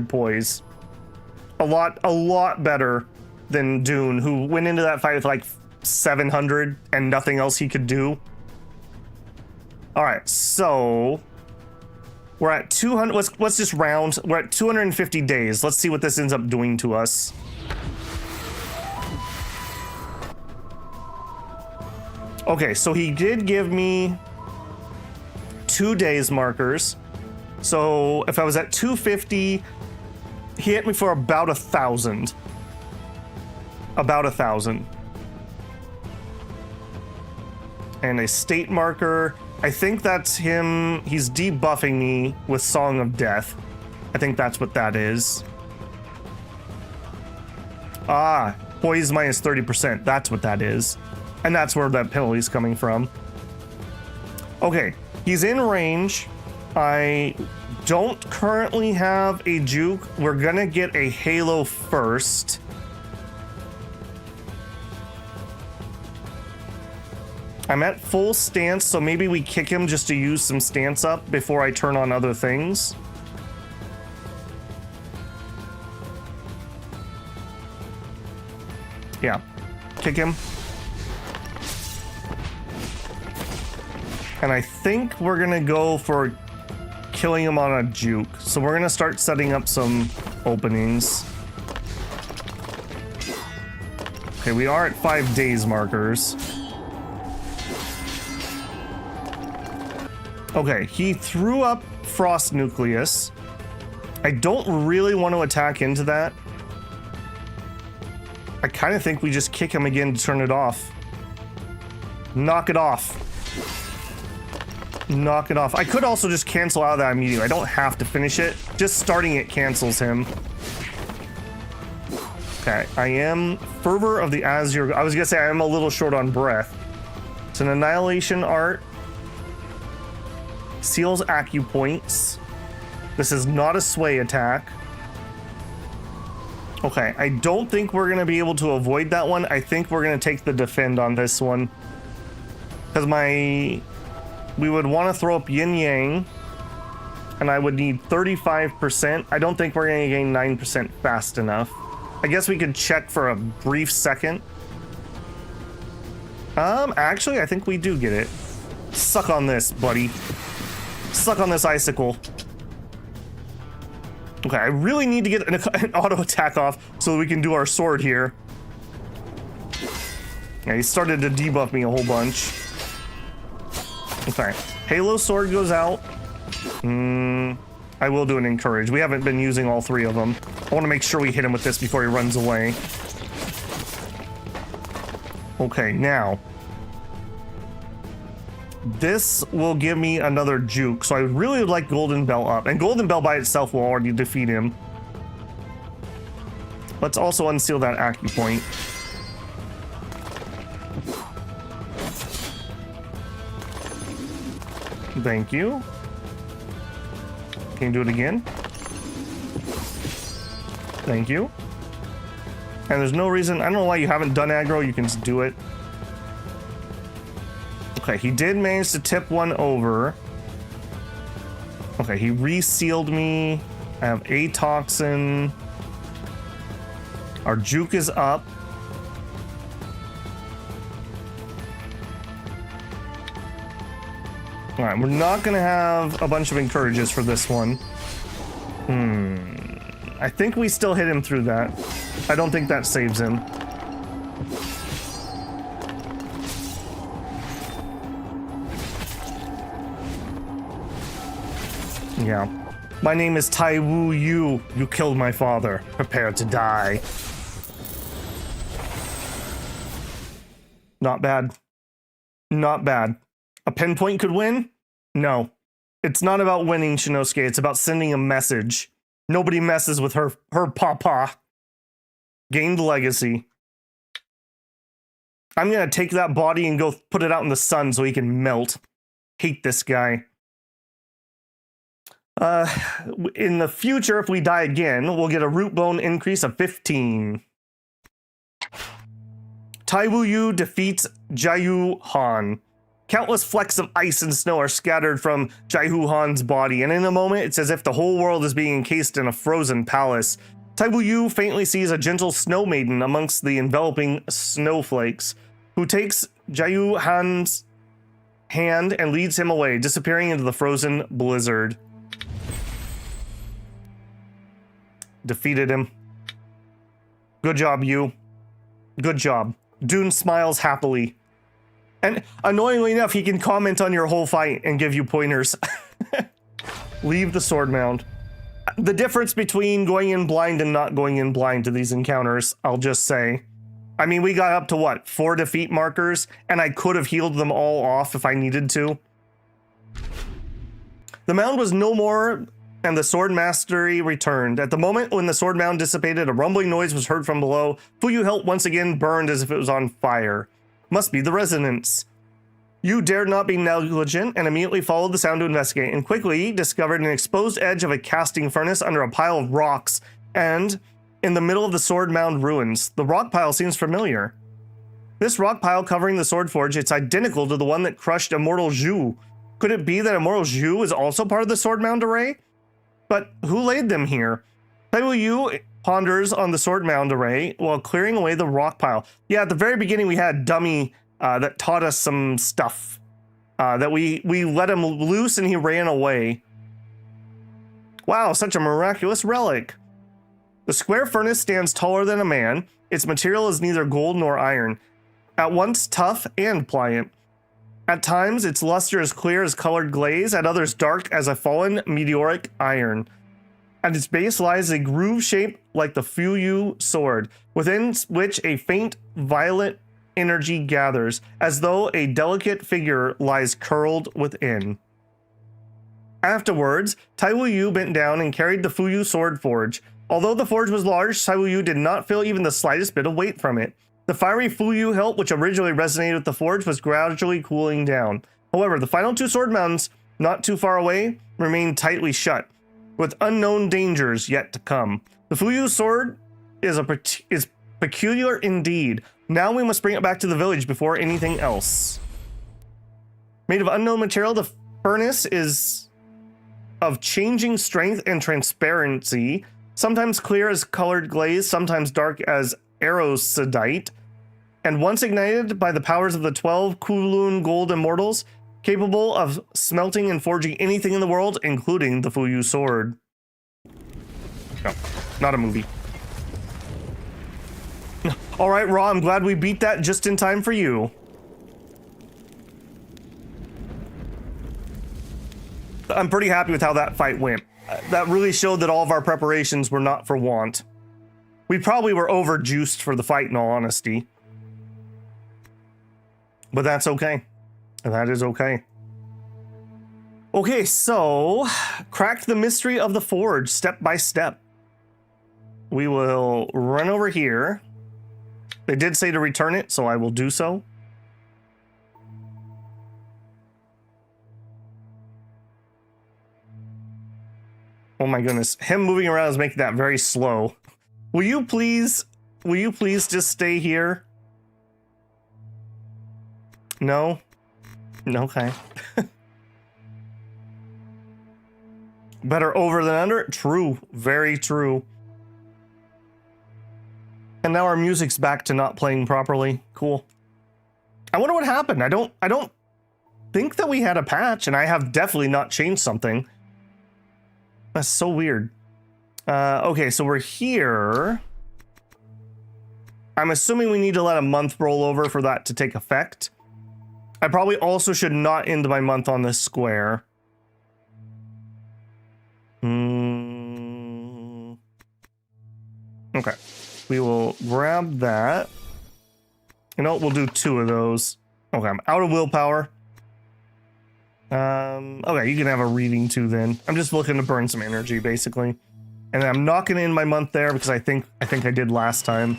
Speaker 1: poise. A lot better than Dune, who went into that fight with like 700 and nothing else he could do. All right, so we're at 200. Let's just round. We're at 250 days. Let's see what this ends up doing to us. Okay, so he did give me 2 days markers. So if I was at 250, he hit me for about 1,000. About 1,000. And a state marker. I think that's him. He's debuffing me with Song of Death. I think that's what that is. Ah, poise minus 30%. That's what that is. And that's where that penalty is coming from. Okay, he's in range. I don't currently have a juke. We're gonna get a halo first. I'm at full stance, so maybe we kick him just to use some stance up before I turn on other things. Yeah, kick him. And I think we're gonna go for killing him on a juke. So we're gonna start setting up some openings. Okay, we are at 5 days markers. Okay, he threw up Frost Nucleus. I don't really want to attack into that. I kind of think we just kick him again to turn it off. Knock it off. Knock it off. I could also just cancel out of that immediately. I don't have to finish it. Just starting it cancels him. Okay, I am Fervor of the Azure. I was gonna say I am a little short on breath. It's an Annihilation Art. Seals acupoints. This is not a sway attack. Okay, I don't think we're gonna be able to avoid that one. I think we're gonna take the defend on this one. Because we would want to throw up yin yang. And I would need 35%. I don't think we're gonna gain 9% fast enough. I guess we could check for a brief second. Actually, I think we do get it. Suck on this, buddy. Suck on this icicle. Okay, I really need to get an auto attack off so we can do our sword here. Yeah, he started to debuff me a whole bunch. Okay, Halo Sword goes out. I will do an encourage. We haven't been using all 3 of them. I want to make sure we hit him with this before he runs away. Okay, now. This will give me another juke, so I really would like Golden Bell up. And Golden Bell by itself will already defeat him. Let's also unseal that acupoint. Thank you. Can you do it again? Thank you. And there's no reason, I don't know why you haven't done aggro, you can just do it. Okay, he did manage to tip one over. Okay, he resealed me. I have a toxin. Our juke is up. All right, we're not gonna have a bunch of encourages for this one. I think we still hit him through that. I don't think that saves him. Yeah. My name is Taiwu Yu. You killed my father. Prepare to die. Not bad. Not bad. A pinpoint could win? No. It's not about winning, Shinosuke. It's about sending a message. Nobody messes with her papa. Gained legacy. I'm gonna take that body and go put it out in the sun so he can melt. Hate this guy. In the future, if we die again, we'll get a root bone increase of 15. Taiwu Yu defeats Jiayu Han. Countless flecks of ice and snow are scattered from Jiayu Han's body, and in a moment, it's as if the whole world is being encased in a frozen palace. Taiwu Yu faintly sees a gentle snow maiden amongst the enveloping snowflakes, who takes Jiayu Han's hand and leads him away, disappearing into the frozen blizzard. Defeated him. Good job, you. Good job. Dune smiles happily. And annoyingly enough, he can comment on your whole fight and give you pointers. Leave the sword mound. The difference between going in blind and not going in blind to these encounters, I'll just say. I mean, we got up to what? 4 defeat markers, and I could have healed them all off if I needed to. The mound was no more and the sword mastery returned. At the moment when the sword mound dissipated, a rumbling noise was heard from below. Fuyu hilt once again burned as if it was on fire. Must be the resonance. Yu dared not be negligent and immediately followed the sound to investigate, and quickly discovered an exposed edge of a casting furnace under a pile of rocks and in the middle of the sword mound ruins. The rock pile seems familiar. This rock pile covering the sword forge, it's identical to the one that crushed Immortal Zhu. Could it be that Immortal Zhu is also part of the sword mound array? But who laid them here? Taiwu Yu ponders on the sword mound array while clearing away the rock pile. Yeah, at the very beginning we had Dummy that taught us some stuff. That we let him loose and he ran away. Wow, such a miraculous relic. The square furnace stands taller than a man. Its material is neither gold nor iron. At once tough and pliant. At times, its luster is clear as colored glaze, at others dark as a fallen meteoric iron. At its base lies a groove shape like the Fuyu sword, within which a faint violet energy gathers, as though a delicate figure lies curled within. Afterwards, Taiwu Yu bent down and carried the Fuyu sword forge. Although the forge was large, Taiwu Yu did not feel even the slightest bit of weight from it. The fiery Fuyu hilt, which originally resonated with the forge, was gradually cooling down. However, the final two sword mounts, not too far away, remained tightly shut, with unknown dangers yet to come. The Fuyu sword is peculiar indeed. Now we must bring it back to the village before anything else. Made of unknown material, the furnace is of changing strength and transparency, sometimes clear as colored glaze, sometimes dark as arrowsedite, and once ignited by the powers of the 12 Kulun gold immortals, capable of smelting and forging anything in the world, including the Fuyu sword. No, not a movie. All right, Raw, I'm glad we beat that just in time for you. I'm pretty happy with how that fight went. That really showed that all of our preparations were not for want. We probably were overjuiced for the fight, in all honesty. But that's okay. That is okay. Okay, so crack the mystery of the forge step by step. We will run over here. They did say to return it, so I will do so. Oh my goodness, him moving around is making that very slow. Will you please just stay here? No? Okay. Better over than under? True. Very true. And now our music's back to not playing properly. Cool. I wonder what happened. I don't think that we had a patch, and I have definitely not changed something. That's so weird. Okay, so we're here. I'm assuming we need to let a month roll over for that to take effect. I probably also should not end my month on this square. Okay, we will grab that. You know, we'll do 2 of those. Okay, I'm out of willpower. Okay, you can have a reading too then. I'm just looking to burn some energy, basically. And I'm not going to end my month there because I think I did last time.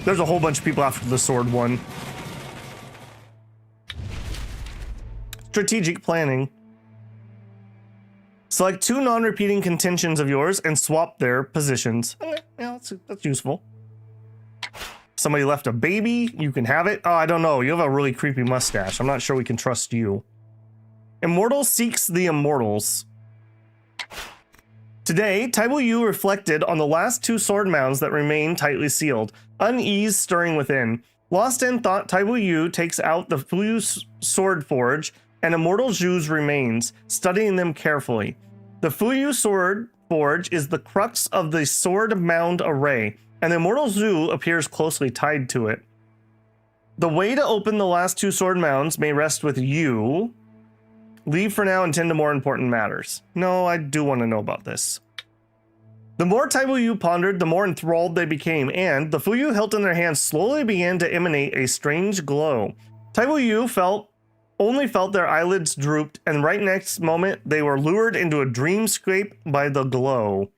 Speaker 1: There's a whole bunch of people after the sword one. Strategic planning. Select 2 non-repeating contentions of yours and swap their positions. Okay, yeah, that's useful. Somebody left a baby. You can have it. Oh, I don't know. You have a really creepy mustache. I'm not sure we can trust you. Immortal seeks the immortals. Today, Taiwu Yu reflected on the last 2 sword mounds that remain tightly sealed, unease stirring within. Lost in thought, Taiwu Yu takes out the Fuyu sword forge and Immortal Zhu's remains, studying them carefully. The Fuyu sword forge is the crux of the sword mound array, and the Immortal Zhu appears closely tied to it. The way to open the last 2 sword mounds may rest with you. Leave for now and tend to more important matters. No, I do want to know about this. The more Taiwu Yu pondered, the more enthralled they became, and the Fuyu hilt in their hands slowly began to emanate a strange glow. Taiwu Yu felt only felt their eyelids drooped, and right next moment they were lured into a dreamscape by the glow.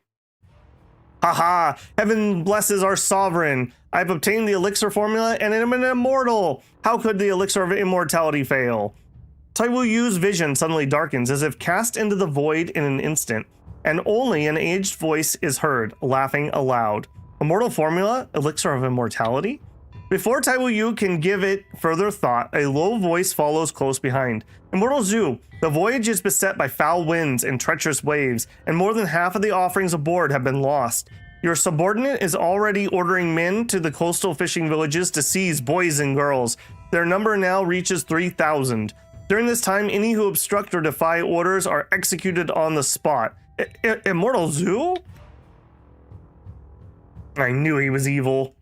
Speaker 1: Haha! Heaven blesses our sovereign! I've obtained the elixir formula and am an immortal! How could the elixir of immortality fail? Taiwu Yu's vision suddenly darkens as if cast into the void in an instant, and only an aged voice is heard, laughing aloud. Immortal formula? Elixir of immortality? Before Taiwu Yu can give it further thought, a low voice follows close behind. Immortal Zhu, the voyage is beset by foul winds and treacherous waves, and more than half of the offerings aboard have been lost. Your subordinate is already ordering men to the coastal fishing villages to seize boys and girls. Their number now reaches 3,000. During this time, any who obstruct or defy orders are executed on the spot. Immortal Zhu? I knew he was evil.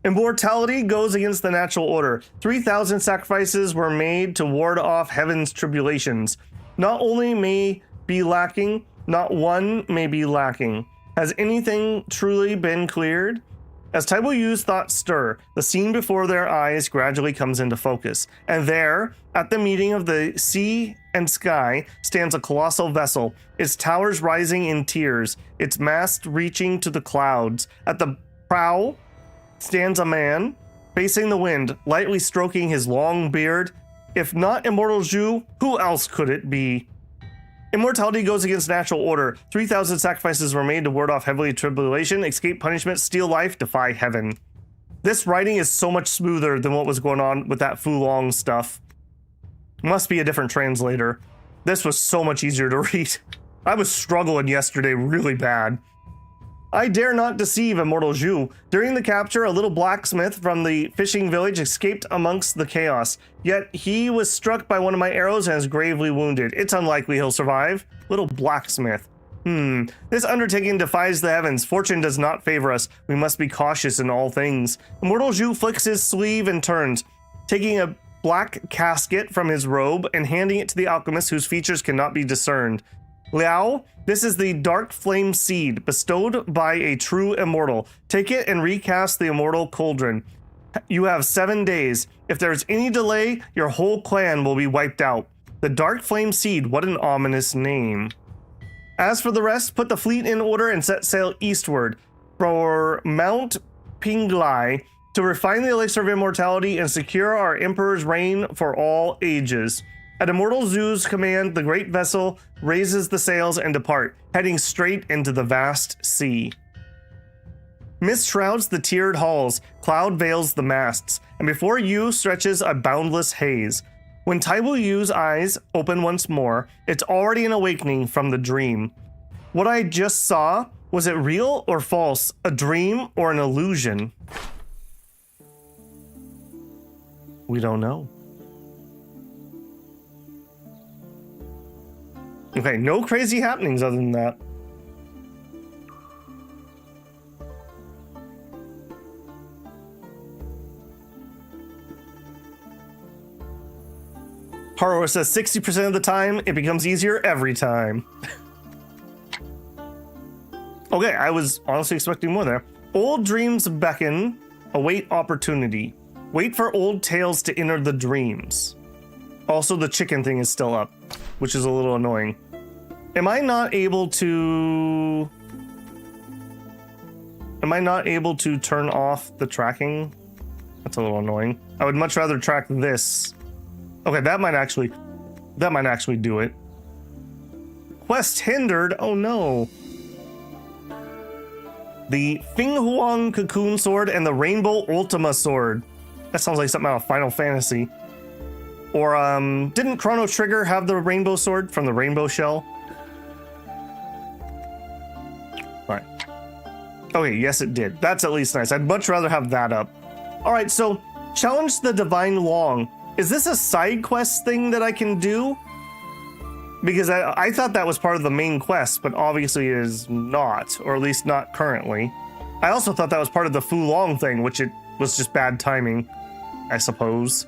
Speaker 1: Immortality goes against the natural order. 3,000 sacrifices were made to ward off heaven's tribulations. Not only may be lacking, not one may be lacking. Has anything truly been cleared? As Taiwu Yu's thoughts stir, the scene before their eyes gradually comes into focus. And there, at the meeting of the sea and sky, stands a colossal vessel, its towers rising in tiers, its mast reaching to the clouds. At the prow stands a man, facing the wind, lightly stroking his long beard. If not Immortal Zhu, who else could it be? Immortality goes against natural order. 3,000 sacrifices were made to ward off heavenly tribulation, escape punishment, steal life, defy heaven. This writing is so much smoother than what was going on with that Fulong stuff. Must be a different translator. This was so much easier to read. I was struggling yesterday really bad. I dare not deceive Immortal Zhu. During the capture, a little blacksmith from the fishing village escaped amongst the chaos. Yet he was struck by one of my arrows and is gravely wounded. It's unlikely he'll survive. Little blacksmith. This undertaking defies the heavens. Fortune does not favor us. We must be cautious in all things. Immortal Zhu flicks his sleeve and turns, taking a black casket from his robe and handing it to the alchemist whose features cannot be discerned. Liao, this is the dark flame seed bestowed by a true immortal. Take it and recast the immortal cauldron. You have 7 days. If there's any delay, your whole clan will be wiped out. The dark flame seed, what an ominous name. As for the rest, put the fleet in order and set sail eastward for Mount Pinglai to refine the elixir of immortality and secure our emperor's reign for all ages. At Immortal Zhu's command, the great vessel raises the sails and depart, heading straight into the vast sea. Mist shrouds the tiered halls, cloud veils the masts, and before you stretches a boundless haze. When Taiwu Yu's eyes open once more, it's already an awakening from the dream. What I just saw, was it real or false, a dream or an illusion? We don't know. Okay, no crazy happenings other than that. Haruo says 60% of the time, it becomes easier every time. Okay, I was honestly expecting more there. Old dreams beckon, await opportunity. Wait for old tales to enter the dreams. Also, the chicken thing is still up, which is a little annoying. Am I not able to turn off the tracking? That's a little annoying. I would much rather track this. Okay, that might actually do it. Quest hindered? Oh no. The Fing Huang Cocoon Sword and the Rainbow Ultima Sword. That sounds like something out of Final Fantasy. Or, didn't Chrono Trigger have the Rainbow Sword from the Rainbow Shell? Alright. Okay, yes it did. That's at least nice. I'd much rather have that up. Alright, so, challenge the Divine Long. Is this a side quest thing that I can do? Because I thought that was part of the main quest, but obviously it is not, or at least not currently. I also thought that was part of the Fulong thing, which it was just bad timing, I suppose.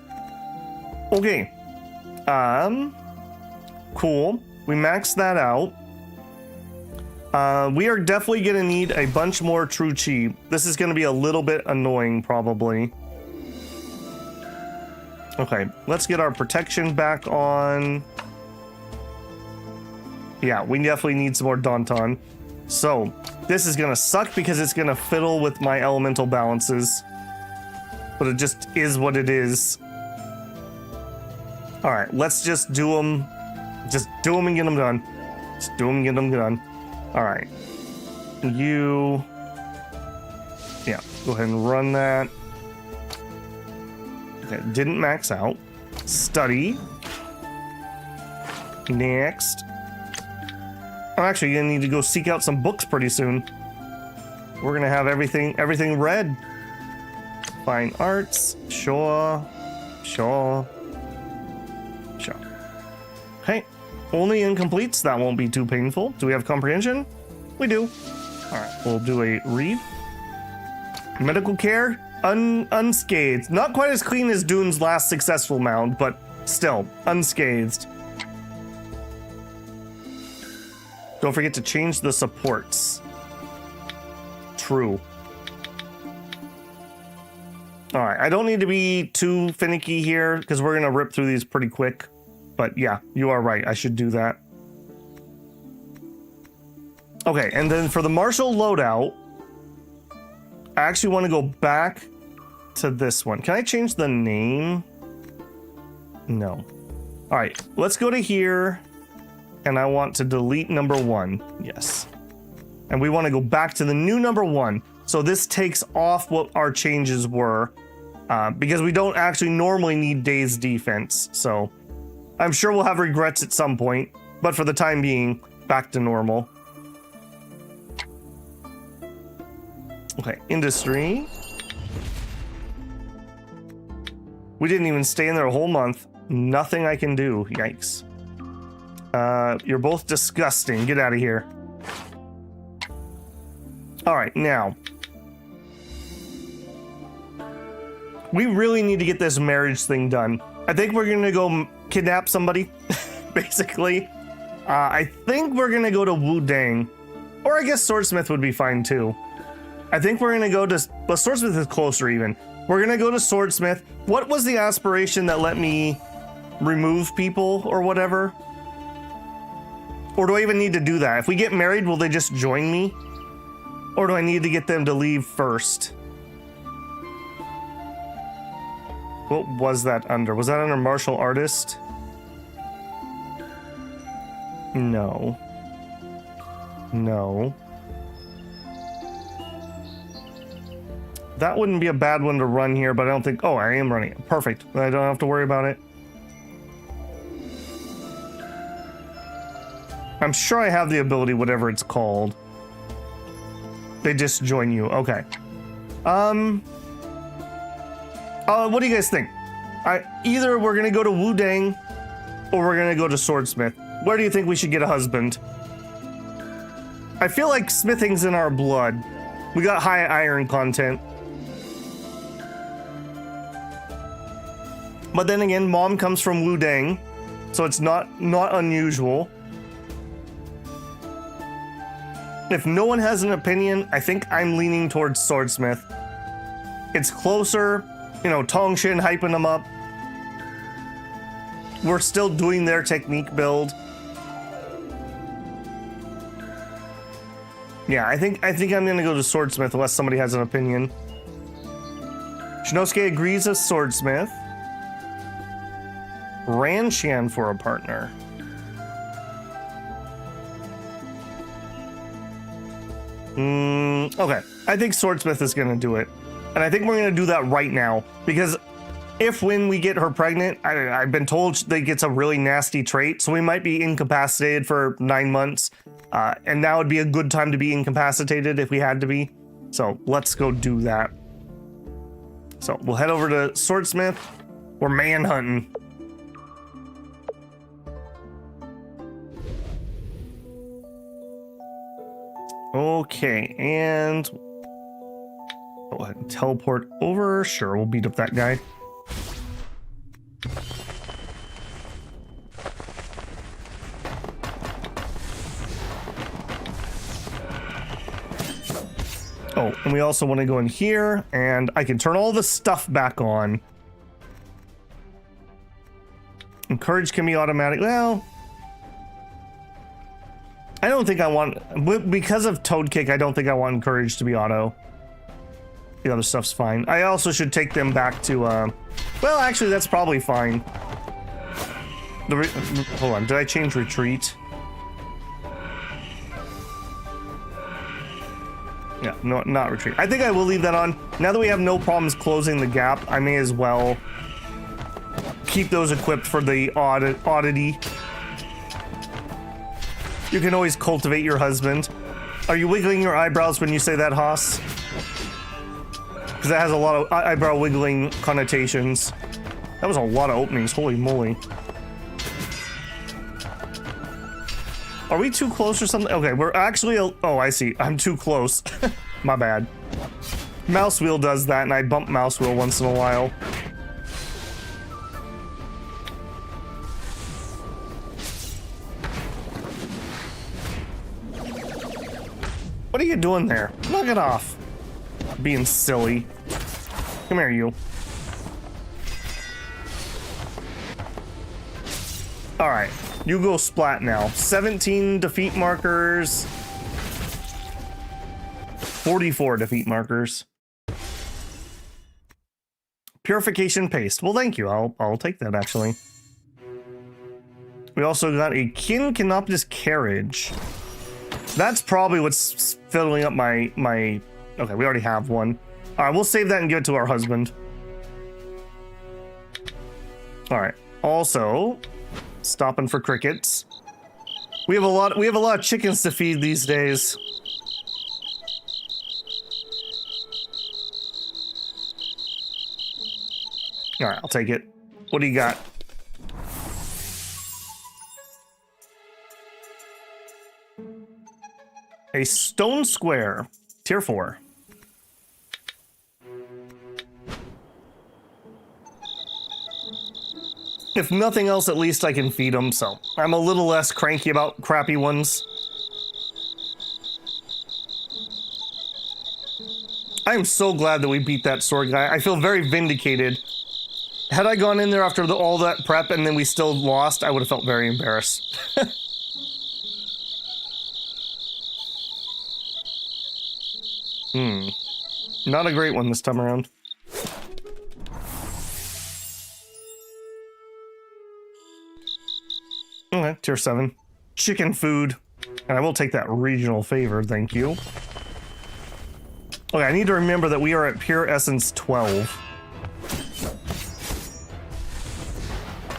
Speaker 1: Okay. Cool. We maxed that out. We are definitely going to need a bunch more true chi. This is going to be a little bit annoying, probably. Okay, let's get our protection back on. Yeah, we definitely need some more Daunton. So, this is gonna suck because it's gonna fiddle with my elemental balances. But it just is what it is. Alright, let's just do them. Just do them and get them done. Just do them and get them done. Alright. You... Yeah, go ahead and run that. Okay, didn't max out. Study. Next. I'm actually gonna need to go seek out some books pretty soon. We're gonna have everything read. Fine arts. Sure. Okay. Only incompletes. That won't be too painful. Do we have comprehension? We do. Alright, we'll do a read. Medical care. Unscathed. Not quite as clean as Dune's last successful mound, but still, unscathed. Don't forget to change the supports. True. Alright, I don't need to be too finicky here, because we're going to rip through these pretty quick. But yeah, you are right. I should do that. Okay, and then for the martial loadout, I actually want to go back to this one. Can I change the name? No. All right, let's go to here, and I want to delete number 1. Yes. And we want to go back to the new number 1. So this takes off what our changes were, because we don't actually normally need day's defense. So I'm sure we'll have regrets at some point, but for the time being, back to normal. Okay, industry. We didn't even stay in there a whole month. Nothing I can do. Yikes. You're both disgusting. Get out of here. All right, now. We really need to get this marriage thing done. I think we're going to go kidnap somebody, basically. I think we're going to go to Wu Dang. Or I guess Swordsmith would be fine, too. I think we're going to go to... But Swordsmith is closer, even. We're going to go to Swordsmith. What was the aspiration that let me remove people or whatever? Or do I even need to do that? If we get married, will they just join me? Or do I need to get them to leave first? What was that under? Was that under martial artist? No. No. That wouldn't be a bad one to run here, but I don't think... Oh, I am running it. Perfect. I don't have to worry about it. I'm sure I have the ability, whatever it's called. They just join you. Okay. What do you guys think? Either we're gonna go to Wu Dang, or we're gonna go to Swordsmith. Where do you think we should get a husband? I feel like smithing's in our blood. We got high iron content. But then again, Mom comes from Wu Dang, so it's not unusual. If no one has an opinion, I think I'm leaning towards Swordsmith. It's closer, you know, Tongshin hyping them up. We're still doing their technique build. Yeah, I think I'm gonna go to Swordsmith unless somebody has an opinion. Shinosuke agrees with Swordsmith. Ranshan for a partner. Okay, I think Swordsmith is gonna do it. And I think we're gonna do that right now. Because when we get her pregnant, I've been told that gets a really nasty trait, so we might be incapacitated for 9 months. And now would be a good time to be incapacitated if we had to be. So let's go do that. So we'll head over to Swordsmith. We're manhunting. Okay, and go ahead and teleport over. Sure, we'll beat up that guy. Oh, and we also want to go in here, and I can turn all the stuff back on. Courage can be automatic. Well, I don't think I want, because of Toad Kick, I don't think I want Courage to be auto. The other stuff's fine. I also should take them back to, well, actually, that's probably fine. Hold on, did I change retreat? Yeah, no, not retreat. I think I will leave that on. Now that we have no problems closing the gap, I may as well keep those equipped for the oddity. You can always cultivate your husband. Are you wiggling your eyebrows when you say that, Haas? Because that has a lot of eyebrow wiggling connotations. That was a lot of openings, holy moly. Are we too close or something? Okay, we're actually, oh, I see. I'm too close. My bad. Mouse wheel does that, and I bump mouse wheel once in a while. What are you doing there? Knock it off. Being silly. Come here, you. Alright, you go splat now. 17 defeat markers. 44 defeat markers. Purification paste. Well, thank you. I'll take that, actually. We also got a Kin Canoptus carriage. That's probably what's filling up my... Okay, we already have one. Alright, we'll save that and give it to our husband. Alright. Also, stopping for crickets. We have a lot of chickens to feed these days. Alright, I'll take it. What do you got? A stone square. Tier 4. If nothing else, at least I can feed them, so I'm a little less cranky about crappy ones. I am so glad that we beat that sword guy. I feel very vindicated. Had I gone in there after all that prep and then we still lost, I would have felt very embarrassed. Not a great one this time around. Okay, tier 7. Chicken food. And I will take that regional favor, thank you. Okay, I need to remember that we are at pure essence 12.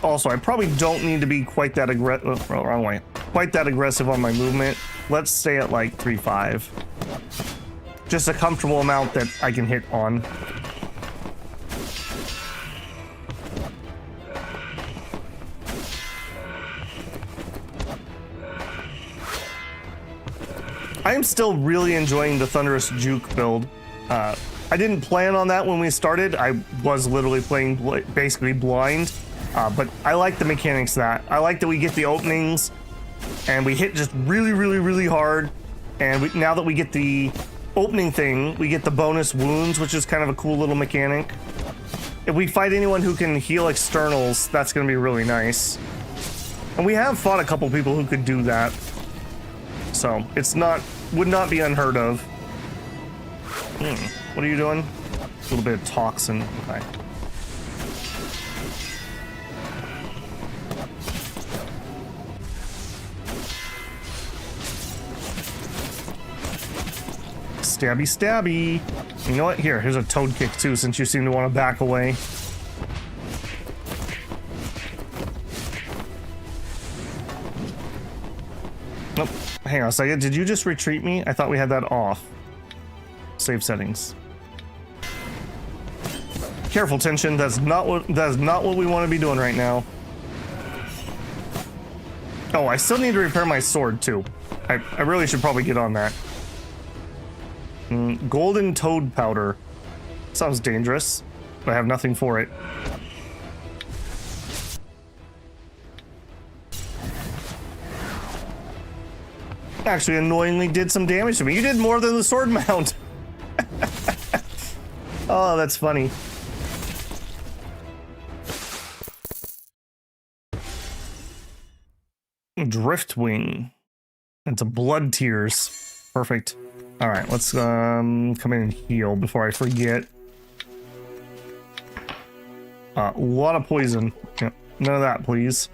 Speaker 1: Also, I probably don't need to be quite that aggressive. Oh, wrong way. Quite that aggressive on my movement. Let's stay at like 3-5. Just a comfortable amount that I can hit on. I am still really enjoying the Thunderous Juke build. I didn't plan on that when we started. I was literally playing basically blind. But I like the mechanics of that. I like that we get the openings and we hit just really, really, really hard. And now that we get the opening thing, we get the bonus wounds, which is kind of a cool little mechanic. If we fight anyone who can heal externals, that's going to be really nice. And we have fought a couple people who could do that. So it's would not be unheard of. What are you doing? A little bit of toxin. Okay. Stabby, stabby. You know what? Here's a toad kick too, since you seem to want to back away. Nope. Hang on a second. Did you just retreat me? I thought we had that off. Save settings. Careful, tension. That's not what we want to be doing right now. Oh, I still need to repair my sword too. I really should probably get on that. Golden toad powder. Sounds dangerous, but I have nothing for it. Actually, annoyingly did some damage to me. You did more than the sword mount. Oh, that's funny. Driftwing. It's a blood tears. Perfect. All right, let's come in and heal before I forget. A lot of poison. Yeah, none of that, please.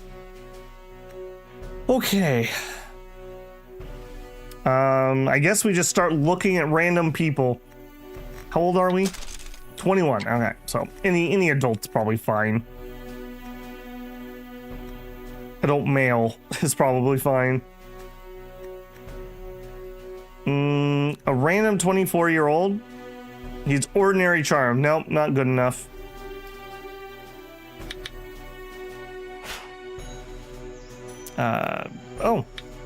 Speaker 1: Okay. I guess we just start looking at random people. How old are we? 21. Okay, so any adult's probably fine. Adult male is probably fine. A random 24-year-old. He's ordinary charm. Nope, not good enough.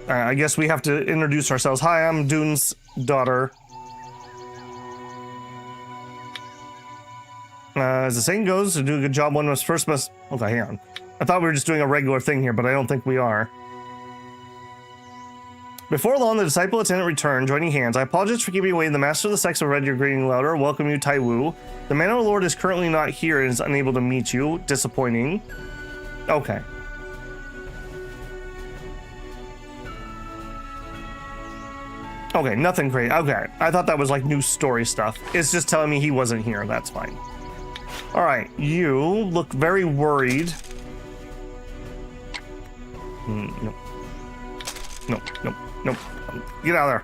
Speaker 1: I guess we have to introduce ourselves. Hi, I'm Dune's daughter. As the saying goes, to do a good job, one must first must... Okay, hang on. I thought we were just doing a regular thing here, but I don't think we are. Before long, the disciple attendant returned, joining hands. I apologize for keeping away. The master of the sects have read your greeting louder. Welcome you, Taiwu. The man of the Lord is currently not here and is unable to meet you. Disappointing. Okay. Okay, nothing great. Okay, I thought that was like new story stuff. It's just telling me he wasn't here. That's fine. All right, you look very worried. Nope. Nope, nope, nope. Get out of there.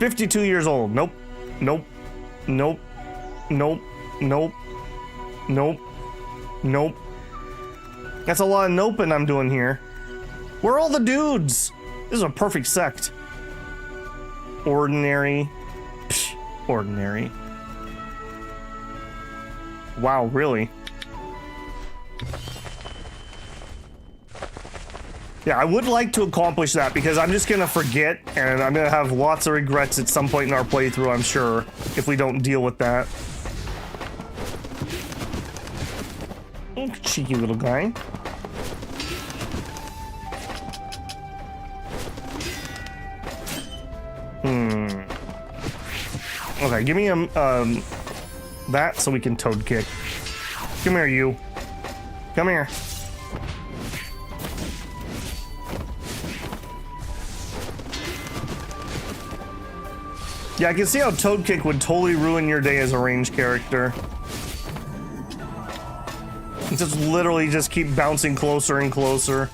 Speaker 1: 52 years old. Nope, nope, nope, nope, nope, nope, nope. That's a lot of noping I'm doing here. Where are all the dudes? This is a perfect sect. Ordinary. Psh, ordinary. Wow, really? Yeah, I would like to accomplish that because I'm just gonna forget and I'm gonna have lots of regrets at some point in our playthrough, I'm sure, if we don't deal with that. Oh, cheeky little guy. Okay, give me that so we can toad kick. Come here, you. Come here. Yeah, I can see how toad kick would totally ruin your day as a ranged character. It's just literally just keep bouncing closer and closer.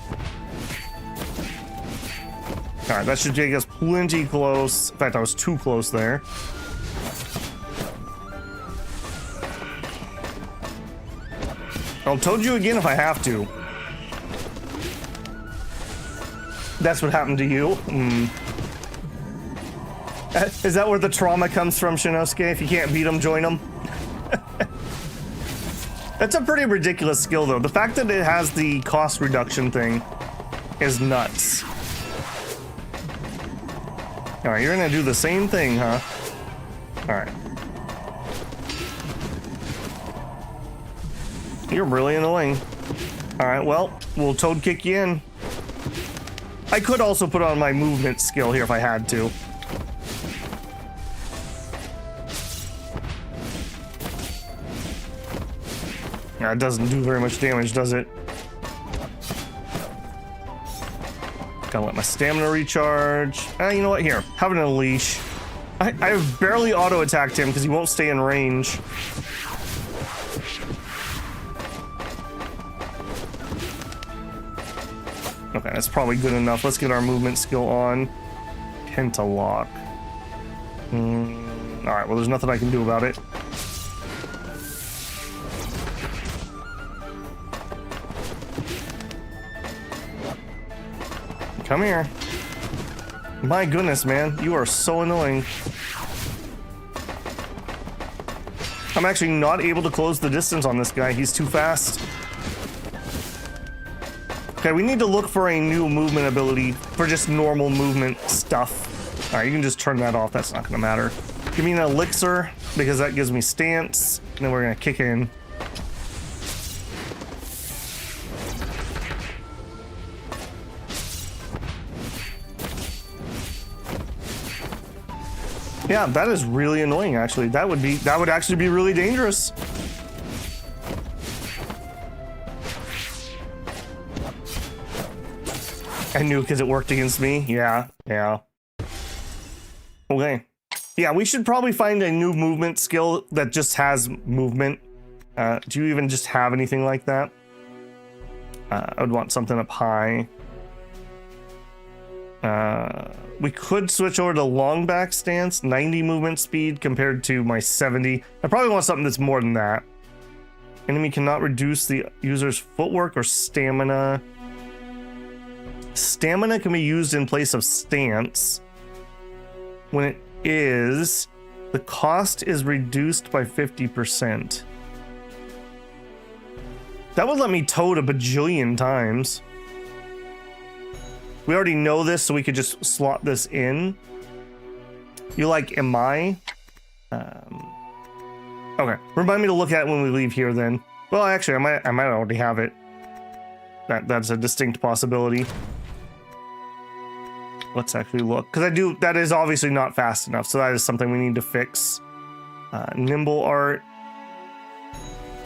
Speaker 1: Alright, that should take us plenty close. In fact, I was too close there. I'll toad you again if I have to. That's what happened to you? Is that where the trauma comes from, Shinosuke? If you can't beat them, join them? That's a pretty ridiculous skill, though. The fact that it has the cost reduction thing is nuts. Alright, you're gonna do the same thing, huh? Alright. You're really annoying. Alright, well, we'll toad kick you in. I could also put on my movement skill here if I had to. Yeah, it doesn't do very much damage, does it? Gotta let my stamina recharge. You know what? Here, have it in a leash. I've barely auto-attacked him because he won't stay in range. Okay, that's probably good enough. Let's get our movement skill on. Pentalock. Alright, well, there's nothing I can do about it. Come here. My goodness, man. You are so annoying. I'm actually not able to close the distance on this guy. He's too fast. Okay, we need to look for a new movement ability for just normal movement stuff. Alright, you can just turn that off. That's not going to matter. Give me an elixir, because that gives me stance. And then we're going to kick in. Yeah, that is really annoying, actually. That would actually be really dangerous. I knew because it worked against me. Yeah, yeah. Okay. Yeah, we should probably find a new movement skill that just has movement. Do you even just have anything like that? I would want something up high. We could switch over to long back stance, 90 movement speed compared to my 70. I probably want something that's more than that. Enemy cannot reduce the user's footwork or stamina. Stamina can be used in place of stance. When it is, the cost is reduced by 50%. That would let me toad a bajillion times. We already know this, so we could just slot this in. You like, am I? Okay, remind me to look at it when we leave here then. Well, actually, I might already have it. That's a distinct possibility. Let's actually look, because that is obviously not fast enough, so that is something we need to fix. Nimble art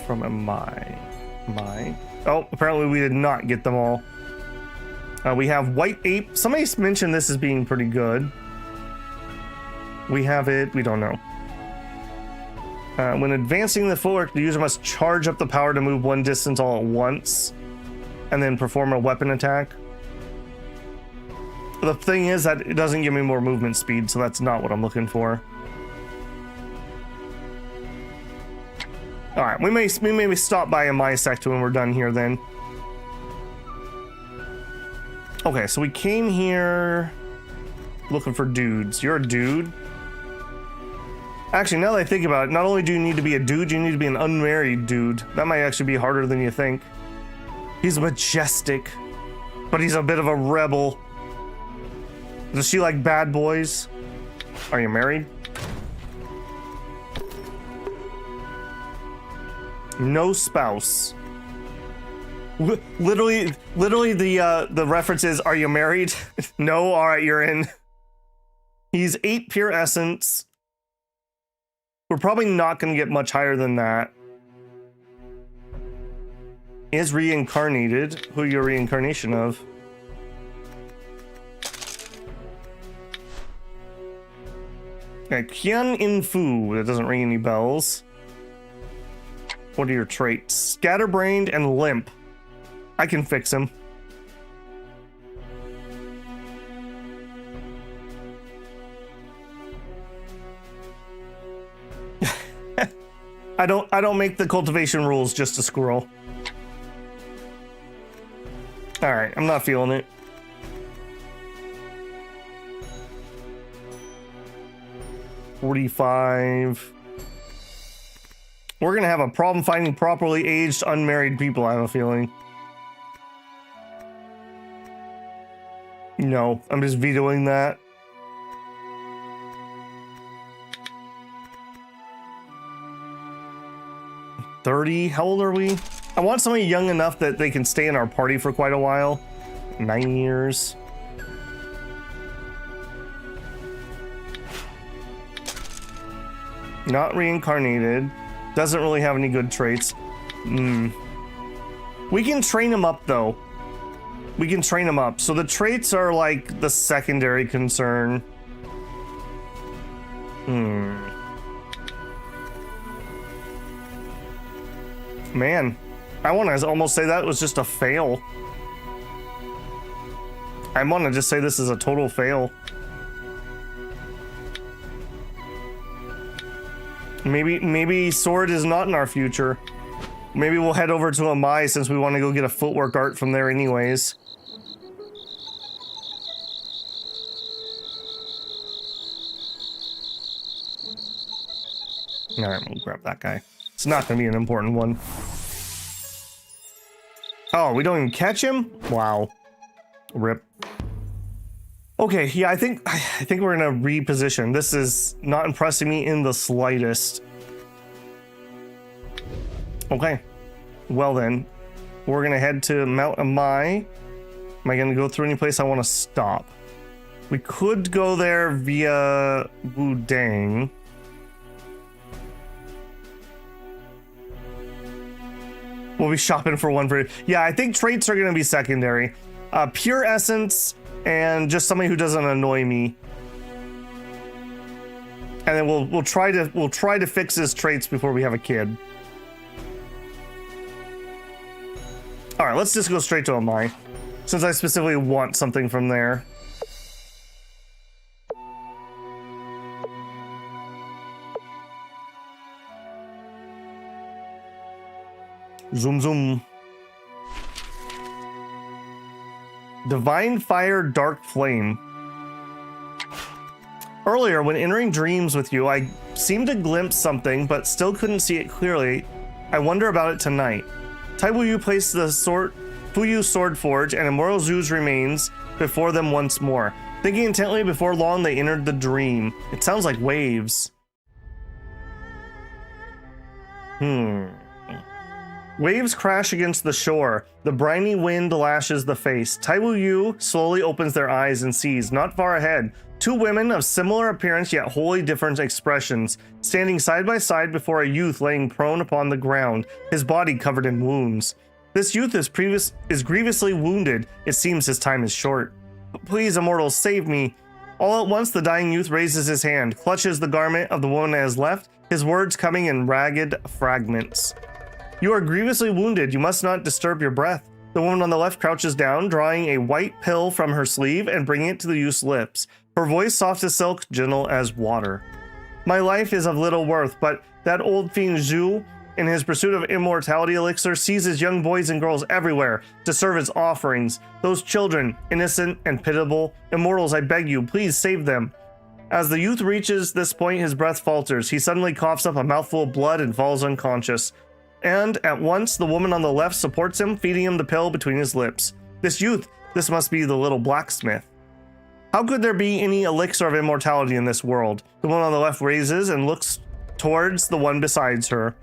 Speaker 1: from am I? Oh, apparently we did not get them all. We have white ape. Somebody mentioned this as being pretty good. We have it. We don't know. When advancing the footwork, the user must charge up the power to move one distance all at once, and then perform a weapon attack. The thing is that it doesn't give me more movement speed, so that's not what I'm looking for. All right, we may stop by a my sect when we're done here then. Okay, so we came here looking for dudes. You're a dude. Actually, now that I think about it, not only do you need to be a dude, you need to be an unmarried dude. That might actually be harder than you think. He's majestic, but he's a bit of a rebel. Does she like bad boys? Are you married? No spouse. Literally the reference is, are you married? No, all right, you're in. He's 8 pure essence. We're probably not going to get much higher than that. Is reincarnated. Who are you a reincarnation of? Okay, Qian In Fu. That doesn't ring any bells. What are your traits? Scatterbrained and limp. I can fix him. I don't make the cultivation rules just to squirrel. All right, I'm not feeling it. $45. We're gonna have a problem finding properly aged unmarried people, I have a feeling. No, I'm just vetoing that. $30? How old are we? I want somebody young enough that they can stay in our party for quite a while. 9 years. Not reincarnated. Doesn't really have any good traits. We can train him up though. We can train him up. So the traits are like the secondary concern. Man, I want to almost say that was just a fail. I want to just say this is a total fail. Maybe sword is not in our future. Maybe we'll head over to Amai since we want to go get a footwork art from there anyways. Alright, we'll grab that guy. It's not going to be an important one. Oh, we don't even catch him? Wow. Rip. Okay, yeah, I think we're gonna reposition. This is not impressing me in the slightest. Okay. Well then, we're gonna head to Mount Amai. Am I gonna go through any place I want to stop? We could go there via Wudang. We'll be shopping for one for... Yeah, I think traits are gonna be secondary. pure essence and just somebody who doesn't annoy me. And then we'll try to fix his traits before we have a kid. All right, let's just go straight to Amai, since I specifically want something from there. Zoom zoom. Divine Fire, Dark Flame. Earlier, when entering dreams with you, I seemed to glimpse something, but still couldn't see it clearly. I wonder about it tonight. Taiwu placed the Fuyu Sword Forge and Immortal Zhu's remains before them once more. Thinking intently, before long they entered the dream. It sounds like waves. Waves crash against the shore. The briny wind lashes the face. Taiwu slowly opens their eyes and sees, not far ahead, two women of similar appearance yet wholly different expressions, standing side by side before a youth laying prone upon the ground, his body covered in wounds. This youth is grievously wounded. It seems his time is short. Please, immortals, save me. All at once the dying youth raises his hand, clutches the garment of the woman that is left, his words coming in ragged fragments. You are grievously wounded. You must not disturb your breath. The woman on the left crouches down, drawing a white pill from her sleeve and bringing it to the youth's lips. Her voice soft as silk, gentle as water. My life is of little worth, but that old fiend Zhu, in his pursuit of immortality elixir, seizes young boys and girls everywhere to serve as offerings. Those children, innocent and pitiable. Immortals, I beg you, please save them. As the youth reaches this point, his breath falters. He suddenly coughs up a mouthful of blood and falls unconscious. And at once, the woman on the left supports him, feeding him the pill between his lips. This youth, this must be the little blacksmith. How could there be any elixir of immortality in this world? The woman on the left raises and looks towards the one besides her.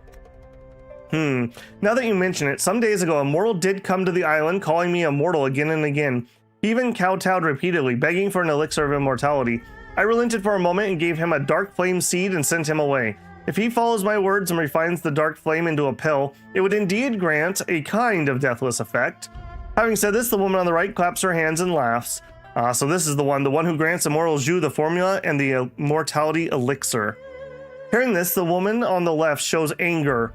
Speaker 1: Now that you mention it, some days ago, Immortal did come to the island, calling me immortal again and again. He even kowtowed repeatedly, begging for an elixir of immortality. I relented for a moment and gave him a dark flame seed and sent him away. If he follows my words and refines the dark flame into a pill, it would indeed grant a kind of deathless effect. Having said this, the woman on the right claps her hands and laughs. So this is the one who grants Immortal Zhu the formula and the immortality elixir. Hearing this, the woman on the left shows anger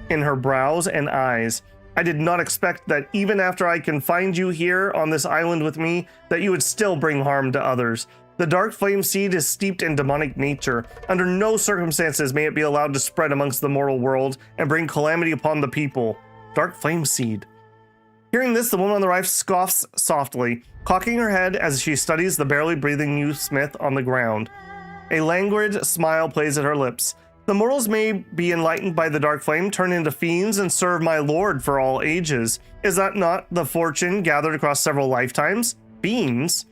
Speaker 1: in her brows and eyes. I did not expect that even after I confined you here on this island with me, that you would still bring harm to others. The dark flame seed is steeped in demonic nature. Under no circumstances may it be allowed to spread amongst the mortal world and bring calamity upon the people. Dark flame seed. Hearing this, the woman on the right scoffs softly, cocking her head as she studies the barely breathing youth smith on the ground. A languid smile plays at her lips. The mortals may be enlightened by the dark flame, turn into fiends, and serve my lord for all ages. Is that not the fortune gathered across several lifetimes? Fiends?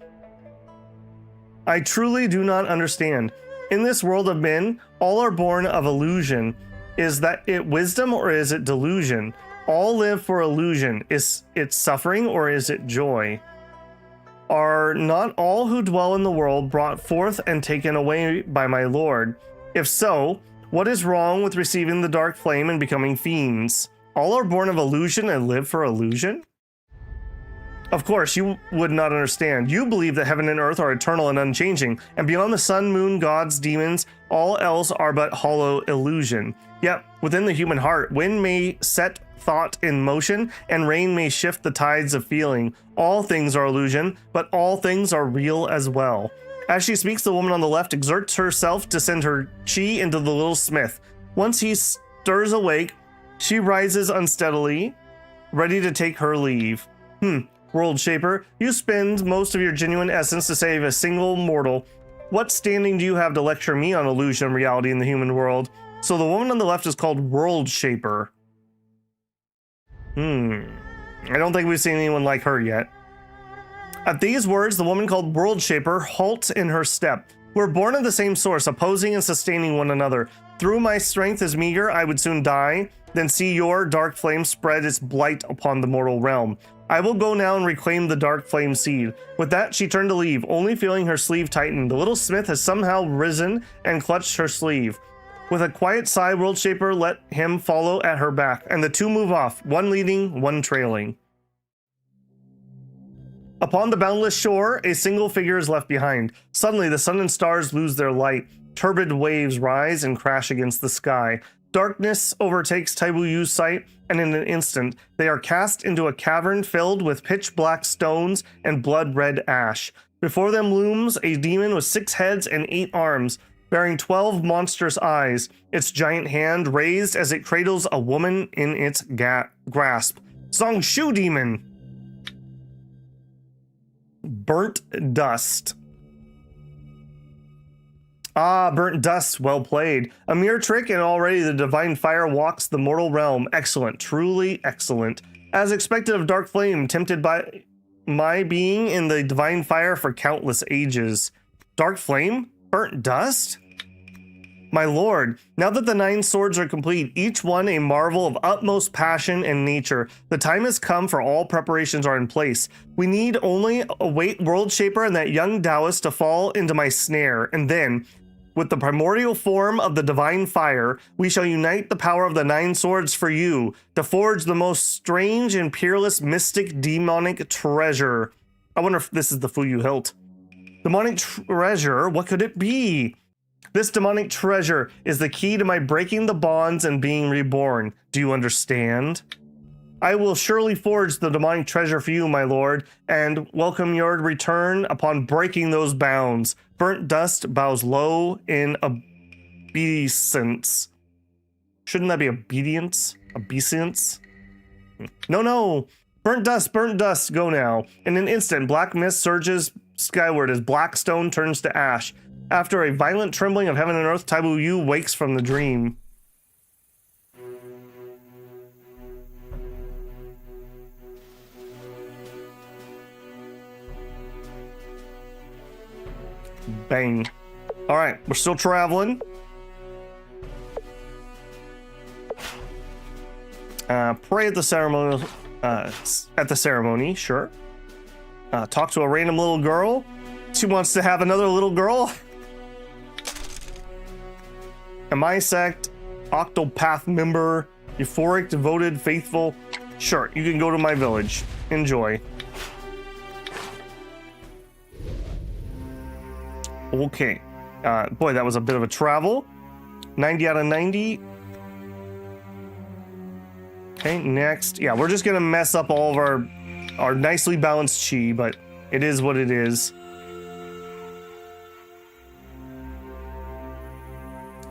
Speaker 1: I truly do not understand. In this world of men, all are born of illusion. Is that it wisdom or is it delusion? All live for illusion. Is it suffering or is it joy? Are not all who dwell in the world brought forth and taken away by my lord? If so, what is wrong with receiving the dark flame and becoming fiends? All are born of illusion and live for illusion? Of course, you would not understand. You believe that heaven and earth are eternal and unchanging, and beyond the sun, moon, gods, demons, all else are but hollow illusion. Yet, within the human heart, wind may set thought in motion, and rain may shift the tides of feeling. All things are illusion, but all things are real as well. As she speaks, the woman on the left exerts herself to send her chi into the little smith. Once he stirs awake, she rises unsteadily, ready to take her leave. World Shaper, you spend most of your genuine essence to save a single mortal. What standing do you have to lecture me on illusion and reality in the human world? So the woman on the left is called World Shaper. I don't think we've seen anyone like her yet. At these words, the woman called World Shaper halts in her step. We're born of the same source, opposing and sustaining one another. Through my strength as meager, I would soon die, then see your dark flame spread its blight upon the mortal realm. I will go now and reclaim the dark flame seed. With that, she turned to leave, only feeling her sleeve tighten. The little smith has somehow risen and clutched her sleeve. With a quiet sigh, World Shaper let him follow at her back, and the two move off, one leading, one trailing. Upon the boundless shore, a single figure is left behind. Suddenly, the sun and stars lose their light. Turbid waves rise and crash against the sky. Darkness overtakes Taiwu Yu's sight, and in an instant, they are cast into a cavern filled with pitch-black stones and blood-red ash. Before them looms a demon with 6 heads and 8 arms, bearing 12 monstrous eyes, its giant hand raised as it cradles a woman in its grasp. Song Shu Demon! Burnt Dust. Ah, Burnt Dust, well played. A mere trick, and already the divine fire walks the mortal realm. Excellent, truly excellent. As expected of Dark Flame, tempted by my being in the divine fire for countless ages. Dark Flame? Burnt Dust? My lord, now that the 9 swords are complete, each one a marvel of utmost passion and nature, the time has come for all preparations are in place. We need only await World Shaper and that young Taoist to fall into my snare, and then, with the primordial form of the divine fire, we shall unite the power of the 9 swords for you, to forge the most strange and peerless mystic demonic treasure. I wonder if this is the Fuyu hilt. Demonic treasure? What could it be? This demonic treasure is the key to my breaking the bonds and being reborn. Do you understand? I will surely forge the demonic treasure for you, my lord, and welcome your return upon breaking those bounds. Burnt Dust bows low in obeisance. Shouldn't that be obedience? Obeisance? No. Burnt Dust, go now. In an instant, black mist surges skyward as black stone turns to ash. After a violent trembling of heaven and earth, Taiwu Yu wakes from the dream. Bang. All right, we're still traveling. Pray at the ceremony. Sure. Talk to a random little girl. She wants to have another little girl. Am I sect? Octopath member? Euphoric, devoted, faithful? Sure, you can go to my village. Enjoy. Okay. Boy, that was a bit of a travel. 90 out of 90. Okay, next. Yeah, we're just gonna mess up all of our nicely balanced chi, but it is what it is.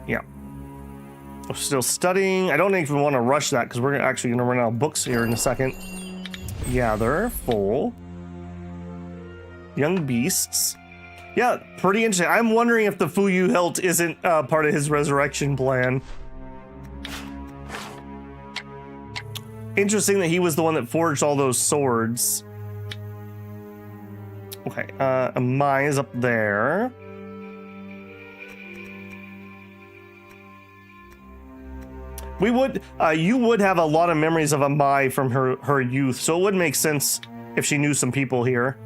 Speaker 1: Yeah. We're still studying. I don't even want to rush that because we're actually going to run out of books here in a second. Gather, full. Young beasts. Yeah, pretty interesting. I'm wondering if the Fuyu hilt isn't part of his resurrection plan. Interesting that he was the one that forged all those swords. Okay, Mai is up there. We would, you would have a lot of memories of Mai from her youth, so it would make sense if she knew some people here.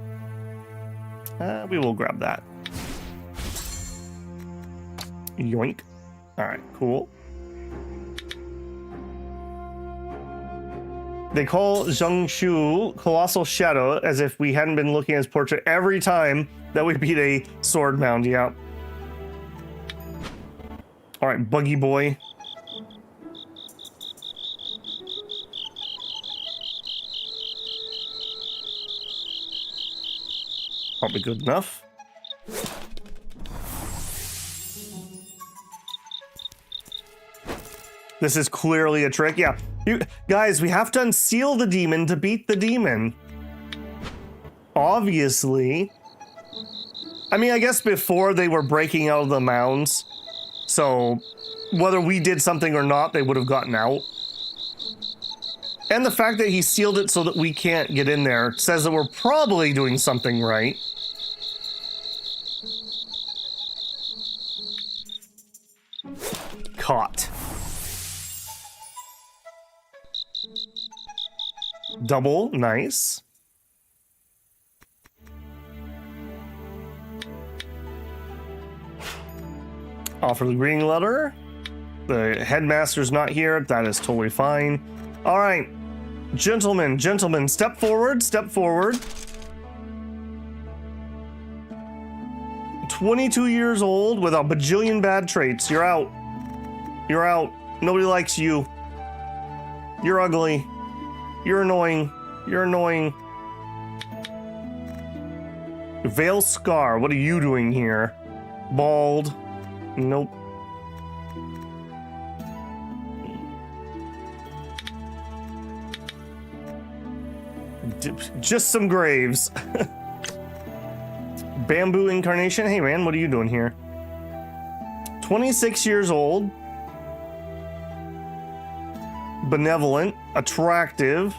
Speaker 1: We will grab that. Yoink. All right, cool. They call Zheng Shu Colossal Shadow as if we hadn't been looking at his portrait every time that we beat a sword mound. Yeah. All right, Buggy Boy. Probably good enough. This is clearly a trick. Yeah, you guys, we have to unseal the demon to beat the demon. Obviously. I mean, I guess before they were breaking out of the mounds, so whether we did something or not, they would have gotten out. And the fact that he sealed it so that we can't get in there says that we're probably doing something right. Caught. Double, nice. Offer the greeting letter. The headmaster's not here. That is totally fine. All right. Gentlemen, step forward, step forward. 22 years old with a bajillion bad traits. You're out. You're out. Nobody likes you. You're ugly. You're annoying. You're annoying. Veil Scar, what are you doing here? Bald. Nope. Just some graves. Bamboo Incarnation. Hey man, what are you doing here? 26 years old. Benevolent. Attractive.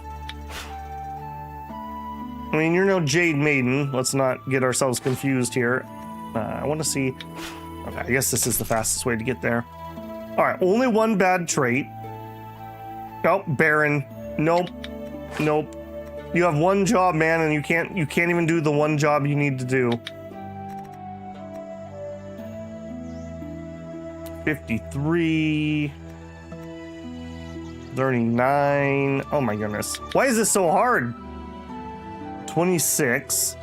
Speaker 1: I mean, you're no Jade Maiden. Let's not get ourselves confused here. I want to see... Okay, I guess this is the fastest way to get there. Alright, only one bad trait. Nope, barren. Nope. Nope. You have one job, man, and you can't even do the one job you need to do. 53... 39... Oh my goodness. Why is this so hard? 26.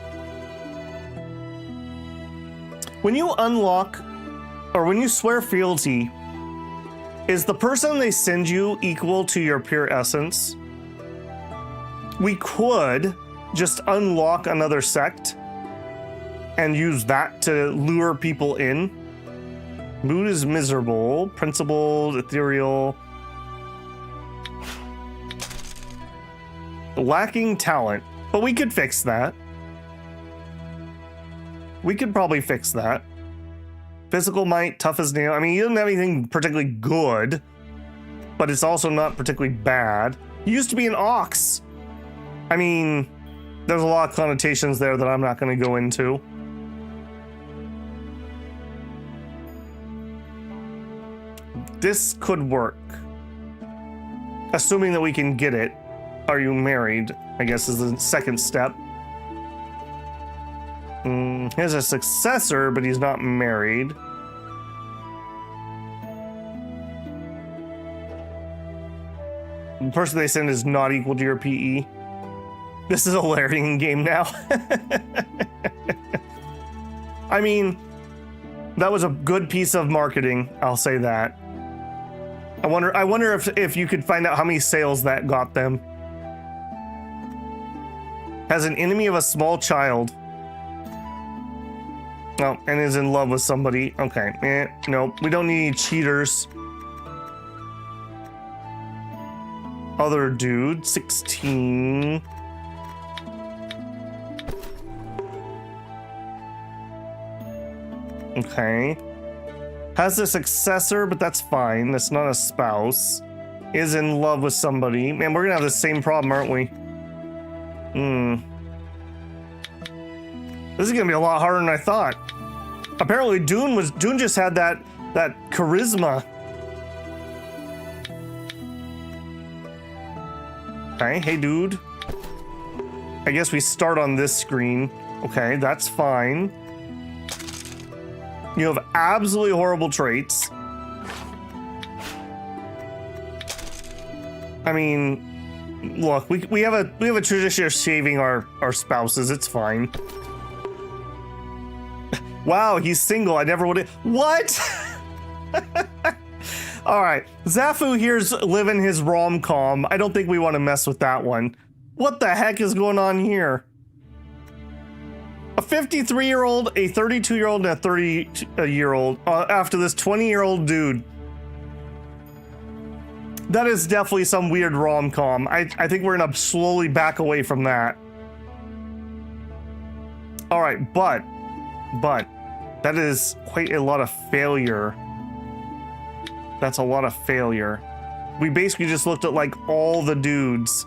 Speaker 1: When you unlock, or when you swear fealty, is the person they send you equal to your pure essence? We could just unlock another sect and use that to lure people in. Mood is miserable, principled, ethereal. Lacking talent. But we could fix that. We could probably fix that. Physical might, tough as nail. I mean, he doesn't have anything particularly good, but it's also not particularly bad. He used to be an ox. I mean, there's a lot of connotations there that I'm not going to go into. This could work. Assuming that we can get it. Are you married? I guess is the second step. He has a successor, but he's not married. The person they send is not equal to your PE. This is a Larian game now. I mean, that was a good piece of marketing, I'll say that. I wonder if you could find out how many sales that got them. Has an enemy of a small child. Oh, and is in love with somebody. Okay, nope. We don't need any cheaters. Other dude, 16. Okay. Has a successor, but that's fine. That's not a spouse. Is in love with somebody. Man, we're gonna have the same problem, aren't we? This is gonna be a lot harder than I thought. Apparently Dune just had that charisma. Okay, hey dude. I guess we start on this screen. Okay, that's fine. You have absolutely horrible traits. I mean, look, we have a tradition of shaving our spouses. It's fine. Wow, he's single. I never would have. What? All right, Zafu here's living his rom-com. I don't think we want to mess with that one. What the heck is going on here? A 53-year-old, a 32-year-old, and a 30-year-old after this 20-year-old dude. That is definitely some weird rom-com. I think we're gonna slowly back away from that. All right, but that is quite a lot of failure. That's a lot of failure. We basically just looked at like all the dudes.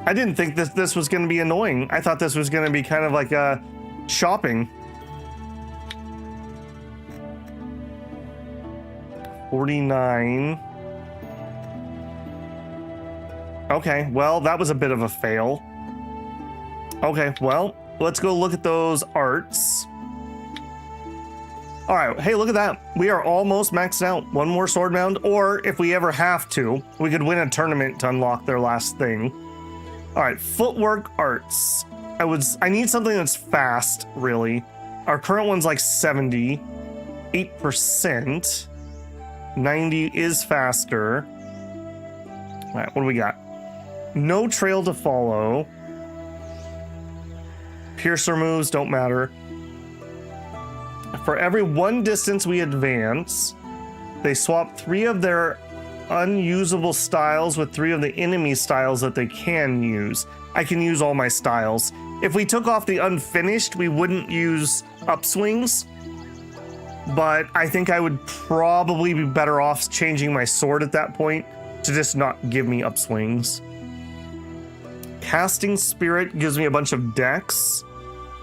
Speaker 1: I didn't think this was going to be annoying. I thought this was going to be kind of like shopping. 49. Okay, well, that was a bit of a fail. Okay, well, let's go look at those arts. All right, hey, look at that. We are almost maxed out. One more sword mound, or if we ever have to, we could win a tournament to unlock their last thing. All right, footwork arts. I need something that's fast, really. Our current one's like 70, 8%. 90 is faster. All right, what do we got? No trail to follow. Piercer moves don't matter. For every one distance we advance, they swap 3 of their unusable styles with 3 of the enemy styles that they can use. I can use all my styles. If we took off the unfinished, we wouldn't use upswings, but I think I would probably be better off changing my sword at that point to just not give me upswings. Casting Spirit gives me a bunch of dex.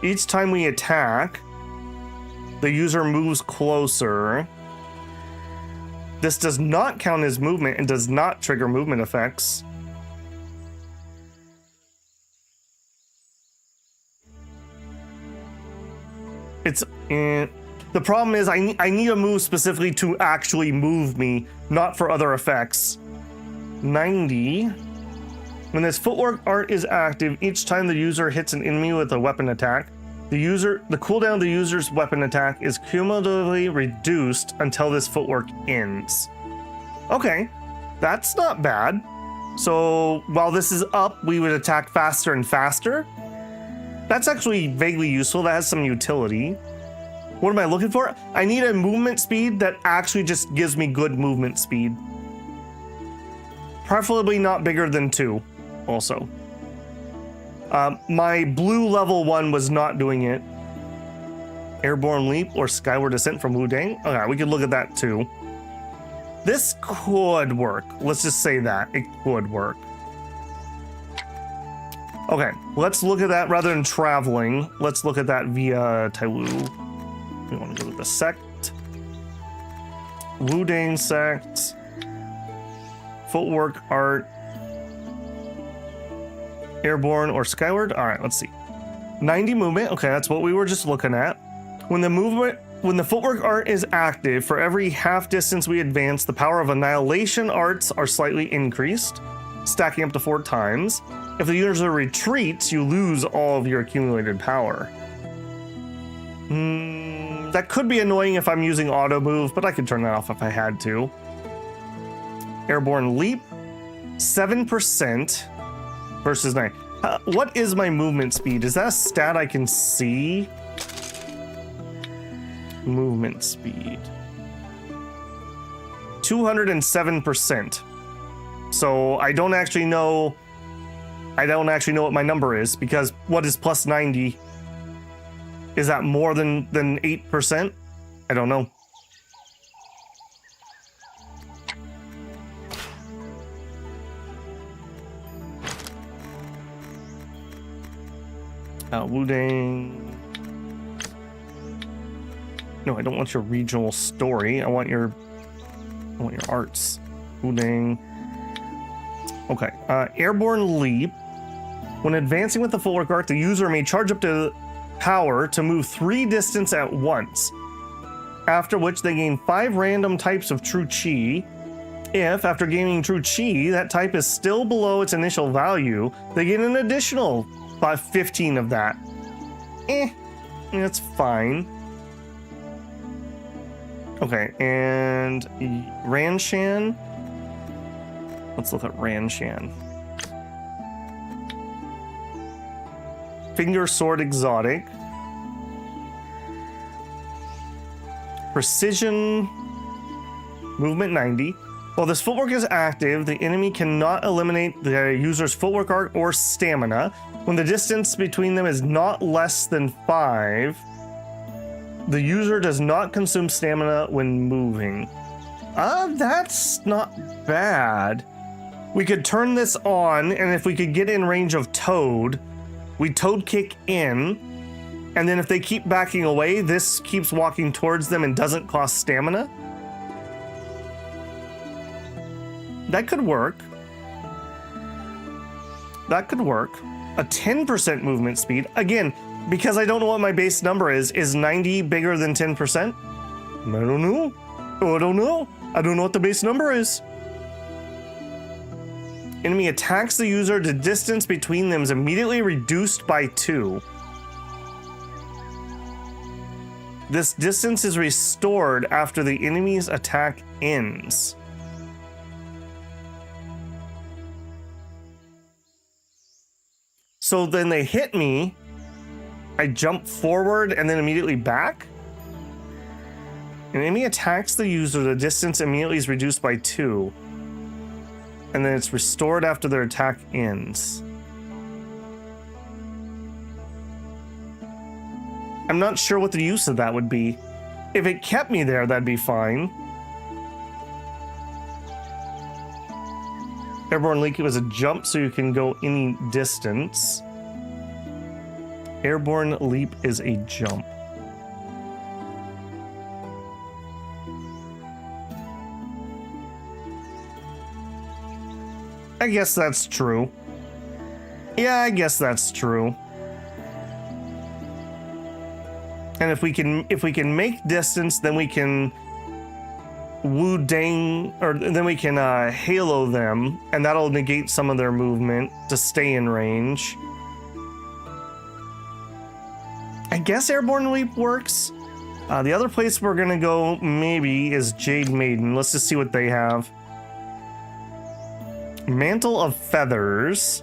Speaker 1: Each time we attack, the user moves closer. This does not count as movement and does not trigger movement effects. The problem is I need a move specifically to actually move me, not for other effects. 90. When this footwork art is active, each time the user hits an enemy with a weapon attack, the cooldown of the user's weapon attack is cumulatively reduced until this footwork ends. Okay, that's not bad. So while this is up, we would attack faster and faster. That's actually vaguely useful. That has some utility. What am I looking for? I need a movement speed that actually just gives me good movement speed. Preferably not bigger than 2, also. My blue level 1 was not doing it. Airborne leap or skyward descent from Wudang? Okay, we could look at that too. This could work. Let's just say that. It could work. Okay, let's look at that rather than traveling. Let's look at that via Taiwu. We want to go to the sect. Wudang sect. Footwork art. Airborne or skyward. All right, let's see. 90 movement. Okay, that's what we were just looking at. When the footwork art is active, for every half distance we advance, the power of annihilation arts are slightly increased, stacking up to 4 times. If the user retreats, you lose all of your accumulated power. That could be annoying if I'm using auto move, but I could turn that off if I had to. Airborne leap, 7% versus 9. What is my movement speed? Is that a stat I can see? Movement speed. 207%. So I don't actually know what my number is, because what is plus 90? Is that more than 8%? I don't know. Wudang. No, I don't want your regional story. I want your arts. Wudang. Okay. Airborne leap. When advancing with the footwork art, the user may charge up to power to move 3 distance at once, after which they gain 5 random types of true chi. If, after gaining true chi, that type is still below its initial value, they get an additional 15 of that. That's fine. Okay, and Ranshan. Let's look at Ranshan. Finger sword exotic. Precision. Movement 90. While this footwork is active, the enemy cannot eliminate the user's footwork art or stamina. When the distance between them is not less than 5, the user does not consume stamina when moving. That's not bad. We could turn this on, and if we could get in range of Toad, we Toad kick in, and then if they keep backing away, this keeps walking towards them and doesn't cost stamina. That could work. That could work. A 10% movement speed. Again, because I don't know what my base number is 90 bigger than 10%? I don't know. I don't know what the base number is. Enemy attacks the user, the distance between them is immediately reduced by 2. This distance is restored after the enemy's attack ends. So then they hit me, I jump forward and then immediately back? An enemy attacks the user, the distance immediately is reduced by 2. And then it's restored after their attack ends. I'm not sure what the use of that would be. If it kept me there, that'd be fine. Airborne leap was a jump, so you can go any distance. Airborne leap is a jump. I guess that's true. Yeah, I guess that's true. And if we can make distance, then we can Wu Dang, or then we can halo them, and that'll negate some of their movement to stay in range. I guess Airborne Leap works. The other place we're gonna go maybe is Jade Maiden. Let's just see what they have. Mantle of Feathers.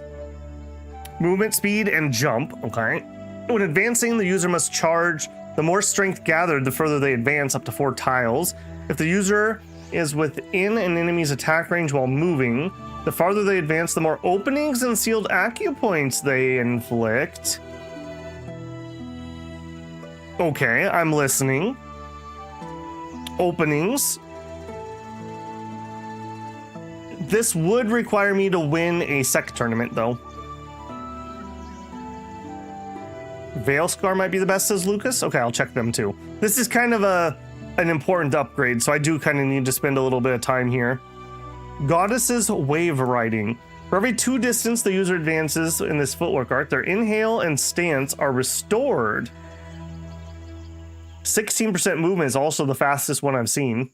Speaker 1: Movement speed and jump, okay. When advancing, the user must charge. The more strength gathered, the further they advance, up to 4 tiles. If the user is within an enemy's attack range while moving, the farther they advance, the more openings and sealed acupoints they inflict. Okay, I'm listening. Openings. This would require me to win a sect tournament, though. Veil Scar might be the best, says Lucas. Okay, I'll check them too. This is kind of an important upgrade, so I do kind of need to spend a little bit of time here. Goddess's Wave Riding. For every 2 distance the user advances in this footwork art, their inhale and stance are restored. 16% movement is also the fastest one I've seen.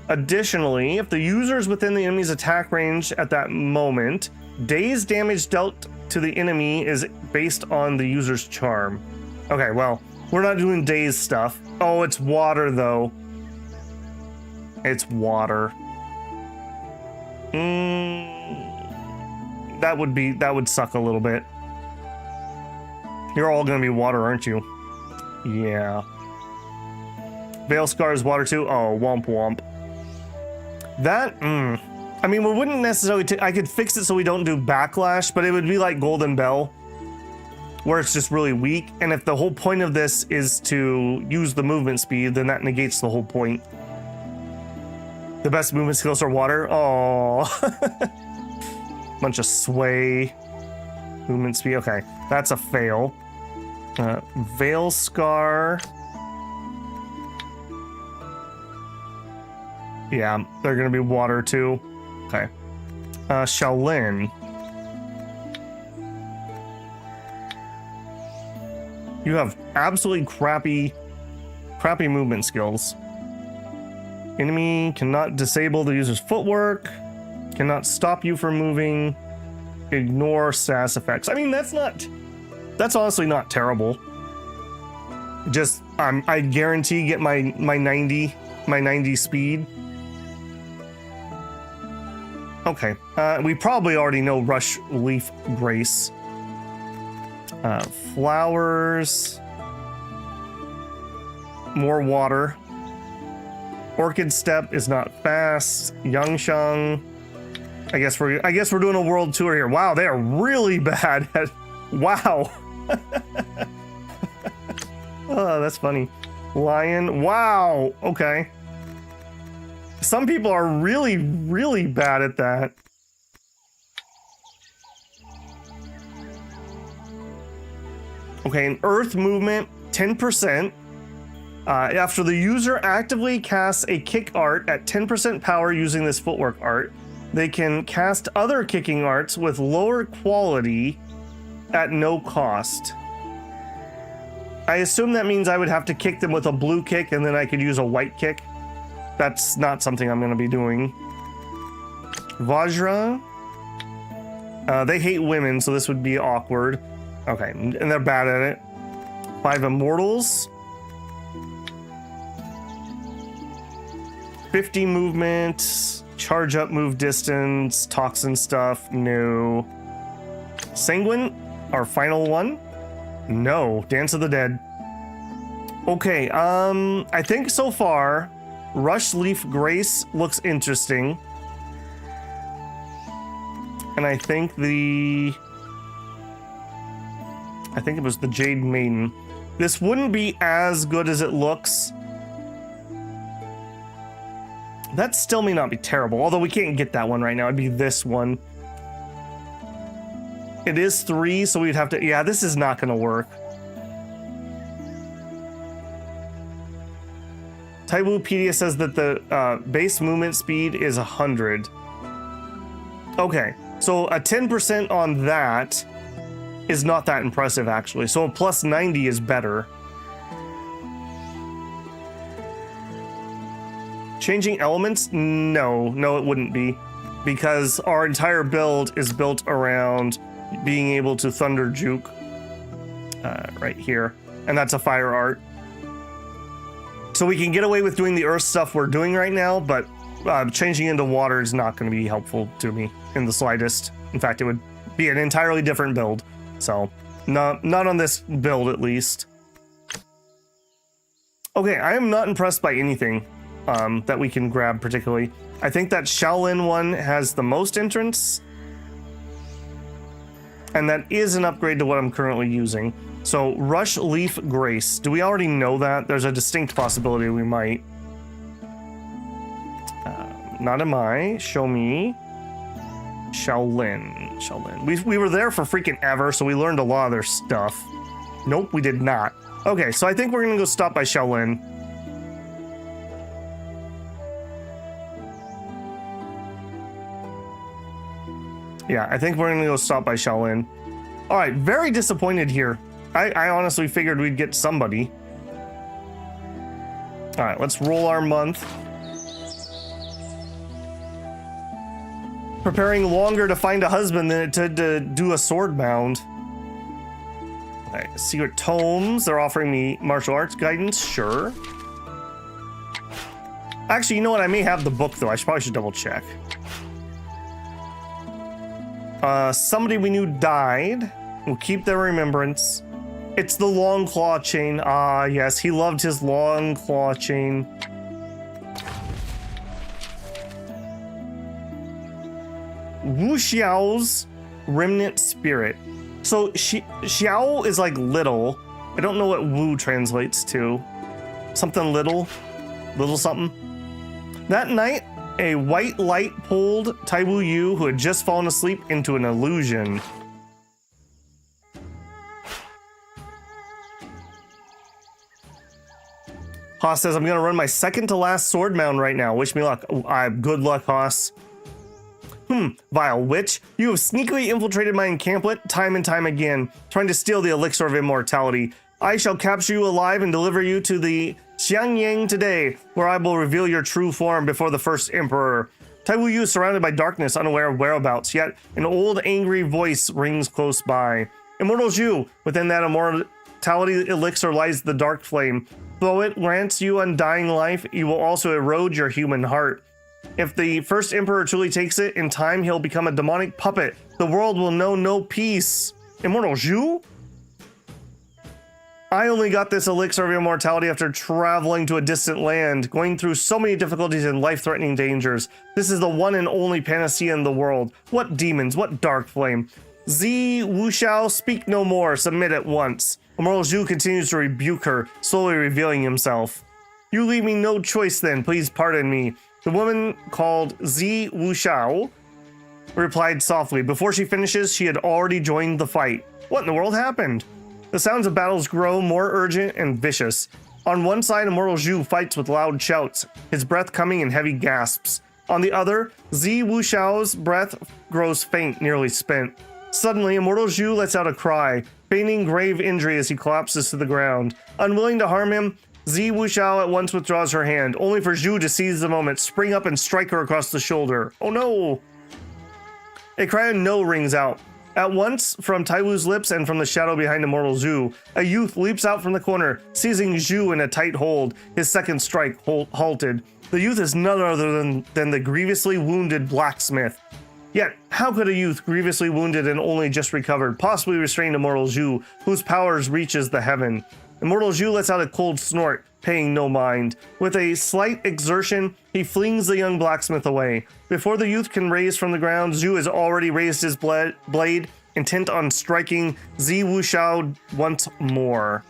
Speaker 1: Additionally, if the user is within the enemy's attack range at that moment, dazed damage dealt to the enemy is based on the user's charm. Okay, well, we're not doing dazed stuff. Oh, it's water though. It's water. That would suck a little bit. You're all gonna be water, aren't you? Yeah. Veil Scar is water too? Oh, womp womp. That, I mean, we wouldn't necessarily I could fix it so we don't do backlash, but it would be like Golden Bell, where it's just really weak. And if the whole point of this is to use the movement speed, then that negates the whole point. The best movement skills are water. Oh, bunch of sway. Movement speed. Okay, that's a fail. Veil Scar. Yeah, they're gonna be water too. Okay. Shaolin. You have absolutely crappy movement skills. Enemy cannot disable the user's footwork, cannot stop you from moving, ignore SAS effects. I mean, that's honestly not terrible. Just, I guarantee get my 90 speed. Okay, we probably already know Rush Leaf Grace. Flowers. More water. Orchid Step is not fast. Yangsheng. I guess we're doing a world tour here. Wow, they are really bad at. Wow. Oh, that's funny. Lion. Wow. Okay. Some people are really, really bad at that. Okay, an earth movement, 10%. After the user actively casts a kick art at 10% power using this footwork art, they can cast other kicking arts with lower quality at no cost. I assume that means I would have to kick them with a blue kick and then I could use a white kick. That's not something I'm going to be doing. Vajra. They hate women, so this would be awkward. Okay, and they're bad at it. 5 immortals. 50 movement. Charge up, move distance. Toxin stuff. No. Sanguine, our final one. No. Dance of the Dead. Okay, I think so far, Rush Leaf Grace looks interesting. And I think it was the Jade Maiden. This wouldn't be as good as it looks. That still may not be terrible, although we can't get that one right now. It'd be this one. It is 3, so we'd have to... Yeah, this is not going to work. Taiwupedia says that the base movement speed is 100. Okay, so a 10% on that is not that impressive, actually. So a plus 90 is better. Changing elements? No, it wouldn't be. Because our entire build is built around being able to thunder juke. Right here. And that's a fire art. So we can get away with doing the earth stuff we're doing right now, but changing into water is not going to be helpful to me in the slightest. In fact, it would be an entirely different build. So, not on this build at least. Okay, I am not impressed by anything that we can grab particularly. I think that Shaolin one has the most entrance. And that is an upgrade to what I'm currently using. So, Rush Leaf Grace. Do we already know that? There's a distinct possibility we might. Not am I. Show me. Shaolin. We were there for freaking ever, so we learned a lot of their stuff. Nope, we did not. Okay, so I think we're gonna go stop by Shaolin. Yeah, I think we're gonna go stop by Shaolin. All right, very disappointed here. I honestly figured we'd get somebody. All right, let's roll our month. Preparing longer to find a husband than it took to do a sword mound. All right, secret tomes. They're offering me martial arts guidance. Sure. Actually, you know what? I may have the book, though. Probably should double check. Somebody we knew died. We'll keep their remembrance. It's the long claw chain. Ah, yes. He loved his long claw chain. Wu Xiao's remnant spirit. So Xiao is like little. I don't know what Wu translates to. Something little something. That night, a white light pulled Taiwu Yu, who had just fallen asleep, into an illusion. Haas says, I'm gonna run my second to last sword mound right now. Wish me luck. Good luck, Haas. Vile witch, you have sneakily infiltrated my encampment time and time again, trying to steal the elixir of immortality. I shall capture you alive and deliver you to the Xiangyang today, where I will reveal your true form before the first emperor. Taiwu Yu is surrounded by darkness, unaware of whereabouts, yet an old angry voice rings close by. Immortal Zhu, within that immortality elixir lies the dark flame. Though it grants you undying life, you will also erode your human heart. If the first emperor truly takes it, in time he'll become a demonic puppet. The world will know no peace. Immortal Zhu? I only got this elixir of immortality after traveling to a distant land, going through so many difficulties and life-threatening dangers. This is the one and only panacea in the world. What demons, what dark flame. Zi Wuxiao, speak no more, submit at once. Immortal Zhu continues to rebuke her, slowly revealing himself. You leave me no choice then, please pardon me. The woman called Zi Wuxiao replied softly. Before she finishes, she had already joined the fight. What in the world happened? The sounds of battles grow more urgent and vicious. On one side, Immortal Zhu fights with loud shouts, his breath coming in heavy gasps. On the other, Zi Wuxiao's breath grows faint, nearly spent. Suddenly, Immortal Zhu lets out a cry, feigning grave injury as he collapses to the ground. Unwilling to harm him, Zi Wuxiao at once withdraws her hand, only for Zhu to seize the moment, spring up and strike her across the shoulder. Oh no! A cry of no rings out. At once, from Taiwu's lips and from the shadow behind Immortal Zhu, a youth leaps out from the corner, seizing Zhu in a tight hold. His second strike halted. The youth is none other than the grievously wounded blacksmith. Yet, how could a youth grievously wounded and only just recovered possibly restrain Immortal Zhu, whose powers reaches the heaven? Immortal Zhu lets out a cold snort, paying no mind. With a slight exertion, he flings the young blacksmith away. Before the youth can raise from the ground, Zhu has already raised his blade, intent on striking Zi Wuxiao once more.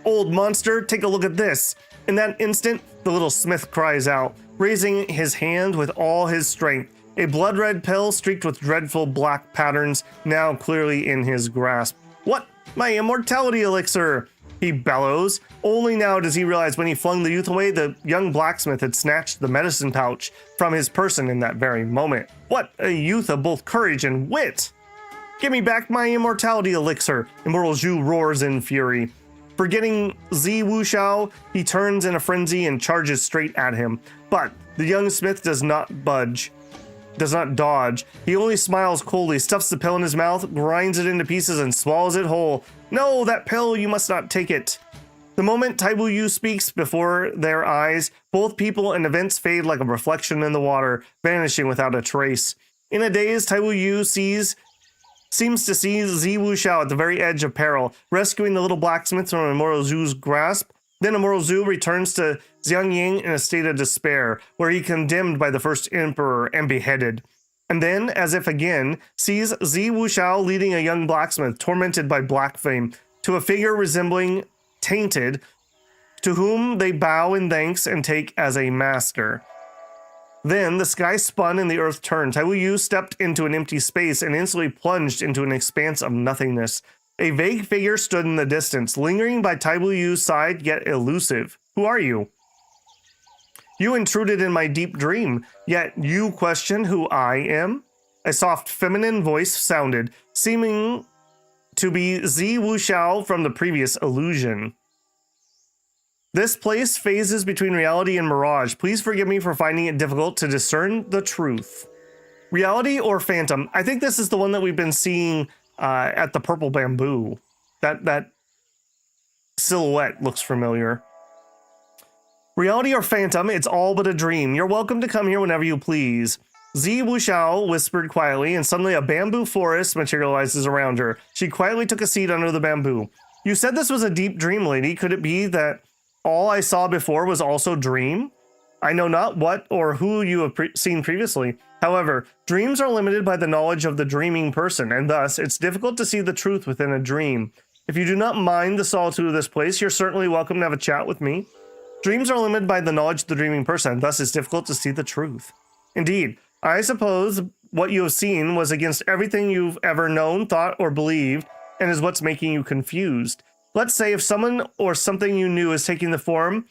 Speaker 1: Old monster, take a look at this. In that instant, the little smith cries out, raising his hand with all his strength. A blood-red pill streaked with dreadful black patterns, now clearly in his grasp. What? My immortality elixir! He bellows. Only now does he realize when he flung the youth away, the young blacksmith had snatched the medicine pouch from his person in that very moment. What a youth of both courage and wit! Give me back my immortality elixir! Immortal Zhu roars in fury. Forgetting Zi Wuxiao, he turns in a frenzy and charges straight at him. But the young smith does not budge. Does not dodge. He only smiles coldly, stuffs the pill in his mouth, grinds it into pieces, and swallows it whole. No, that pill, you must not take it. The moment Taiwu Yu speaks before their eyes, both people and events fade like a reflection in the water, vanishing without a trace. In a daze, Taiwu Yu seems to see Zi Wuxiao at the very edge of peril, rescuing the little blacksmith from Immortal Zhu's grasp. Then Immortal Zhu returns to Xiang Ying in a state of despair, where he condemned by the first emperor and beheaded. And then, as if again, sees Zi Wuxiao leading a young blacksmith tormented by black flame to a figure resembling Tainted, to whom they bow in thanks and take as a master. Then the sky spun and the earth turned. Taiwu Yu stepped into an empty space and instantly plunged into an expanse of nothingness. A vague figure stood in the distance, lingering by Taiwu Yu's side, yet elusive. Who are you? You intruded in my deep dream, yet you question who I am? A soft feminine voice sounded, seeming to be Zi Wuxiao from the previous illusion. This place phases between reality and mirage. Please forgive me for finding it difficult to discern the truth. Reality or phantom? I think this is the one that we've been seeing at the purple bamboo. That silhouette looks familiar. Reality or phantom, it's all but a dream. You're welcome to come here whenever you please. Zi Wuxiao whispered quietly, and suddenly a bamboo forest materializes around her. She quietly took a seat under the bamboo. You said this was a deep dream, lady. Could it be that all I saw before was also dream? I know not what or who you have seen previously. However, dreams are limited by the knowledge of the dreaming person, and thus it's difficult to see the truth within a dream. If you do not mind the solitude of this place, you're certainly welcome to have a chat with me. Dreams are limited by the knowledge of the dreaming person, and thus it's difficult to see the truth. Indeed, I suppose what you have seen was against everything you've ever known, thought, or believed, and is what's making you confused. Let's say if someone or something you knew is taking the form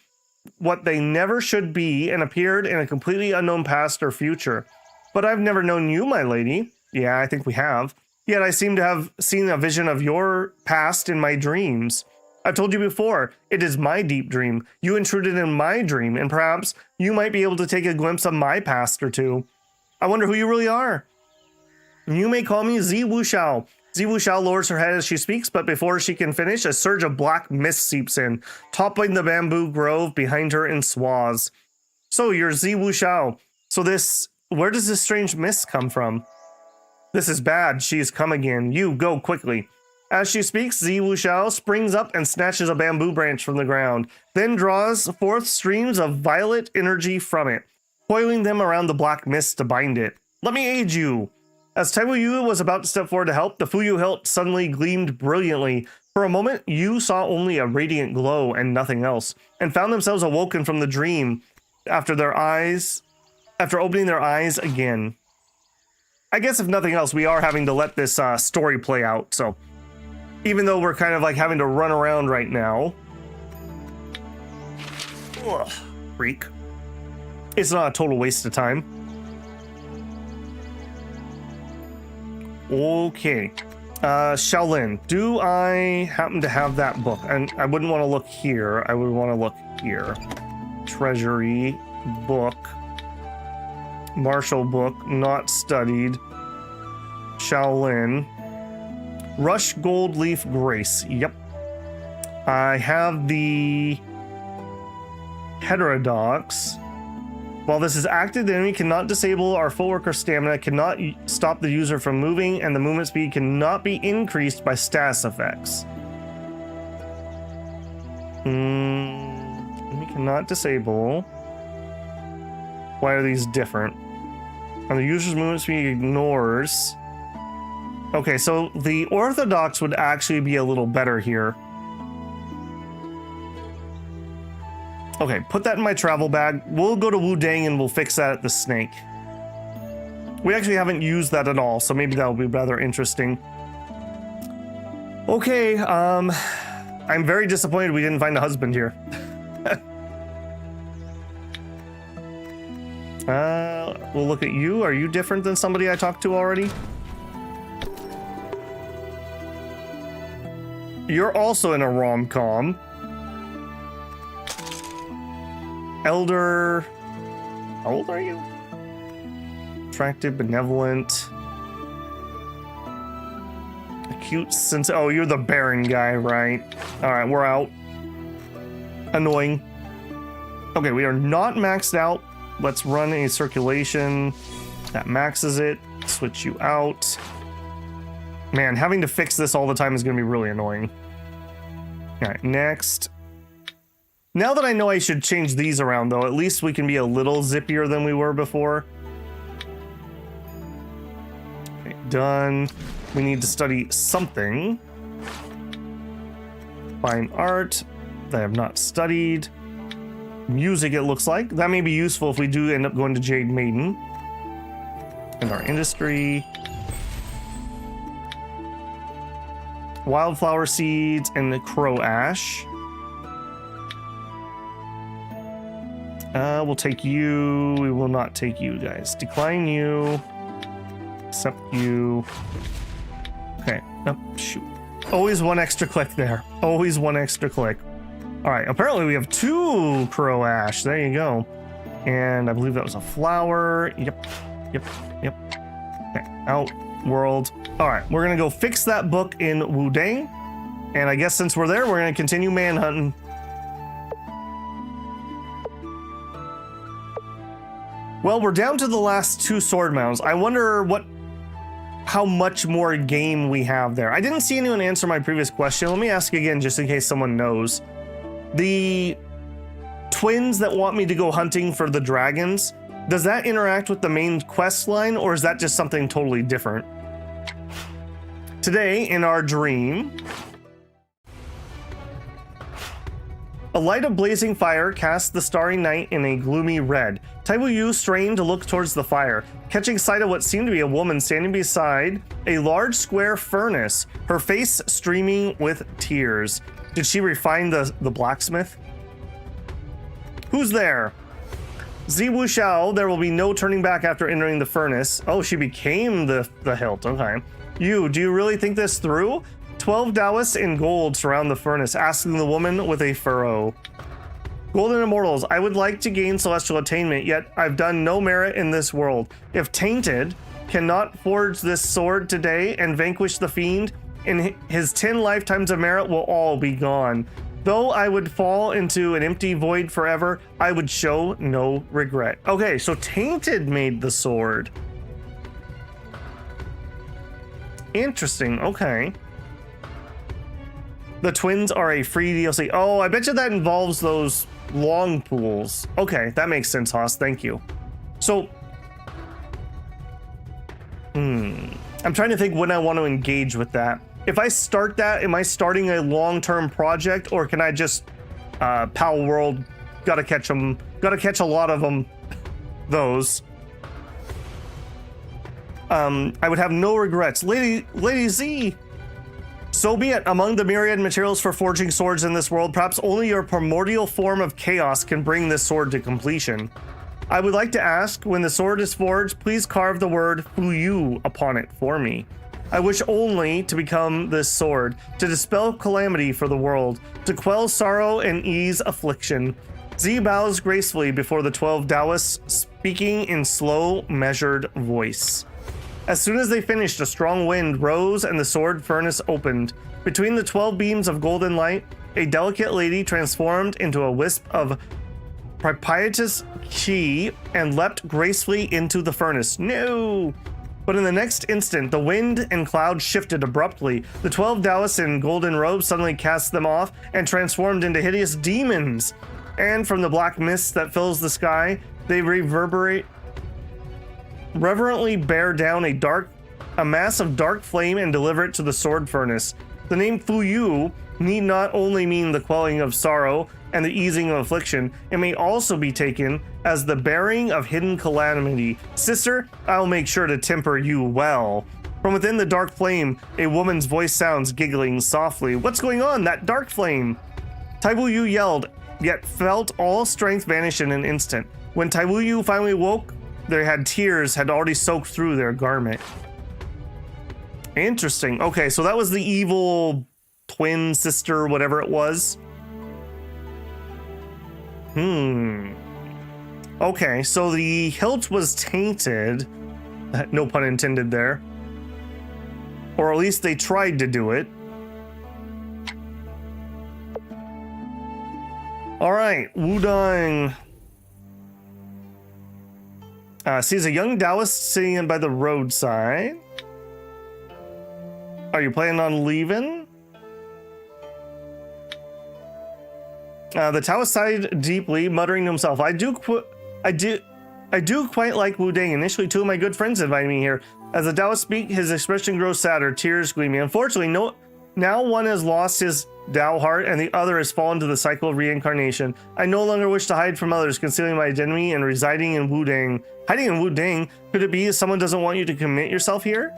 Speaker 1: what they never should be and appeared in a completely unknown past or future. But I've never known you, my lady. Yeah, I think we have. Yet I seem to have seen a vision of your past in my dreams. I've told you before, it is my deep dream. You intruded in my dream, and perhaps you might be able to take a glimpse of my past or two. I wonder who you really are. You may call me Zi Wuxiao. Zi Wuxiao lowers her head as she speaks, but before she can finish, a surge of black mist seeps in, toppling the bamboo grove behind her in swaths. So you're Zi Wuxiao. Where does this strange mist come from? This is bad. She's come again. You go quickly. As she speaks, Zi Wuxiao springs up and snatches a bamboo branch from the ground, then draws forth streams of violet energy from it, coiling them around the black mist to bind it. Let me aid you. As Taiwu Yu was about to step forward to help, the Fuyu hilt suddenly gleamed brilliantly. For a moment, Yu saw only a radiant glow and nothing else, and found themselves awoken from the dream after opening their eyes again. I guess if nothing else, we are having to let this story play out, so even though we're kind of like having to run around right now, freak, it's not a total waste of time. Okay, Shaolin, do I happen to have that book? And I wouldn't want to look here. I would want to look here. Treasury book. Martial book, not studied. Shaolin. Rush Gold Leaf Grace. Yep. I have the Heterodox. While this is active, the enemy cannot disable our footwork or stamina, cannot stop the user from moving, and the movement speed cannot be increased by status effects. Enemy cannot disable. Why are these different? And the user's movement speed ignores. Okay, so the Orthodox would actually be a little better here. Okay, put that in my travel bag. We'll go to Wudang and we'll fix that at the snake. We actually haven't used that at all, so maybe that'll be rather interesting. Okay, I'm very disappointed we didn't find a husband here. We'll look at you. Are you different than somebody I talked to already? You're also in a rom-com. Elder. How old are you? Attractive, benevolent. Acute sense. Oh, you're the Baron guy, right? Alright, we're out. Annoying. Okay, we are not maxed out. Let's run a circulation. That maxes it. Switch you out. Man, having to fix this all the time is going to be really annoying. Alright, next. Now that I know I should change these around, though, at least we can be a little zippier than we were before. Okay, done. We need to study something. Fine art. That I have not studied. Music, it looks like. That may be useful if we do end up going to Jade Maiden. And our industry. Wildflower seeds and the crow ash. We'll take you. We will not take you guys. Decline you. Accept you. Okay. Oh, shoot. Always one extra click there. Always one extra click. All right. Apparently we have 2 crow ash. There you go. And I believe that was a flower. Yep. Yep. Yep. Okay. Out. World. All right. We're going to go fix that book in Wudang. And I guess since we're there, we're going to continue manhunting. Well, we're down to the last 2 sword mounds. I wonder how much more game we have there. I didn't see anyone answer my previous question. Let me ask again, just in case someone knows. The twins that want me to go hunting for the dragons, does that interact with the main quest line, or is that just something totally different? Today, in our dream, a light of blazing fire casts the starry night in a gloomy red. Taiwu Yu strained to look towards the fire, catching sight of what seemed to be a woman standing beside a large square furnace, her face streaming with tears. Did she refine the blacksmith? Who's there? Ziwu Xiao, there will be no turning back after entering the furnace. Oh, she became the hilt. Okay. You, do you really think this through? 12 Taoists in gold surround the furnace, asking the woman with a furrow. Golden Immortals, I would like to gain celestial attainment, yet I've done no merit in this world. If Tainted cannot forge this sword today and vanquish the fiend, in his 10 lifetimes of merit will all be gone. Though I would fall into an empty void forever, I would show no regret. Okay, so Tainted made the sword. Interesting, okay. The twins are a free DLC. Oh, I bet you that involves those long pools. Okay, that makes sense, Haas. Thank you. So, I'm trying to think when I want to engage with that. If I start that, am I starting a long-term project, or can I just Pal World? Gotta catch them. Gotta catch a lot of them. Those. I would have no regrets, Lady Z. So be it. Among the myriad materials for forging swords in this world, perhaps only your primordial form of chaos can bring this sword to completion. I would like to ask, when the sword is forged, please carve the word Fuyu upon it for me. I wish only to become this sword, to dispel calamity for the world, to quell sorrow and ease affliction. Z bows gracefully before the 12 Taoists, speaking in slow, measured voice. As soon as they finished, a strong wind rose and the sword furnace opened. Between the 12 beams of golden light, a delicate lady transformed into a wisp of propitious qi and leapt gracefully into the furnace. No! But in the next instant, the wind and cloud shifted abruptly. The 12 Taoists in golden robes suddenly cast them off and transformed into hideous demons. And from the black mist that fills the sky, they reverently bear down a mass of dark flame and deliver it to the sword furnace. The name Fuyu need not only mean the quelling of sorrow and the easing of affliction, it may also be taken as the bearing of hidden calamity. Sister, I'll make sure to temper you well. From within the dark flame, a woman's voice sounds, giggling softly. What's going on? That dark flame! Taiwu Yu yelled, yet felt all strength vanish in an instant. When Taiwu Yu finally woke, tears had already soaked through their garment. Interesting. Okay, so that was the evil twin sister, whatever it was. Okay, so the hilt was tainted. No pun intended there. Or at least they tried to do it. Alright, Wudong sees a young Taoist sitting by the roadside. Are you planning on leaving? The Taoist sighed deeply, muttering to himself, I do quite like Wu Ding. Initially, two of my good friends invited me here. As the Taoist speaks, his expression grows sadder, tears gleaming. Unfortunately, now one has lost his Tao heart and the other has fallen to the cycle of reincarnation. I no longer wish to hide from others, concealing my identity and residing in Wu Ding. Hiding in Wu Ding? Could it be someone doesn't want you to commit yourself here?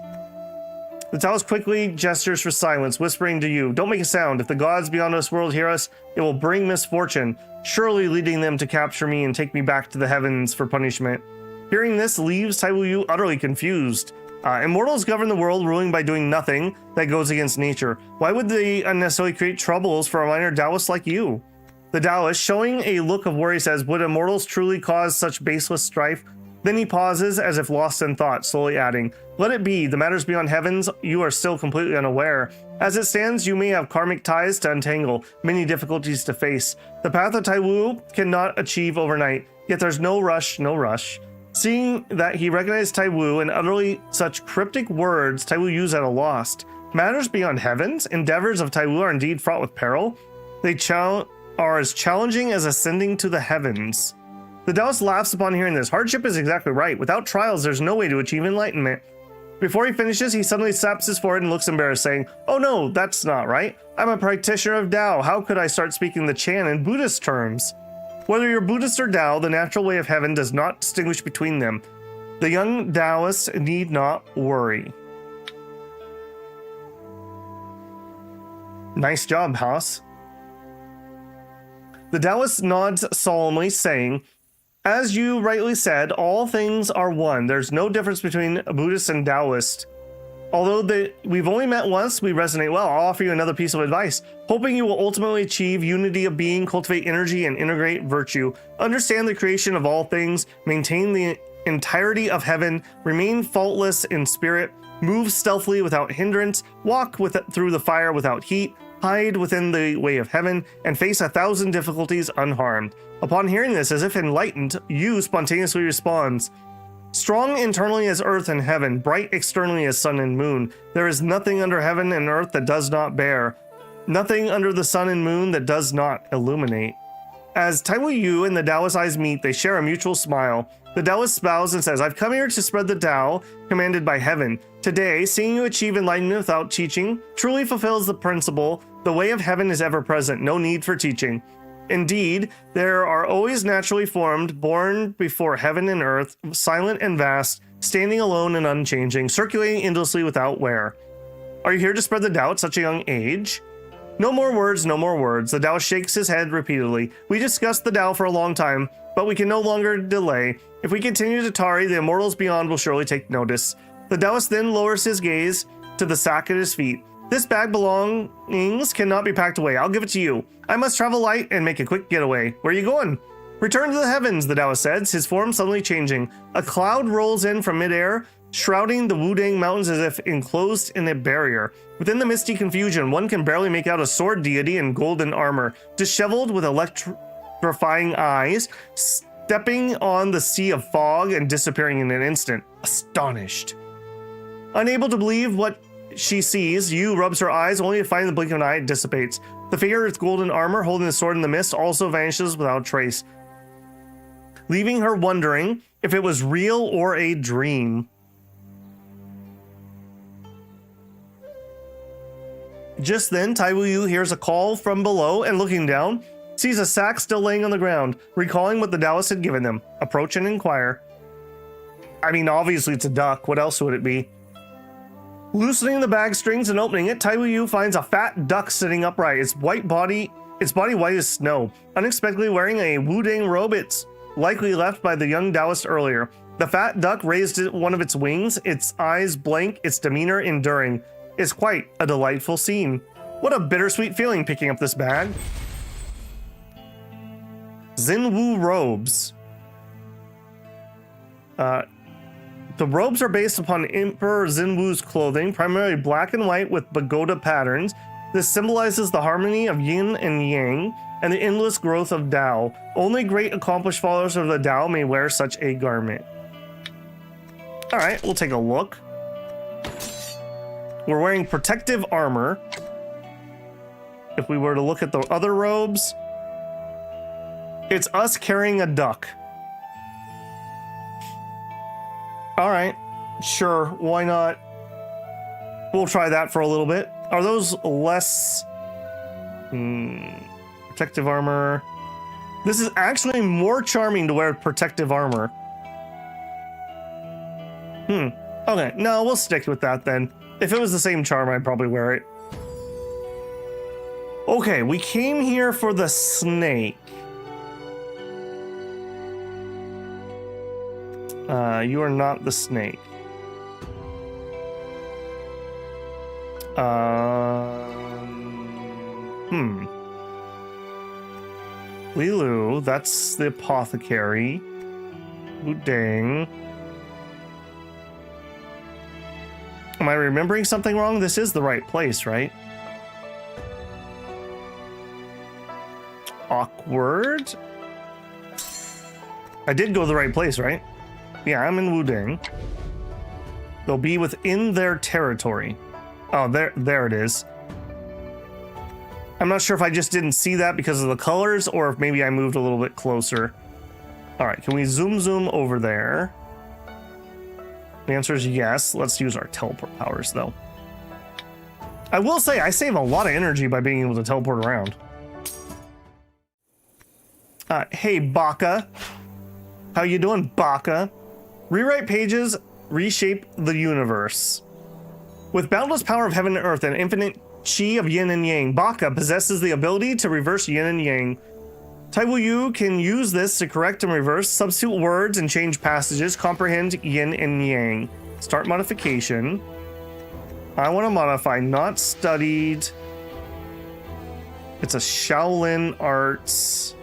Speaker 1: The Taoist quickly gestures for silence, whispering to you, don't make a sound. If the gods beyond this world hear us, it will bring misfortune, surely leading them to capture me and take me back to the heavens for punishment. Hearing this leaves Taiwu Yu utterly confused. Immortals govern the world, ruling by doing nothing that goes against nature. Why would they unnecessarily create troubles for a minor Taoist like you? The Taoist, showing a look of worry, says, would immortals truly cause such baseless strife? Then he pauses as if lost in thought, slowly adding, let it be, the matters beyond heavens, you are still completely unaware. As it stands, you may have karmic ties to untangle, many difficulties to face. The path of Taiwu cannot achieve overnight, yet there's no rush, no rush. Seeing that he recognized Taiwu and utterly such cryptic words, Taiwu Yu's at a loss. Matters beyond heavens? Endeavors of Taiwu are indeed fraught with peril. They are as challenging as ascending to the heavens. The Taoist laughs upon hearing this. Hardship is exactly right. Without trials, there's no way to achieve enlightenment. Before he finishes, he suddenly slaps his forehead and looks embarrassed, saying, oh no, that's not right. I'm a practitioner of Tao. How could I start speaking the Chan in Buddhist terms? Whether you're Buddhist or Tao, the natural way of heaven does not distinguish between them. The young Taoist need not worry. Nice job, House. The Taoist nods solemnly, saying, as you rightly said, all things are one. There's no difference between a Buddhist and Taoist. Although we've only met once, we resonate well. I'll offer you another piece of advice. Hoping you will ultimately achieve unity of being, cultivate energy, and integrate virtue. Understand the creation of all things, maintain the entirety of heaven, remain faultless in spirit, move stealthily without hindrance, walk through the fire without heat, hide within the way of heaven, and face 1,000 difficulties unharmed. Upon hearing this, as if enlightened, Yu spontaneously responds, strong internally as earth and heaven, bright externally as sun and moon. There is nothing under heaven and earth that does not bear, nothing under the sun and moon that does not illuminate. As Taiwu Yu and the Taoist eyes meet, they share a mutual smile. The Taoist bows and says, I've come here to spread the Tao commanded by heaven. Today, seeing you achieve enlightenment without teaching truly fulfills the principle, the way of heaven is ever present, no need for teaching. Indeed, there are always naturally formed, born before heaven and earth, silent and vast, standing alone and unchanging, circulating endlessly without wear. Are you here to spread the Tao at such a young age? No more words, no more words. The Tao shakes his head repeatedly. We discussed the Tao for a long time, but we can no longer delay. If we continue to tarry, the immortals beyond will surely take notice. The Taoist then lowers his gaze to the sack at his feet. This bag belongings cannot be packed away. I'll give it to you. I must travel light and make a quick getaway. Where are you going? Return to the heavens, the Taoist says, his form suddenly changing. A cloud rolls in from midair, shrouding the Wudang Mountains as if enclosed in a barrier. Within the misty confusion, one can barely make out a sword deity in golden armor, disheveled with electrifying eyes, stepping on the sea of fog and disappearing in an instant. Astonished. Unable to believe what she sees, Yu rubs her eyes only to find the blink of an eye it dissipates. The figure with golden armor holding the sword in the mist also vanishes without trace, leaving her wondering if it was real or a dream. Just then, Taiwu Yu hears a call from below and looking down, sees a sack still laying on the ground, recalling what the Taoist had given them. Approach and inquire. I mean, obviously it's a duck. What else would it be? Loosening the bag strings and opening it, Taiwu Yu finds a fat duck sitting upright, its body white as snow. Unexpectedly wearing a Wudang robe it's likely left by the young Taoist earlier. The fat duck raised one of its wings, its eyes blank, its demeanor enduring. It's quite a delightful scene. What a bittersweet feeling picking up this bag. Xinwu robes. The robes are based upon Emperor Xinwu's clothing, primarily black and white with pagoda patterns. This symbolizes the harmony of yin and yang and the endless growth of Tao. Only great accomplished followers of the Tao may wear such a garment. All right, we'll take a look. We're wearing protective armor. If we were to look at the other robes, it's us carrying a duck. All right, sure, why not? We'll try that for a little bit. Are those less protective armor? This is actually more charming to wear protective armor. Okay, no, we'll stick with that then. If it was the same charm, I'd probably wear it. Okay, we came here for the snake. You are not the snake. Lilu, that's the apothecary. Wudang. Am I remembering something wrong? This is the right place, right? Awkward. I did go to the right place, right? Yeah, I'm in Wudang. They'll be within their territory. Oh, there it is. I'm not sure if I just didn't see that because of the colors or if maybe I moved a little bit closer. All right, can we zoom over there? The answer is yes. Let's use our teleport powers, though. I will say I save a lot of energy by being able to teleport around. Hey, Baka. How you doing, Baka? Rewrite pages, reshape the universe. With boundless power of heaven and earth and infinite chi of yin and yang, Baka possesses the ability to reverse yin and yang. Taiwu Yu can use this to correct and reverse, substitute words and change passages, comprehend yin and yang. Start modification. I want to modify not studied. It's a Shaolin Arts.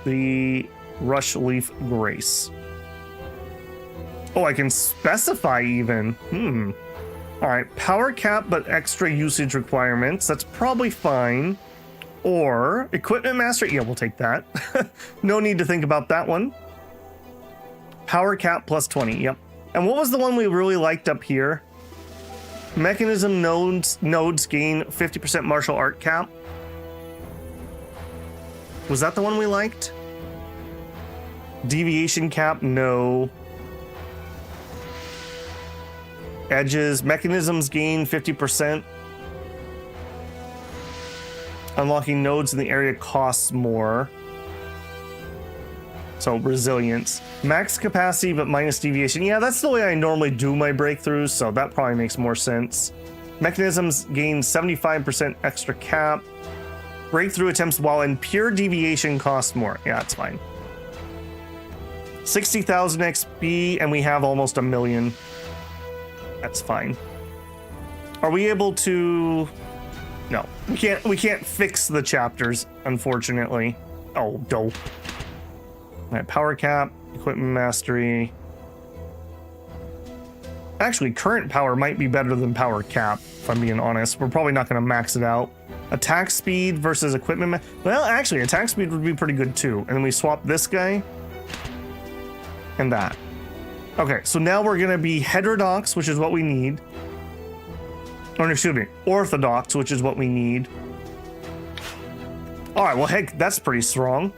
Speaker 1: The Rush Leaf Grace. Oh, I can specify even. All right, power cap, but extra usage requirements. That's probably fine. Or equipment master. Yeah, we'll take that. No need to think about that one. Power cap plus 20. Yep. And what was the one we really liked up here? Mechanism nodes gain 50% martial art cap. Was that the one we liked? Deviation cap, no. Edges, mechanisms gain 50%. Unlocking nodes in the area costs more. So resilience. Max capacity, but minus deviation. Yeah, that's the way I normally do my breakthroughs, so that probably makes more sense. Mechanisms gain 75% extra cap. Breakthrough attempts while in pure deviation cost more. Yeah, that's fine. 60,000 XP, and we have almost 1 million. That's fine. Are we able to... No, we can't fix the chapters, unfortunately. Oh, dope. All right, power cap, equipment mastery. Actually, current power might be better than power cap, if I'm being honest. We're probably not going to max it out. Attack speed versus equipment. Well, actually, attack speed would be pretty good too. And then we swap this guy and that. Okay, so now we're going to be heterodox, which is what we need. Or excuse me, orthodox, which is what we need. All right, well, heck, that's pretty strong.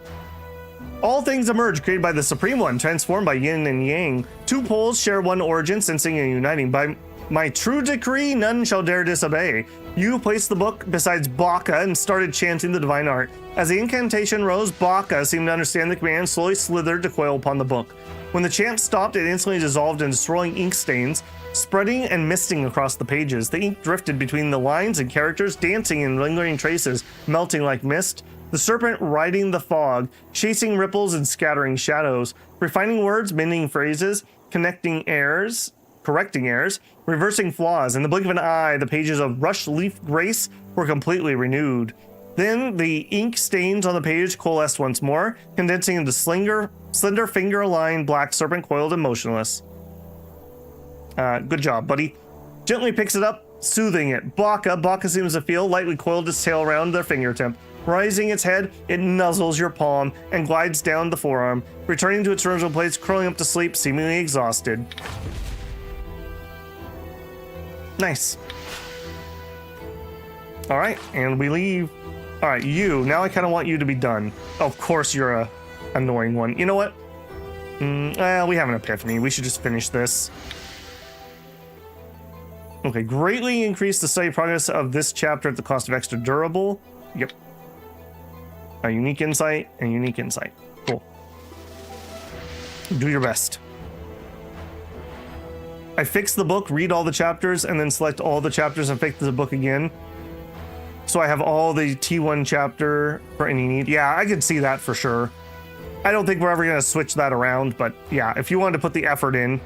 Speaker 1: All things emerge, created by the Supreme One, transformed by yin and yang. Two poles share one origin, sensing and uniting. By my true decree, none shall dare disobey. You placed the book besides Baka and started chanting the divine art. As the incantation rose, Baka seemed to understand the command, slowly slithered to coil upon the book. When the chant stopped, it instantly dissolved in destroying ink stains, spreading and misting across the pages. The ink drifted between the lines and characters, dancing in lingering traces, melting like mist. The serpent riding the fog, chasing ripples and scattering shadows, refining words, mending phrases, correcting errors, reversing flaws. In the blink of an eye, the pages of Rush Leaf Grace were completely renewed. Then the ink stains on the page coalesced once more, condensing into slender finger-aligned black serpent coiled and motionless. Good job, buddy. Gently picks it up, soothing it. Baka seems to feel, lightly coiled its tail around their fingertip. Rising its head, it nuzzles your palm and glides down the forearm, returning to its original place, curling up to sleep, seemingly exhausted. Nice. All right, and we leave. All right, you. Now I kind of want you to be done. Of course, you're a annoying one. You know what? We have an epiphany. We should just finish this. Okay, greatly increase the study progress of this chapter at the cost of extra durable. Yep. A unique insight and unique insight. Cool. Do your best. I fixed the book, read all the chapters, and then select all the chapters and fix the book again. So I have all the T1 chapter for any need. Yeah, I could see that for sure. I don't think we're ever going to switch that around, but yeah, if you wanted to put the effort in.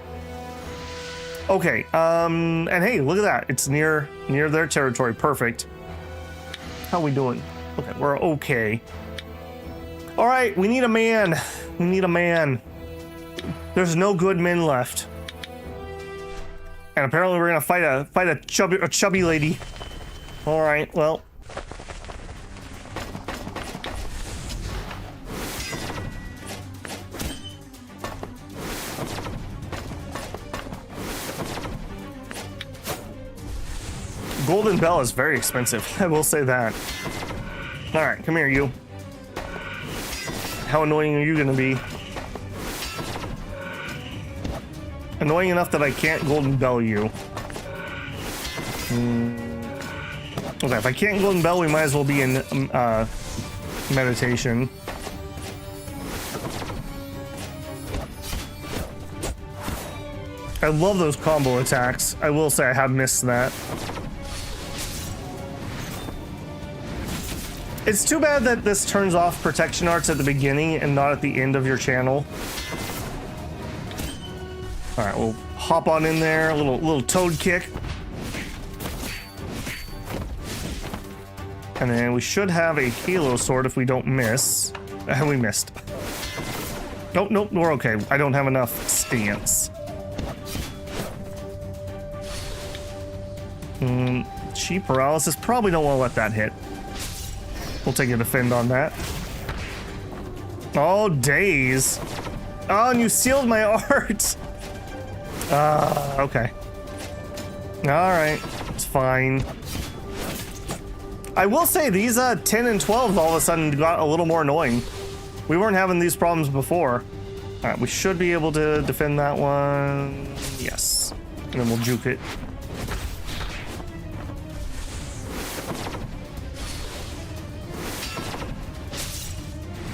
Speaker 1: Okay, and hey, look at that. It's near their territory. Perfect. How we doing? Okay, we're okay. All right, we need a man. We need a man. There's no good men left. And apparently we're gonna fight a chubby lady. All right, well. Golden Bell is very expensive. I will say that. All right, come here, you. How annoying are you gonna be? Annoying enough that I can't Golden Bell you. Okay, if I can't Golden Bell, we might as well be in meditation. I love those combo attacks. I will say I have missed that. It's too bad that this turns off protection arts at the beginning and not at the end of your channel. All right, we'll hop on in there, a little toad kick. And then we should have a Halo sword if we don't miss. And we missed. Nope, we're okay. I don't have enough stance. Chi paralysis, probably don't want to let that hit. We'll take a defend on that. Oh, days. Oh, and you sealed my art. Okay. All right, it's fine. I will say these 10 and 12 all of a sudden got a little more annoying. We weren't having these problems before. All right, we should be able to defend that one. Yes. And then we'll juke it.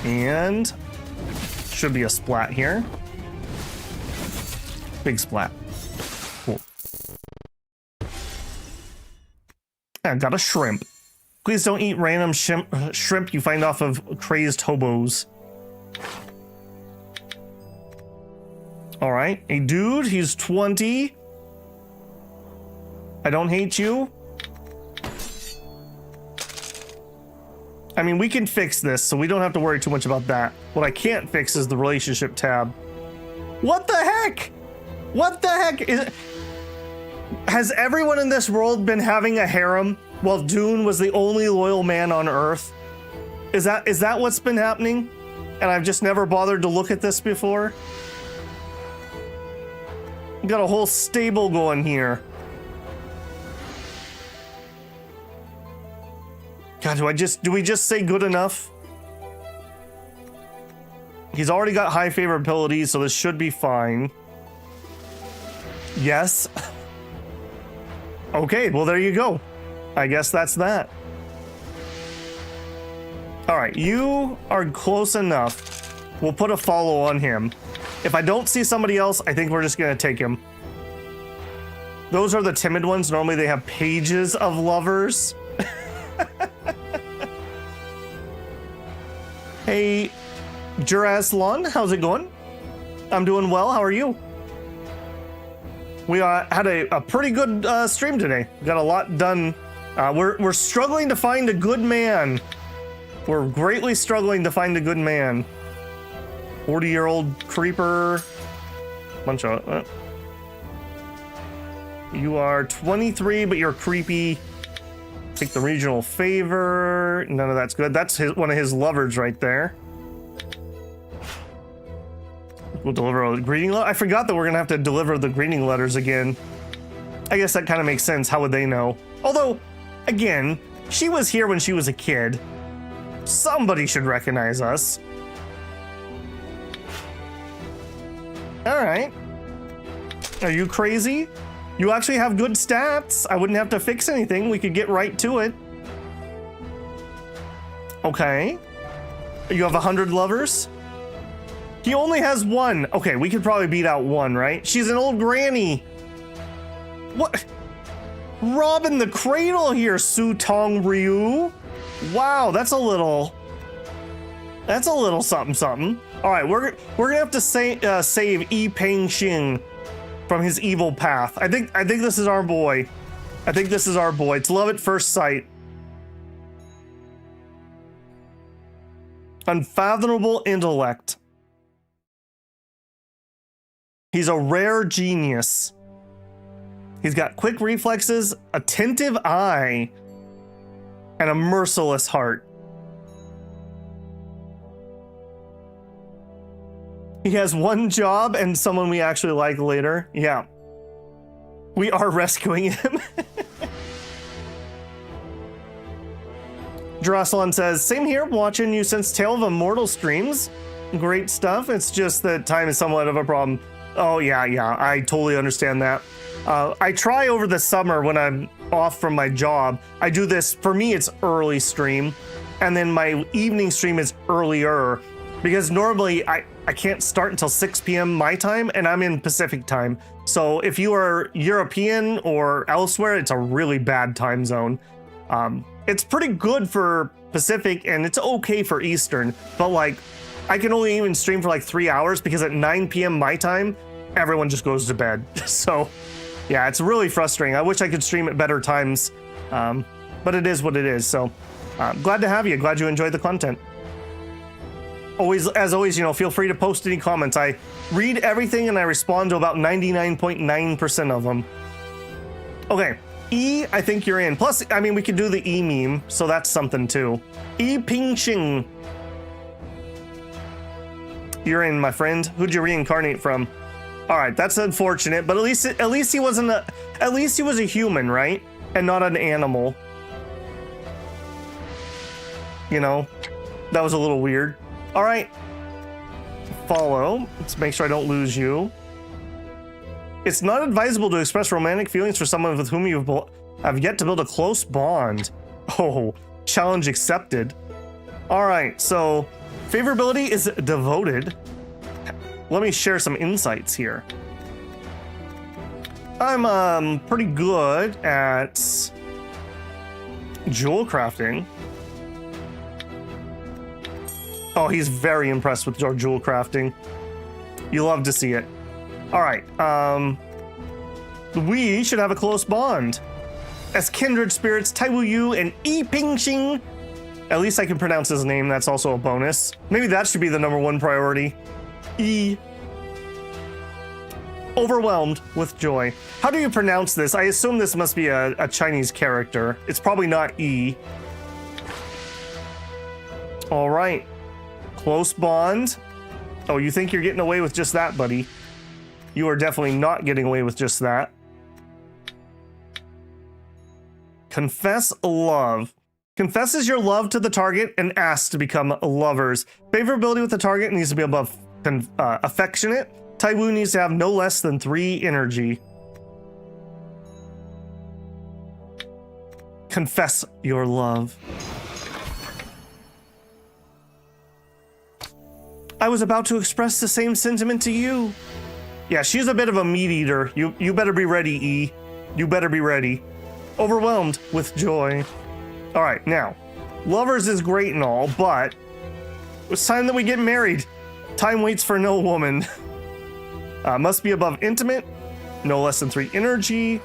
Speaker 1: And should be a splat here. Big splat. Cool. I got a shrimp. Please don't eat random shrimp you find off of crazed hobos. All right, a dude, he's 20. I don't hate you. I mean, we can fix this, so we don't have to worry too much about that. What I can't fix is the relationship tab. What the heck? What the heck is it? Has everyone in this world been having a harem while Dune was the only loyal man on Earth? Is that what's been happening? And I've just never bothered to look at this before? Got a whole stable going here. God, do we just say good enough? He's already got high favorability, so this should be fine. Yes. Okay, well there you go. I guess that's that. All right, you are close enough. We'll put a follow on him. If I don't see somebody else, I think we're just gonna take him. Those are the timid ones. Normally they have pages of lovers. Hey, Juraslon, how's it going? I'm doing well. How are you? We had a pretty good stream today. Got a lot done. We're struggling to find a good man. We're greatly struggling to find a good man. 40-year-old creeper. Bunch of. You are 23, but you're creepy. Take the regional favor. None of that's good. That's one of his lovers right there. We'll deliver a greeting letter. I forgot that we're gonna have to deliver the greeting letters again. I guess that kind of makes sense. How would they know? Although, again, she was here when she was a kid. Somebody should recognize us. All right. Are you crazy? You actually have good stats. I wouldn't have to fix anything. We could get right to it. Okay. You have 100 lovers? He only has one. Okay, we could probably beat out one, right? She's an old granny. What? Robbing the cradle here, Su Tong Ryu. Wow, that's a little something something. All right, we're gonna have to save Yi Peng Xing from his evil path. I think this is our boy. I think this is our boy. It's love at first sight. Unfathomable intellect. He's a rare genius. He's got quick reflexes, attentive eye, and a merciless heart. He has one job and someone we actually like later. Yeah. We are rescuing him. Juraslon says, same here, watching you since Tale of Immortal streams. Great stuff. It's just that time is somewhat of a problem. Oh, yeah, I totally understand that. I try over the summer when I'm off from my job. I do this, for me, it's early stream. And then my evening stream is earlier. Because normally I can't start until 6 p.m. my time, and I'm in Pacific time. So if you are European or elsewhere, it's a really bad time zone. It's pretty good for Pacific, and it's okay for Eastern. But like, I can only even stream for like 3 hours because at 9 p.m. my time, everyone just goes to bed. So yeah, it's really frustrating. I wish I could stream at better times, but it is what it is. So glad to have you. Glad you enjoyed the content. As always, you know, feel free to post any comments. I read everything and I respond to about 99.9% of them. Okay, E, I think you're in. Plus, I mean, we could do the E meme, so that's something too. Yi Peng Xing. You're in, my friend. Who'd you reincarnate from? All right, that's unfortunate, but at least he wasn't at least he was a human, right? And not an animal. You know, that was a little weird. All right, follow. Let's make sure I don't lose you. It's not advisable to express romantic feelings for someone with whom you have yet to build a close bond. Oh, challenge accepted. All right, so favorability is devoted. Let me share some insights here. I'm pretty good at jewel crafting. Oh, he's very impressed with our jewel crafting. You love to see it. All right, we should have a close bond. as kindred spirits, Taiwu Yu and Yi Pingxing. At least I can pronounce his name, that's also a bonus. Maybe that should be the #1 priority. Yi. Overwhelmed with joy. How do you pronounce this? I assume this must be a Chinese character. It's probably not E. All right. Close bond. Oh, you think you're getting away with just that, buddy? You are definitely not getting away with just that. Confess love. Confesses your love to the target and asks to become lovers. Favorability with the target needs to be above affectionate. Taiwu needs to have no less than 3 energy. Confess your love. I was about to express the same sentiment to you. Yeah, she's a bit of a meat eater. You better be ready, E. You better be ready. Overwhelmed with joy. All right, now, lovers is great and all, but it's time that we get married. Time waits for no woman. Must be above intimate, no less than 3 energy.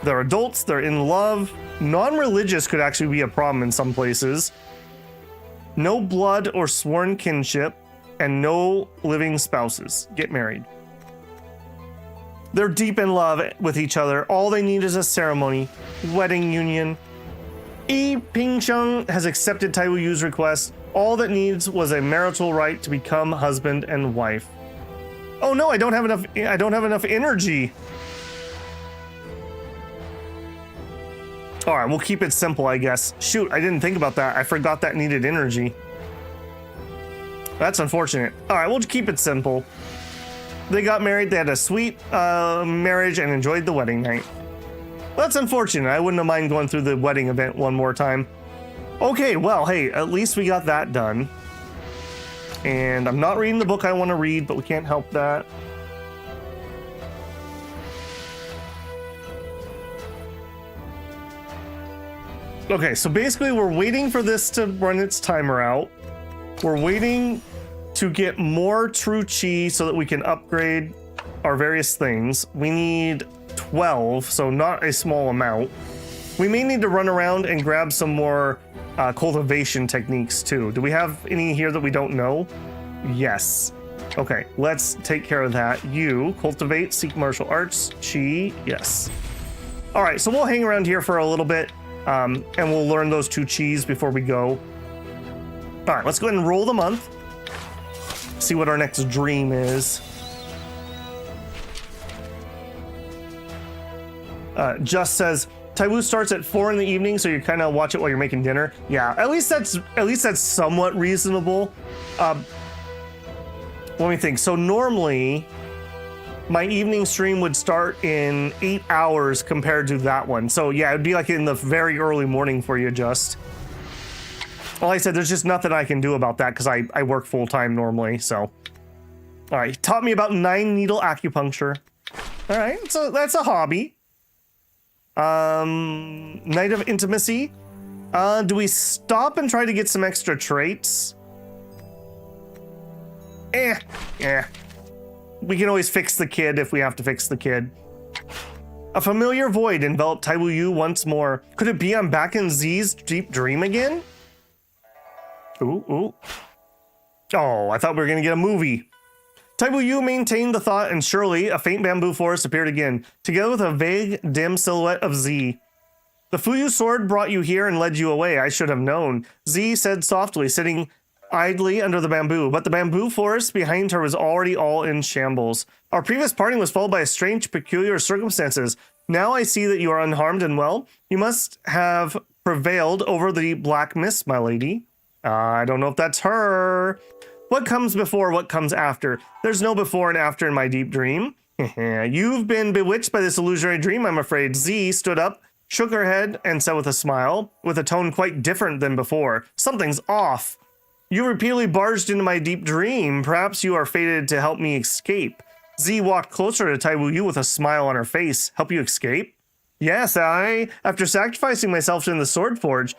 Speaker 1: They're adults, they're in love. Non-religious could actually be a problem in some places. No blood or sworn kinship, and no living spouses. Get married. They're deep in love with each other. All they need is a ceremony. Wedding union. Yi Pingsheng has accepted Taiwu Yu's request. All that needs was a marital right to become husband and wife. Oh no, I don't have enough energy. All right, we'll keep it simple, I guess. Shoot, I didn't think about that. I forgot that needed energy. That's unfortunate. All right, we'll keep it simple. They got married, they had a sweet marriage and enjoyed the wedding night. That's unfortunate. I wouldn't have mind going through the wedding event one more time. Okay, well, hey, at least we got that done. And I'm not reading the book I want to read, but we can't help that. Okay, so basically we're waiting for this to run its timer out. We're waiting to get more true chi so that we can upgrade our various things. We need 12, so not a small amount. We may need to run around and grab some more cultivation techniques too. Do we have any here that we don't know? Yes. Okay, let's take care of that. You cultivate, seek martial arts, chi, yes. All right, so we'll hang around here for a little bit and we'll learn those 2 chis before we go. All right, let's go ahead and roll the month. See what our next dream is. Just says, Taiwu starts at 4 in the evening, so you kind of watch it while you're making dinner. Yeah, at least that's somewhat reasonable. Let me think. So normally, my evening stream would start in 8 hours compared to that one. So yeah, it'd be like in the very early morning for you, Just. Well, like I said, there's just nothing I can do about that because I work full time normally. So, all right, he taught me about 9-needle acupuncture. All right, so that's a hobby. Night of intimacy. Do we stop and try to get some extra traits? Yeah. We can always fix the kid if we have to fix the kid. A familiar void enveloped Taiwu Yu once more. Could it be I'm back in Z's deep dream again? Ooh. Oh, I thought we were gonna get a movie. Taiwu Yu maintained the thought, and surely a faint bamboo forest appeared again, together with a vague, dim silhouette of Z. The Fuyu sword brought you here and led you away. I should have known. Z said softly, sitting idly under the bamboo, but the bamboo forest behind her was already all in shambles. Our previous parting was followed by strange, peculiar circumstances. Now I see that you are unharmed and well. You must have prevailed over the black mist, my lady. I don't know if that's her. What comes before, what comes after? There's no before and after in my deep dream. You've been bewitched by this illusionary dream, I'm afraid. Z stood up, shook her head, and said with a smile, with a tone quite different than before, something's off. You repeatedly barged into my deep dream. Perhaps you are fated to help me escape. Z walked closer to Taiwu Yu with a smile on her face. Help you escape? Yes, after sacrificing myself in the sword forge,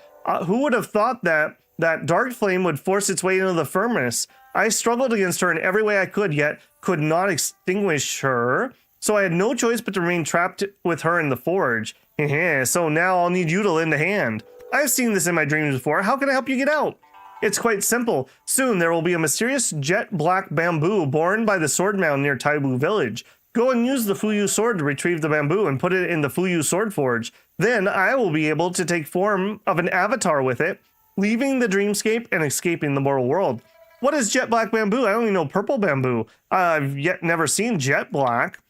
Speaker 1: who would have thought that dark flame would force its way into the furnace? I struggled against her in every way I could, yet could not extinguish her. So I had no choice but to remain trapped with her in the forge. So now I'll need you to lend a hand. I've seen this in my dreams before. How can I help you get out? It's quite simple. Soon there will be a mysterious jet black bamboo born by the sword mound near Taiwu village. Go and use the Fuyu sword to retrieve the bamboo and put it in the Fuyu sword forge. Then I will be able to take form of an avatar with it, leaving the dreamscape and escaping the mortal world. What is jet black bamboo? I only know purple bamboo. I've yet never seen jet black.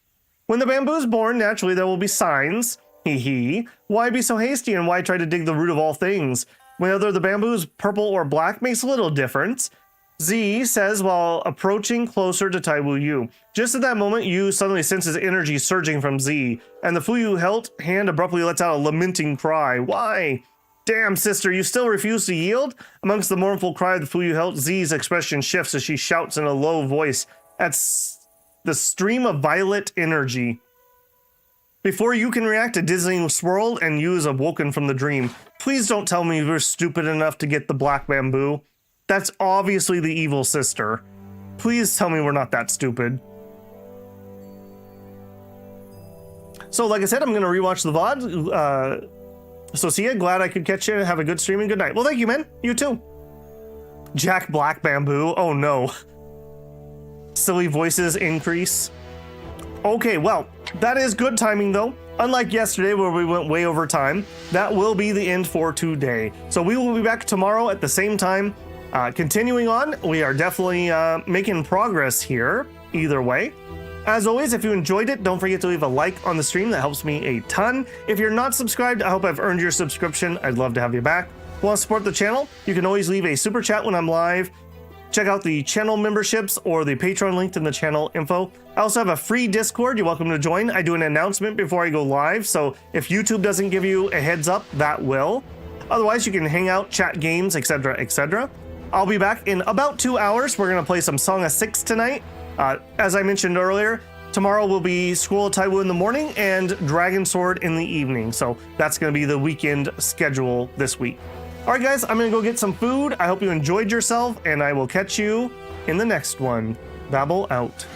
Speaker 1: When the bamboo is born, naturally there will be signs. Why be so hasty and why try to dig the root of all things? Whether the bamboo is purple or black makes a little difference. Z says while approaching closer to Taiwu Yu. Just at that moment, Yu suddenly senses energy surging from Z, and the Fuyu Helt hand abruptly lets out a lamenting cry. Why? Damn, sister, you still refuse to yield? Amongst the mournful cry of the Fuyu Helt, Z's expression shifts as she shouts in a low voice at the stream of violet energy. Before you can react, a dizzying swirl and Yu is awoken from the dream. Please don't tell me you're stupid enough to get the black bamboo. That's obviously the evil sister. Please tell me we're not that stupid. So like I said, I'm going to rewatch the VOD. So see ya. Glad I could catch you. Have a good stream and good night. Well, thank you, man. You too. Jack Black Bamboo. Oh no. Silly voices increase. Okay, well, that is good timing though. Unlike yesterday where we went way over time, that will be the end for today. So we will be back tomorrow at the same time. Continuing on, we are definitely making progress here, either way. As always, if you enjoyed it, don't forget to leave a like on the stream. That helps me a ton. If you're not subscribed, I hope I've earned your subscription. I'd love to have you back. Want to support the channel? You can always leave a super chat when I'm live. Check out the channel memberships or the Patreon linked in the channel info. I also have a free Discord. You're welcome to join. I do an announcement before I go live, so if YouTube doesn't give you a heads up, that will. Otherwise, you can hang out, chat games, etc., etc. I'll be back in about 2 hours. We're going to play some Song of Six tonight. As I mentioned earlier, tomorrow will be Scroll of Taiwu in the morning and Dragon Sword in the evening. So that's going to be the weekend schedule this week. All right, guys, I'm going to go get some food. I hope you enjoyed yourself, and I will catch you in the next one. Babble out.